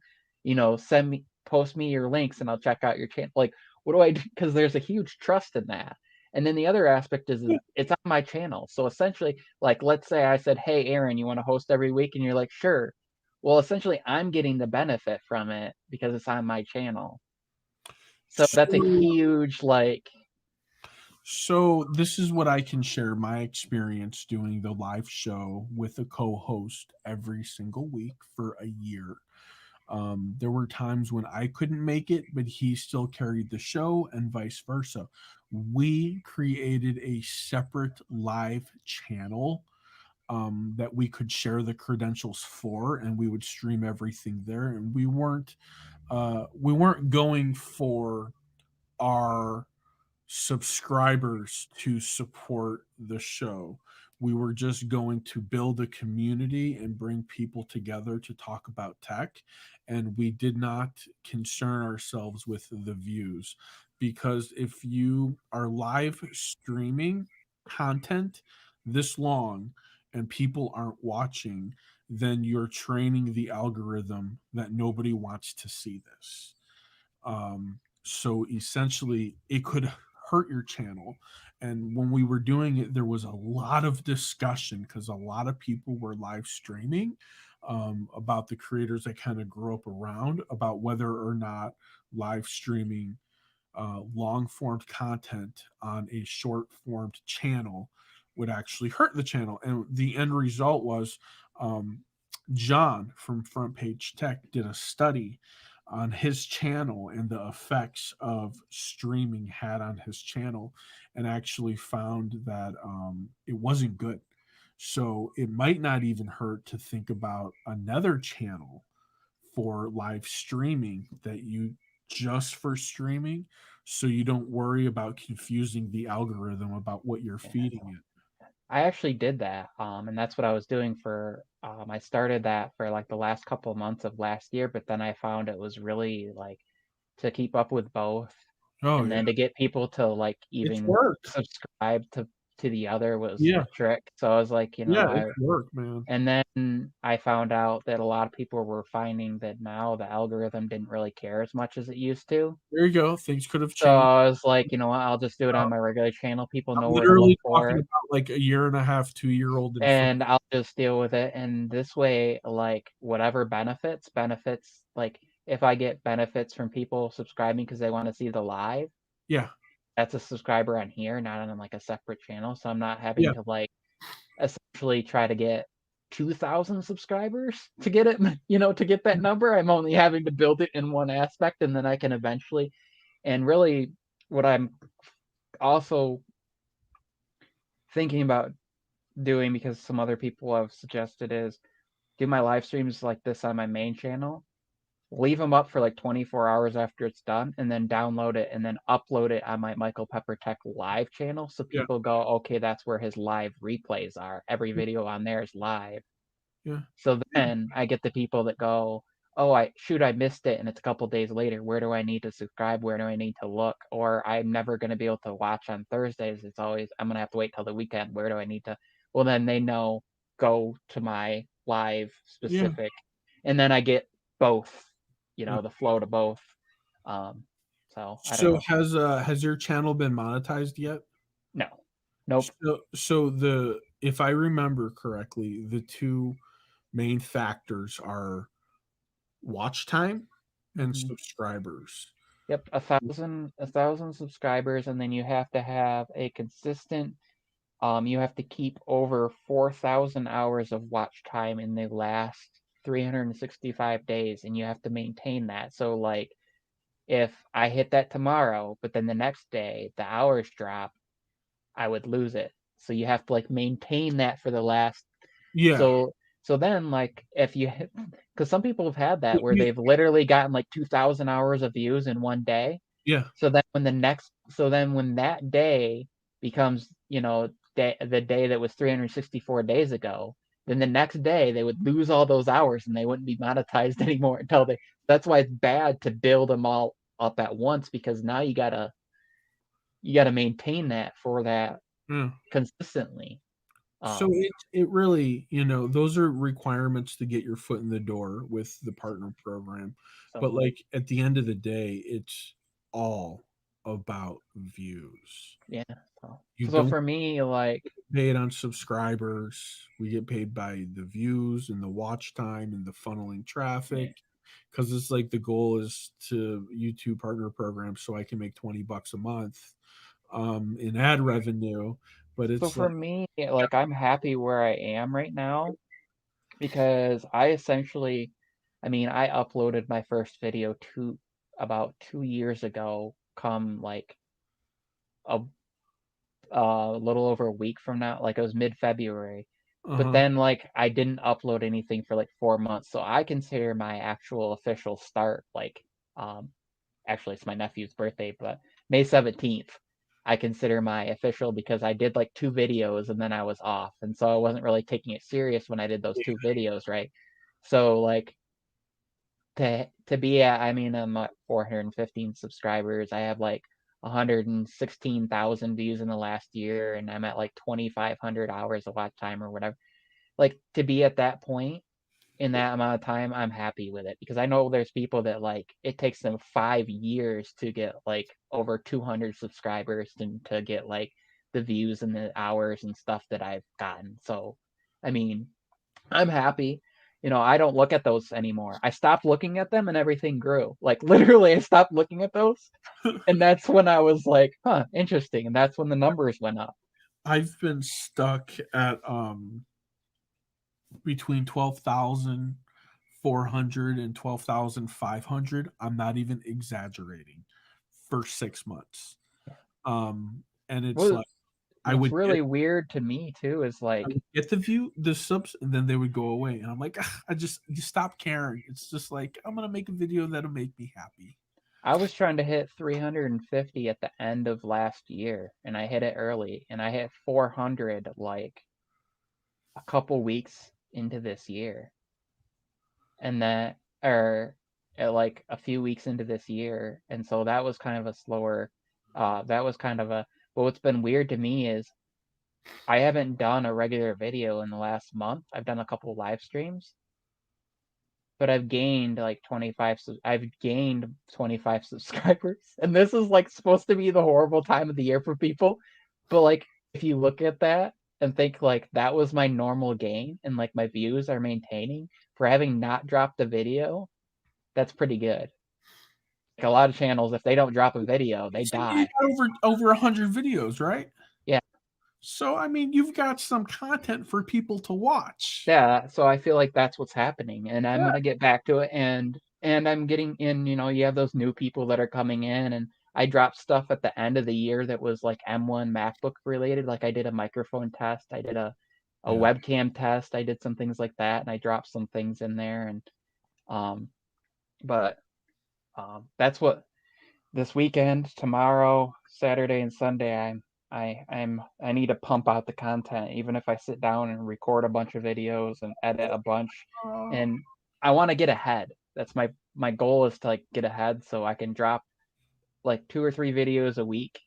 post me your links and I'll check out your channel. Like, What do I do? Because there's a huge trust in that. And then the other aspect Yeah. is it's on my channel. So essentially, like, let's say I said, "Hey, Aaron, you want to host every week?" And you're like, "Sure." Well, essentially, I'm getting the benefit from it because it's on my channel. So that's a So huge, like, So this is what I can share my experience doing the live show with a co-host every single week for a year. There were times when I couldn't make it, but he still carried the show, and vice versa. We created a separate live channel that we could share the credentials for, and we would stream everything there. And we weren't going for our subscribers to support the show. We were just going to build a community and bring people together to talk about tech. And we did not concern ourselves with the views, because if you are live streaming content this long and people aren't watching, then you're training the algorithm that nobody wants to see this. So essentially, it could hurt your channel. And when we were doing it, there was a lot of discussion because a lot of people were live streaming about the creators I kind of grew up around, about whether or not live streaming long formed content on a short formed channel would actually hurt the channel. And the end result was um, John from Front Page Tech did a study on his channel and the effects of streaming had on his channel, and actually found that it wasn't good. So it might not even hurt to think about another channel for live streaming that you just for streaming, so you don't worry about confusing the algorithm about what you're yeah. feeding it. I actually did that, and that's what I was doing for. I started that for like the last couple of months of last year, but then I found it was really like to keep up with both, Oh and yeah, then to get people to like it's even work. subscribe to the other was Yeah, the trick. So I was like, yeah, it's work, man. and then I found out that a lot of people were finding that now the algorithm didn't really care as much as it used to. There you go. Things could have So changed. I was like, you know what, I'll just do it on my regular channel. People I'm know where to look literally for talking it, about like a year and a half, 2-year-old in front. and I'll just deal with it. And this way, like whatever benefits, like if I get benefits from people subscribing because they want to see the live, Yeah, that's a subscriber on here, not on like a separate channel. So I'm not yeah, having to like essentially try to get 2,000 subscribers to get it, to get that number. I'm only having to build it in one aspect, and then I can eventually. And really, what I'm also thinking about doing, because some other people have suggested, is do my live streams like this on my main channel, leave them up for like 24 hours after it's done, and then download it and then upload it on my Michael Pepper Tech live channel. So yeah, people go, okay, that's where his live replays are. Every video on there is live. yeah, So then I get the people that go, oh, I missed it, and it's a couple days later. Where do I need to subscribe? Where do I need to look? Or I'm never going to be able to watch on Thursdays. It's always I'm going to have to wait till the weekend. Where do I need to? Well, then they know, go to my live yeah. specific, and then I get both, Yeah. the flow to both. Um, so I don't So know. has your channel been monetized yet? No, nope. So the if I remember correctly, the two main factors are watch time and Hmm. subscribers. Yep, a thousand subscribers, and then you have to have a consistent. You have to keep over 4,000 hours of watch time in the last 365 days, and you have to maintain that. So, like, if I hit that tomorrow, but then the next day the hours drop, I would lose it. So you have to like maintain that for the last. Yeah. So so then like if you hit, because some people have had that where You- they've literally gotten like 2,000 hours of views in one day. yeah. So then when that day becomes, the day that was 364 days ago, then the next day they would lose all those hours and they wouldn't be monetized anymore until they. That's why it's bad to build them all up at once, because now you gotta maintain that for that Yeah. consistently. So Um, it really, those are requirements to get your foot in the door with the partner program. But so like at the end of the day, it's all about views. Yeah. So, You so don't for me, like, get paid on subscribers. We get paid by the views and the watch time and the funneling yeah. traffic. Because it's like the goal is to YouTube partner programs so I can make $20 a month in ad revenue. But So it's for like, me, like, I'm happy where I am right now because I essentially, I mean, I uploaded my first video about 2 years ago, come like a little over a week from now, like it was mid-February. But uh-huh. then like I didn't upload anything for like 4 months, so I consider my actual official start like um actually it's my nephew's birthday, but May 17th I consider my official because I did like 2 videos and then I was off, and so I wasn't really taking it serious when I did those 2 videos, right? So like to be at, I mean, I'm at 415 subscribers. I have like 116,000 views in the last year, and I'm at like 2,500 hours of watch time or whatever. Like to be at that point in that amount of time, I'm happy with it because I know there's people that like it takes them 5 years to get like over 200 subscribers and to get like the views and the hours and stuff that I've gotten. So, I mean, I'm happy. I don't look at those anymore. I stopped looking at them and everything grew. Like literally, I stopped looking at those. And that's when I was like, huh, interesting. And that's when the numbers went up. I've been stuck at between 12,400 and 12,500. I'm not even exaggerating, for 6 months. And it's What like I what's would get really weird to me too is I like would get the subs, and then they would go away, and I'm like, "Ah, you stop caring." It's just like I'm gonna make a video that'll make me happy. I was trying to hit 350 at the end of last year and I hit it early and I hit 400 like a couple weeks into this year. And that or like a few weeks into this year, and so that was kind of a slower that was kind of a but what's been weird to me is I haven't done a regular video in the last month. I've done a couple live streams, but I've gained 25 subscribers, and this is like supposed to be the horrible time of the year for people, but like if you look at that and think like that was my normal gain and like my views are maintaining for having not dropped a video, that's pretty good. Like a lot of channels, if they don't drop a video, You they said you die. got over 100 videos, right? Yeah, So I mean, you've got some content for people to watch. yeah. So I feel like that's what's happening, and I'm Yeah. gonna get back to it, and I'm getting in. You have those new people that are coming in, and I dropped stuff at the end of the year that was like M1 MacBook related. Like I did a microphone test, I did a Yeah. webcam test, I did some things like that, and I dropped some things in there, and um, but that's what this weekend, tomorrow, Saturday and Sunday, I need to pump out the content, even if I sit down and record a bunch of videos and edit a bunch. Oh. And I want to get ahead. That's my goal is to like get ahead so I can drop like 2 or 3 videos a week,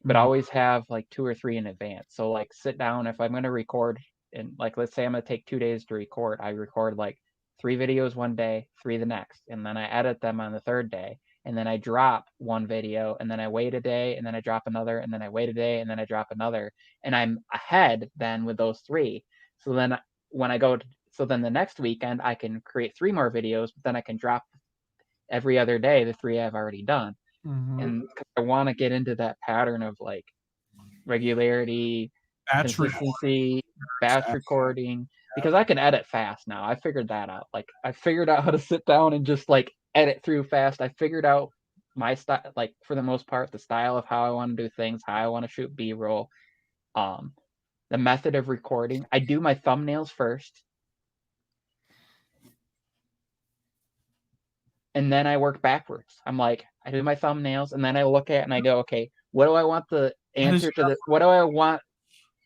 but Mhm. always have like 2 or 3 in advance. So like sit down if I'm gonna record and like let's say I'm gonna take 2 days to record, I record like 3 videos one day, three the next, and then I edit them on the third day, and then I drop one video, and then I wait a day, and then I drop another, and then I wait a day, and then I drop another, and I'm ahead then with those three. So then when I go to, so then the next weekend I can create 3 more videos, but then I can drop every other day the 3 I've already done, Mhm. and 'cause I want to get into that pattern of like regularity, Batch consistency, batch recordings. recording, because I can edit fast now. I figured that out. Like I figured out how to sit down and just like edit through fast. I figured out my style, like for the most part, the style of how I want to do things, how I want to shoot B-roll, um, the method of recording. I do my thumbnails first, and then I work backwards. I'm like, I do my thumbnails, and then I look at it and I go, okay, what do I want the That is answer to the? What do I want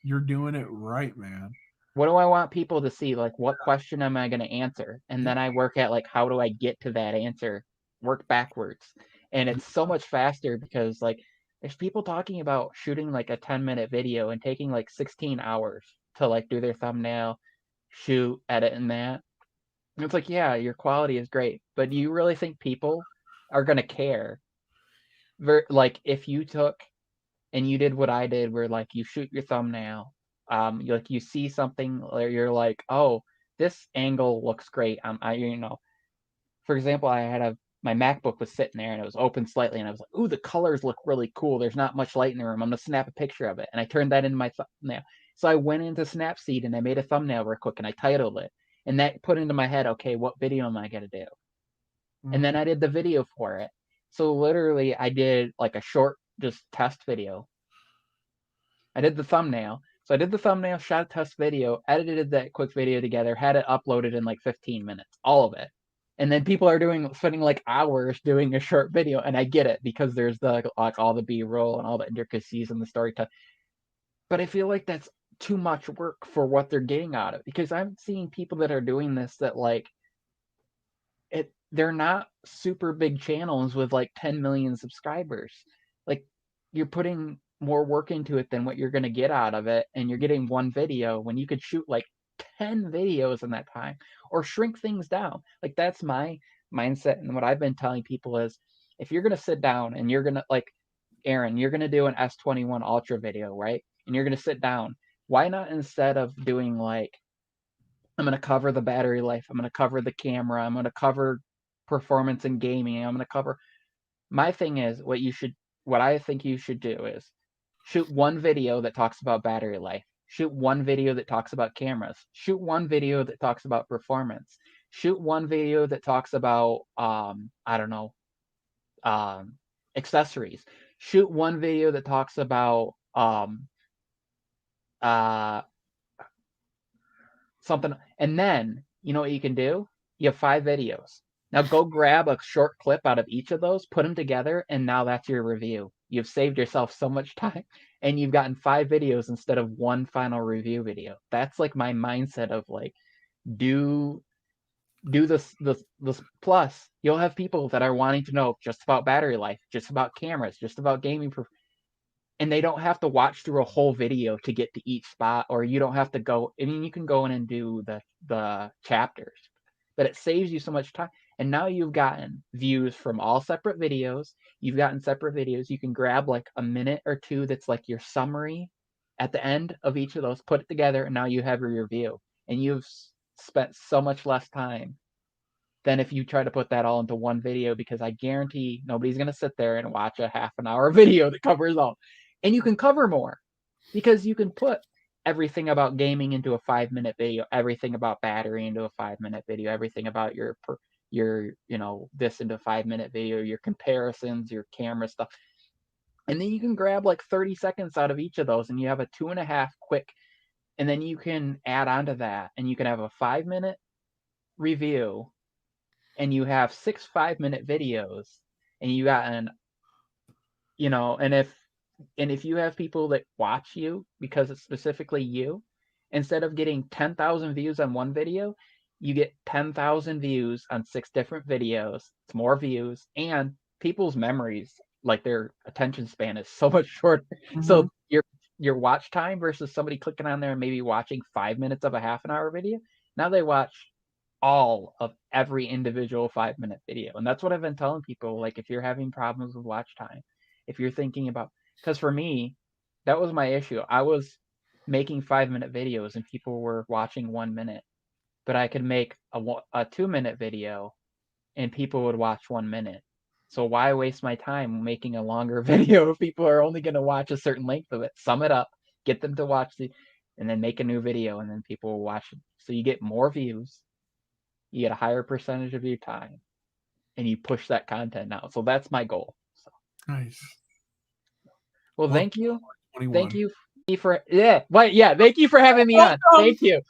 You're doing it right, man. what do I want people to see? Like, what question am I going to answer? And Yeah. then I work at like, how do I get to that answer? Work backwards. And it's so much faster because like, there's people talking about shooting like a 10-minute video and taking like 16 hours to like do their thumbnail, shoot, edit, and that. And it's like, yeah, your quality is great, but do you really think people are going to care like if you took and you did what I did, where like you shoot your thumbnail, you see something where you're like, oh, this angle looks great. For example, my MacBook was sitting there and it was open slightly, and I was like, ooh, the colors look really cool. There's not much light in the room. I'm gonna snap a picture of it, and I turned that into my thumbnail. So I went into Snapseed and I made a thumbnail real quick and I titled it, and that put into my head, okay, what video am I gonna do? And then I did the video for it. So literally, I did like a short, just test video. I did the thumbnail. So I did the thumbnail, shot a test video, edited that quick video together, had it uploaded in like 15 minutes, all of it. And then people are spending like hours doing a short video, and I get it because there's the like all the B-roll and all the intricacies in the story. But I feel like that's too much work for what they're getting out of it, because I'm seeing people that are doing this that like they're not super big channels with like 10 million subscribers. Like, you're putting more work into it than what you're going to get out of it, and you're getting one video when you could shoot like 10 videos in that time, or shrink things down. Like, that's my mindset, and what I've been telling people is, if you're going to sit down and you're going to, like, Aaron, you're going to do an S21 Ultra video, right? And you're going to sit down. Why not, instead of doing like, I'm going to cover the battery life, I'm going to cover the camera, I'm going to cover performance in gaming, I'm going to cover, my thing is, what I think you should do is shoot one video that talks about battery life, shoot one video that talks about cameras, shoot one video that talks about performance, shoot one video that talks about I don't know, accessories, shoot one video that talks about uh something, and then you know what you can do? You have 5 videos. Now go grab a short clip out of each of those, put them together, and now that's your review. You've saved yourself so much time, and you've gotten 5 videos instead of one final review video. That's like my mindset of like, do this. Plus, you'll have people that are wanting to know just about battery life, just about cameras, just about gaming, and they don't have to watch through a whole video to get to each spot, or you don't have to go. I mean, you can go in and do the chapters, but it saves you so much time. And now you've gotten views from all separate videos. You've gotten separate videos. You can grab like a minute or two that's like your summary at the end of each of those, put it together, and now you have your review. And you've spent so much less time than if you try to put that all into one video, because I guarantee nobody's going to sit there and watch a half an hour video that covers all. And you can cover more because you can put everything about gaming into a 5-minute video, everything about battery into a 5-minute video, everything about your this into a 5-minute video, your comparisons, your camera stuff. And then you can grab like 30 seconds out of each of those, and you have a 2.5 quick, and then you can add on to that, and you can have a 5-minute review, and you have 6 5-minute videos, and you got and if you have people that watch you because it's specifically you, instead of getting 10,000 views on one video, you get 10,000 views on 6 different videos. It's more views, and people's memories, like their attention span, is so much shorter. Mm-hmm. So your watch time versus somebody clicking on there and maybe watching 5 minutes of a half an hour video, now they watch all of every individual 5-minute video. And that's what I've been telling people. Like, if you're having problems with watch time, if you're thinking about, because for me, that was my issue. I was making 5-minute videos and people were watching 1 minute, but I could make a 2-minute video and people would watch 1 minute. So why waste my time making a longer video if people are only going to watch a certain length of it? Sum it up, get them to watch and then make a new video, and then people will watch it. So you get more views, you get a higher percentage of your time, and you push that content out. So that's my goal. So. Nice. Well, thank you. 21. Thank you for thank you for having me on. Thank you.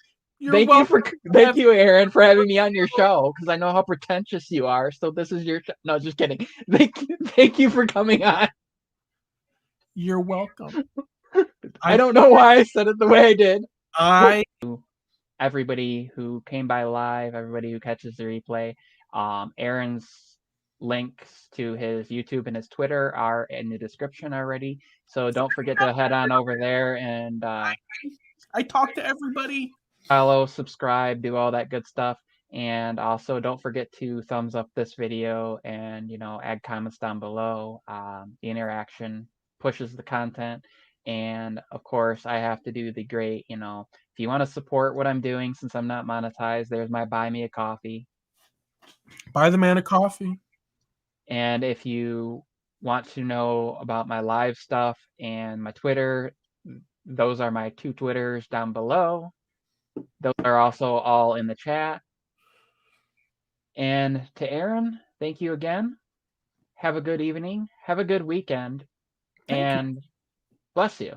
Thank you, Aaron, for having me on your show, because I know how pretentious you are. So this is your show. No, just kidding. Thank you for coming on. You're welcome. I don't know why I said it the way I did. Everybody who came by live, everybody who catches the replay, Aaron's links to his YouTube and his Twitter are in the description already. So don't forget to head on over there and I talk to everybody. Follow, subscribe, do all that good stuff. And also, don't forget to thumbs up this video and, add comments down below. The interaction pushes the content. And of course, I have to do the great, if you want to support what I'm doing since I'm not monetized, there's my Buy Me a Coffee. Buy the man a coffee. And if you want to know about my live stuff and my Twitter, those are my 2 Twitters down below. Those are also all in the chat. And to Aron, thank you again. Have a good evening. Have a good weekend. Thank you. And bless you.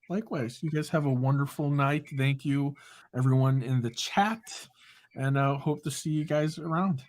Likewise, you guys have a wonderful night. Thank you, everyone in the chat, and hope to see you guys around.